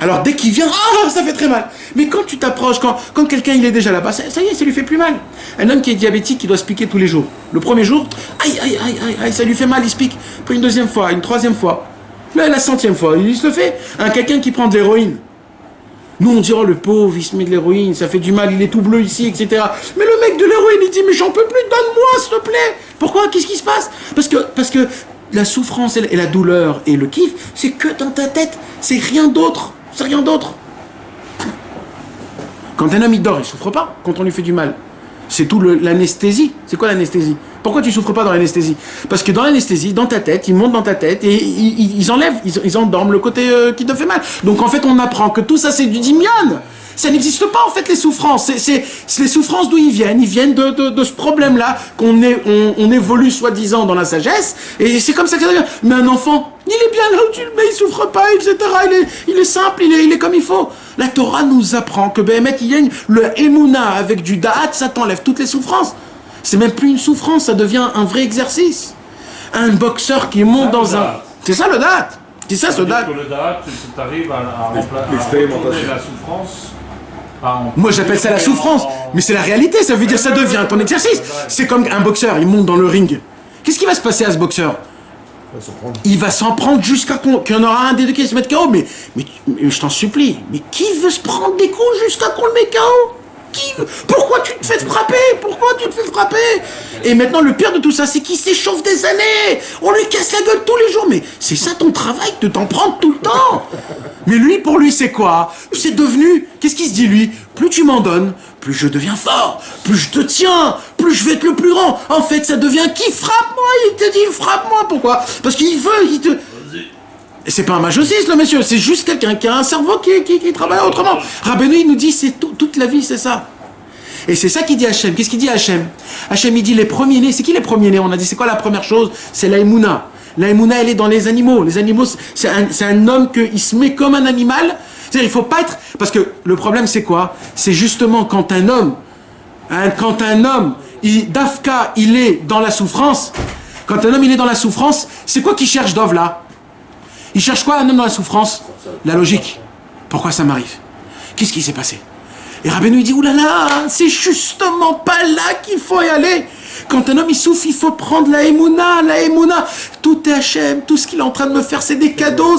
Alors dès qu'il vient, ça fait très mal. Mais quand tu t'approches, quand quelqu'un il est déjà là-bas, ça y est, ça lui fait plus mal. Un homme qui est diabétique, il doit se piquer tous les jours. Le premier jour, aïe, ça lui fait mal, il se pique. Puis une deuxième fois, une troisième fois. Là, la 100e fois, il se le fait. Quelqu'un qui prend de l'héroïne. Nous, on dit, oh, le pauvre, il se met de l'héroïne, ça fait du mal, il est tout bleu ici, etc. Mais le mec de l'héroïne, il dit, mais j'en peux plus, donne-moi, s'il te plaît. Pourquoi? Qu'est-ce qui se passe? Parce que la souffrance et la douleur et le kiff, c'est que dans ta tête. C'est rien d'autre. C'est rien d'autre. Quand un homme, il dort, il souffre pas quand on lui fait du mal. C'est tout l'anesthésie. C'est quoi l'anesthésie? Pourquoi tu souffres pas dans l'anesthésie? Parce que dans l'anesthésie, dans ta tête, ils montent dans ta tête et ils enlèvent, ils endorment le côté qui te fait mal. Donc en fait, on apprend que tout ça, c'est du dimion. Ça n'existe pas en fait les souffrances. C'est les souffrances d'où ils viennent. Ils viennent de ce problème-là qu'on on évolue soi-disant dans la sagesse. Et c'est comme ça que ça devient. Mais un enfant, il est bien là où tu le mets, il souffre pas, etc. Il est simple, il est comme il faut. La Torah nous apprend que Béhémet, il y a le Emouna avec du Da'at, ça t'enlève toutes les souffrances. C'est même plus une souffrance, ça devient un vrai exercice. Un boxeur qui monte dans un... C'est ça le Da'at. C'est ça ce Da'at. Le Da'at, tu arrives à retourner la souffrance. Moi j'appelle ça la souffrance, mais c'est la réalité, ça veut dire ça devient ton exercice. C'est comme un boxeur, il monte dans le ring. Qu'est-ce qui va se passer à ce boxeur? Il va s'en prendre jusqu'à qu'il y en aura un des deux qui va se mettre KO, mais je t'en supplie, mais qui veut se prendre des coups jusqu'à qu'on le mette KO? Pourquoi tu te fais frapper? Pourquoi tu te fais frapper? Et maintenant, le pire de tout ça, c'est qu'il s'échauffe des années. On lui casse la gueule tous les jours. Mais c'est ça ton travail, de t'en prendre tout le temps. Mais lui, pour lui, c'est quoi? C'est devenu... Qu'est-ce qu'il se dit, lui? Plus tu m'en donnes, plus je deviens fort. Plus je te tiens, plus je vais être le plus grand. En fait, ça devient qui frappe-moi? Il te dit, frappe-moi. Pourquoi? Parce qu'il veut, il te... C'est pas un masochiste, le monsieur, c'est juste quelqu'un qui a un cerveau qui travaille autrement. Rabbeinu, il nous dit, c'est toute la vie, c'est ça. Et c'est ça qu'il dit Hachem. Qu'est-ce qu'il dit Hachem? Hachem, il dit les premiers-nés. C'est qui les premiers-nés? On a dit, c'est quoi la première chose? C'est la Emouna. La Emouna, elle est dans les animaux. Les animaux, c'est un homme qui se met comme un animal. C'est-à-dire, il faut pas être... Parce que le problème, c'est quoi? C'est justement quand un homme, Dafka, il est dans la souffrance. Quand un homme, il est dans la souffrance, c'est quoi qu'il cherche Dov, là? Il cherche quoi un homme dans la souffrance? La logique. Pourquoi ça m'arrive? Qu'est-ce qui s'est passé? Et Rabbeinu il dit, oulala, c'est justement pas là qu'il faut y aller. Quand un homme il souffre, il faut prendre la Emouna, la Emouna. Tout est Hachem, tout ce qu'il est en train de me faire, c'est des cadeaux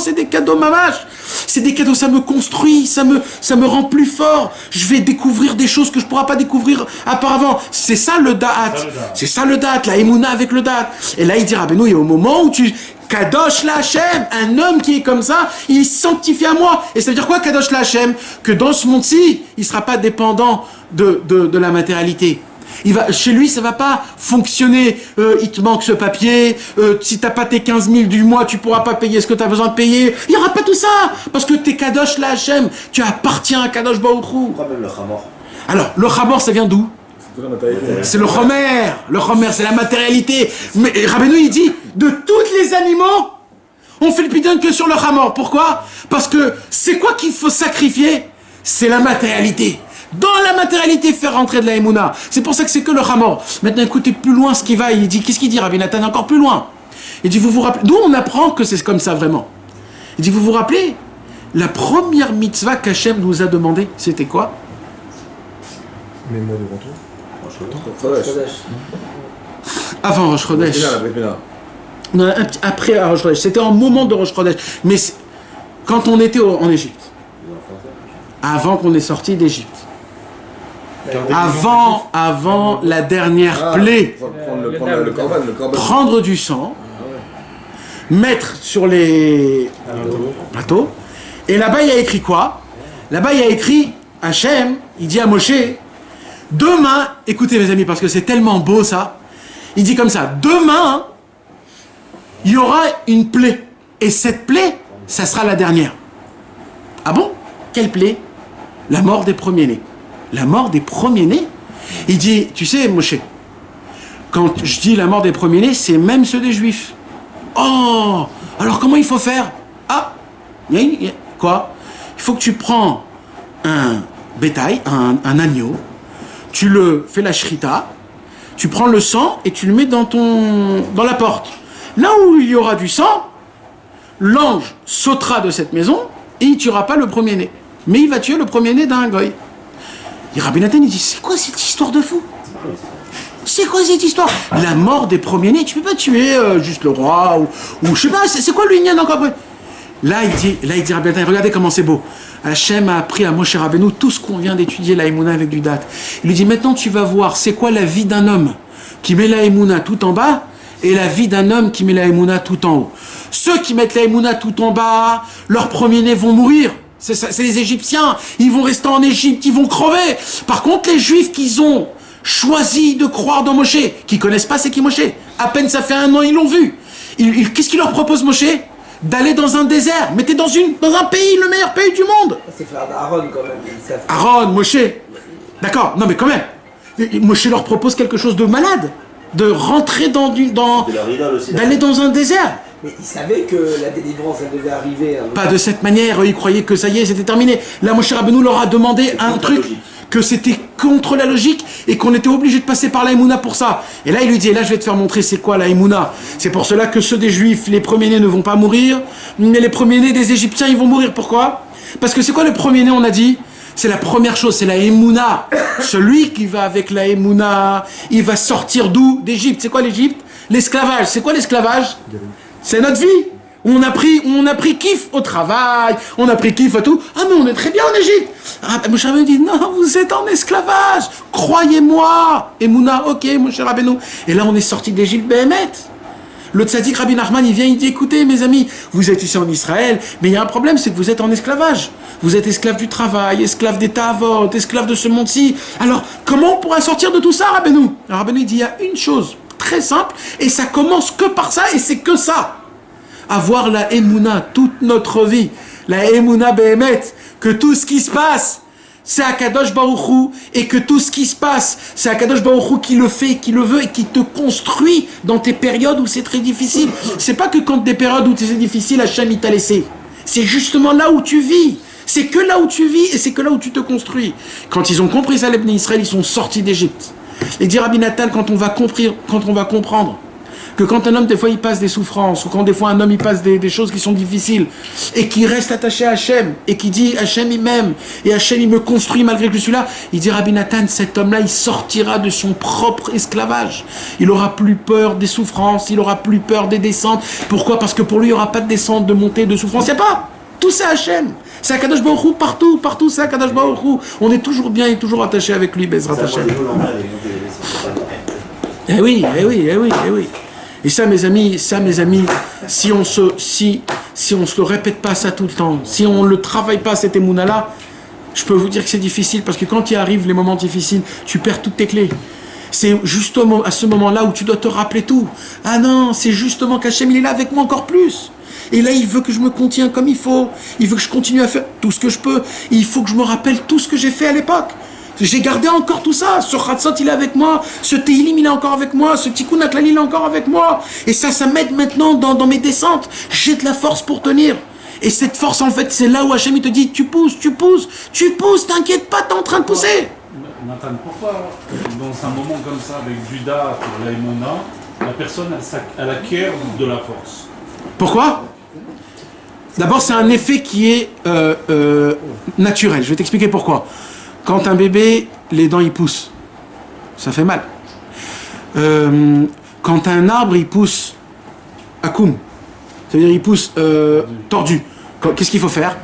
mamache. C'est des cadeaux, ça me construit, ça me rend plus fort. Je vais découvrir des choses que je ne pourrais pas découvrir auparavant. C'est ça le Da'at. C'est ça le Da'at, la Emouna avec le Da'at. Et là il dit, Rabbeinu, il y a au moment où tu... Kadosh la Hashem, un homme qui est comme ça, il est sanctifié à moi. Et ça veut dire quoi, Kadosh la Hashem? Que dans ce monde-ci, il ne sera pas dépendant de la matérialité. Chez lui, ça ne va pas fonctionner. Il te manque ce papier. Si tu n'as pas tes 15 000 du mois, tu ne pourras pas payer ce que tu as besoin de payer. Il n'y aura pas tout ça. Parce que tu es Kadosh la Hashem. Tu appartiens à Kadosh Baruch Hu. Pourquoi même le Chamor? Alors, le Chamor, ça vient d'où? C'est le Chomer. Le Chomer, c'est la matérialité. Mais Rabbeinu, il dit, de tous les animaux, on fait le pidon que sur le Chamor. Pourquoi? Parce que c'est quoi qu'il faut sacrifier? C'est la matérialité. Dans la matérialité, faire rentrer de la Emouna. C'est pour ça que c'est que le Chamor. Maintenant, écoutez plus loin ce qu'il va. Il dit, qu'est-ce qu'il dit, Rabbi Nathan? Encore plus loin. Il dit, vous vous rappelez, d'où on apprend que c'est comme ça vraiment? Il dit, vous vous rappelez, la première mitzvah qu'Hachem nous a demandé, c'était quoi? Mets-moi devant toi. Avant Rosh Chodesh. Non, après Rosh Chodesh. C'était en moment de Rosh Chodesh. Mais quand on était en Égypte. Avant qu'on est sorti d'Égypte. Avant la dernière plaie. Prendre du sang. Mettre sur les plateaux. Et là-bas, il y a écrit quoi? Là-bas, il y a écrit Hachem, il dit à Moshe, demain, écoutez mes amis, parce que c'est tellement beau ça, il dit comme ça, demain, il y aura une plaie. Et cette plaie, ça sera la dernière. Ah bon? Quelle plaie? La mort des premiers-nés. La mort des premiers-nés? Il dit, tu sais, Moshe, quand je dis la mort des premiers-nés, c'est même ceux des Juifs. Oh! Alors comment il faut faire? Ah! Quoi? Il faut que tu prends un bétail, un agneau, tu le fais la shrita, tu prends le sang et tu le mets dans la porte. Là où il y aura du sang, l'ange sautera de cette maison et il ne tuera pas le premier-né. Mais il va tuer le premier-né d'un goy. Et Rabbi Nathan, il dit, c'est quoi cette histoire de fou? C'est quoi cette histoire? La mort des premiers-nés, tu peux pas tuer juste le roi ou je sais pas, c'est quoi l'union encore? Là, il dit Rabbi Nathan, regardez comment c'est beau. Hachem a appris à Moshe Rabbeinu tout ce qu'on vient d'étudier, la Emouna avec du date. Il lui dit, maintenant tu vas voir, c'est quoi la vie d'un homme qui met la Emouna tout en bas et la vie d'un homme qui met la Emouna tout en haut. Ceux qui mettent la Emouna tout en bas, leurs premiers-nés vont mourir. C'est les Égyptiens, ils vont rester en Égypte, ils vont crever. Par contre, les Juifs qui ont choisi de croire dans Moshe, qui connaissent pas c'est qui Moshe. À peine ça fait 1 an, ils l'ont vu. Qu'est-ce qu'il leur propose Moshe? D'aller dans un désert. Mettez dans un pays, le meilleur pays du monde. C'est frère d'Aaron quand même. Aaron, Moshe. D'accord, non mais quand même. Moshe leur propose quelque chose de malade. De rentrer d'aller dans un désert. Mais ils savaient que la délivrance, elle devait arriver. Pas de cette manière, ils croyaient que ça y est, c'était terminé. Là, Moshe Rabbeinu leur a demandé un truc, que c'était contre la logique et qu'on était obligé de passer par la Emouna pour ça. Et là, il lui dit, là, je vais te faire montrer c'est quoi la Emouna. C'est pour cela que ceux des Juifs, les premiers-nés ne vont pas mourir, mais les premiers-nés des Égyptiens, ils vont mourir. Pourquoi? Parce que c'est quoi le premier-né, on a dit? C'est la première chose, c'est la Emouna. Celui qui va avec la Emouna, il va sortir d'où? D'Égypte. C'est quoi l'Égypte? L'esclavage. C'est quoi l'esclavage? C'est notre vie. On a pris kiff au travail, on a pris kiff à tout. Ah mais on est très bien en Égypte. Ah, Moshe Rabbeinu dit non, vous êtes en esclavage. Croyez-moi. Et Mouna, ok, Moshe Rabbeinu. Et là on est sorti d'Égypte, Béhémet. Le tzaddik Rabbi Nachman, il vient, il dit écoutez mes amis, vous êtes ici en Israël, mais il y a un problème, c'est que vous êtes en esclavage. Vous êtes esclave du travail, esclave des ta'avot, esclave de ce monde-ci. Alors comment on pourra sortir de tout ça, Rabbeinu? Alors Rabbeinu il dit il y a une chose très simple, et ça commence que par ça, et c'est que ça. Avoir la Emouna toute notre vie, la Emouna Béhémet, que tout ce qui se passe, c'est Akadosh Baruch Hu, et que tout ce qui se passe, c'est Akadosh Baruch Hu qui le fait, qui le veut, et qui te construit dans tes périodes où c'est très difficile. C'est pas que quand des périodes où c'est difficile, Hachem il t'a laissé. C'est justement là où tu vis. C'est que là où tu vis, et c'est que là où tu te construis. Quand ils ont compris ça, les Bnei Israël, ils sont sortis d'Égypte. Et dit Rabbi Nathan, quand on va comprendre que quand un homme, des fois, il passe des souffrances, ou quand des fois un homme, il passe des choses qui sont difficiles, et qui reste attaché à Hachem, et qui dit, Hachem, il m'aime, et Hachem, il me construit malgré que je suis là, il dit, Rabbi Nathan, cet homme-là, il sortira de son propre esclavage. Il aura plus peur des souffrances, il aura plus peur des descentes. Pourquoi? Parce que pour lui, il n'y aura pas de descente, de montée, de souffrance. Il n'y a pas. Tout c'est Hachem. C'est Akadosh Baruch Hu, partout c'est Akadosh Baruch Hu. On est toujours bien et toujours attaché avec lui, Bezrat Hachem. Eh oui. Et ça, mes amis, si on se le répète pas ça tout le temps, si on le travaille pas cette émouna-là, je peux vous dire que c'est difficile, parce que quand il arrive les moments difficiles, tu perds toutes tes clés. C'est justement à ce moment-là où tu dois te rappeler tout. Ah non, c'est justement qu'Hachem, il est là avec moi encore plus. Et là, il veut que je me contienne comme il faut. Il veut que je continue à faire tout ce que je peux. Et il faut que je me rappelle tout ce que j'ai fait à l'époque. J'ai gardé encore tout ça. Ce Khatsot, il est avec moi. Ce Tehillim, il est encore avec moi. Ce Tikkun HaKlali, il est encore avec moi. Et ça m'aide maintenant dans mes descentes. J'ai de la force pour tenir. Et cette force, en fait, c'est là où Hachem, il te dit, tu pousses, t'inquiète pas, t'es en train de pousser. Nathan, pourquoi dans un moment comme ça, avec Judas pour l'Aïmona, la personne, elle acquiert de la force? Pourquoi? D'abord, c'est un effet qui est naturel. Je vais t'expliquer pourquoi. Quand un bébé, les dents, ils poussent. Ça fait mal. Quand un arbre, il pousse akoum, c'est-à-dire il pousse tordu, qu'est-ce qu'il faut faire?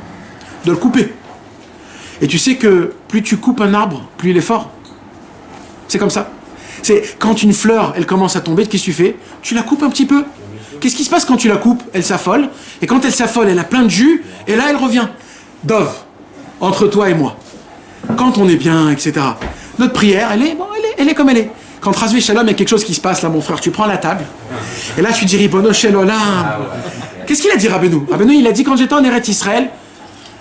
De le couper. Et tu sais que plus tu coupes un arbre, plus il est fort. C'est comme ça. C'est quand une fleur, elle commence à tomber, qu'est-ce que tu fais? Tu la coupes un petit peu. Qu'est-ce qui se passe quand tu la coupes? Elle s'affole. Et quand elle s'affole, elle a plein de jus. Et là, elle revient. Dove, entre toi et moi. Quand on est bien, etc. Notre prière, elle est comme elle est. Quand Razvé Shalom, il y a quelque chose qui se passe là, mon frère, tu prends la table. Et là, tu dis Ribono Shel Olam. Qu'est-ce qu'il a dit, Rabbeinu? Rabbeinu, il a dit quand j'étais en Eretz Israël,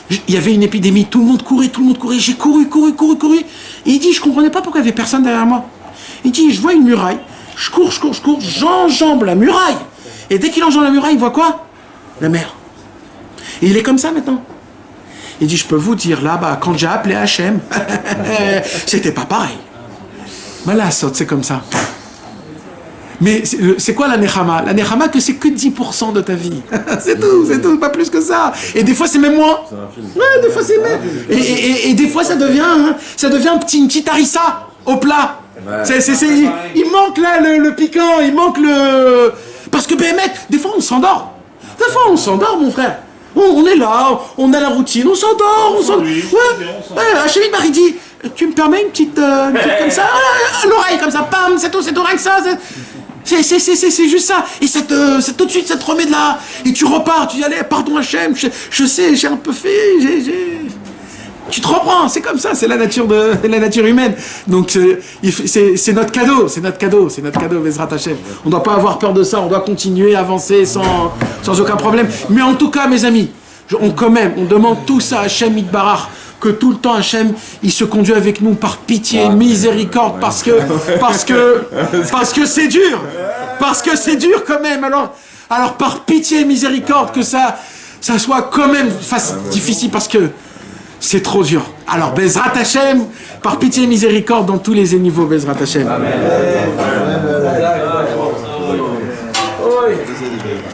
il y avait une épidémie, tout le monde courait. J'ai couru. Et il dit, je comprenais pas pourquoi il y avait personne derrière moi. Il dit, je vois une muraille, je cours, j'enjambe la muraille. Et dès qu'il enjambe la muraille, il voit quoi? La mer. Et il est comme ça maintenant. Il dit, je peux vous dire, là-bas, quand j'ai appelé Hachem, c'était pas pareil. Mais là, c'est comme ça. Mais c'est quoi la Nechama? La Nechama, que c'est que 10% de ta vie. C'est tout, pas plus que ça. Et des fois, c'est même moins. Ouais, des fois, c'est même. Et des fois, ça devient une petite harissa au plat. Ouais. Il manque là le piquant, il manque le... Parce que Béhémet, des fois, on s'endort. Mon frère. On est là, on a la routine, on s'endort. Hachem il dit, tu me permets une petite comme ça, l'oreille comme ça, pam, c'est tout, rien que ça. C'est juste ça. Et ça tout de suite, ça te remet de là. Et tu repars, tu dis, allez, pardon Hachem, je sais, j'ai un peu fait, tu te reprends, c'est comme ça, c'est la nature humaine. Donc c'est notre cadeau, Bezrat Hashem. On ne doit pas avoir peur de ça, on doit continuer, avancer sans aucun problème. Mais en tout cas, mes amis, on demande tout ça à Hachem Yitbarach, que tout le temps Hachem, il se conduit avec nous par pitié, miséricorde, parce que c'est dur, quand même. Alors par pitié et miséricorde, que ça soit quand même difficile, parce que c'est trop dur. Alors Bezrat Hashem, par pitié et miséricorde dans tous les niveaux, Bezrat Hashem. Amen.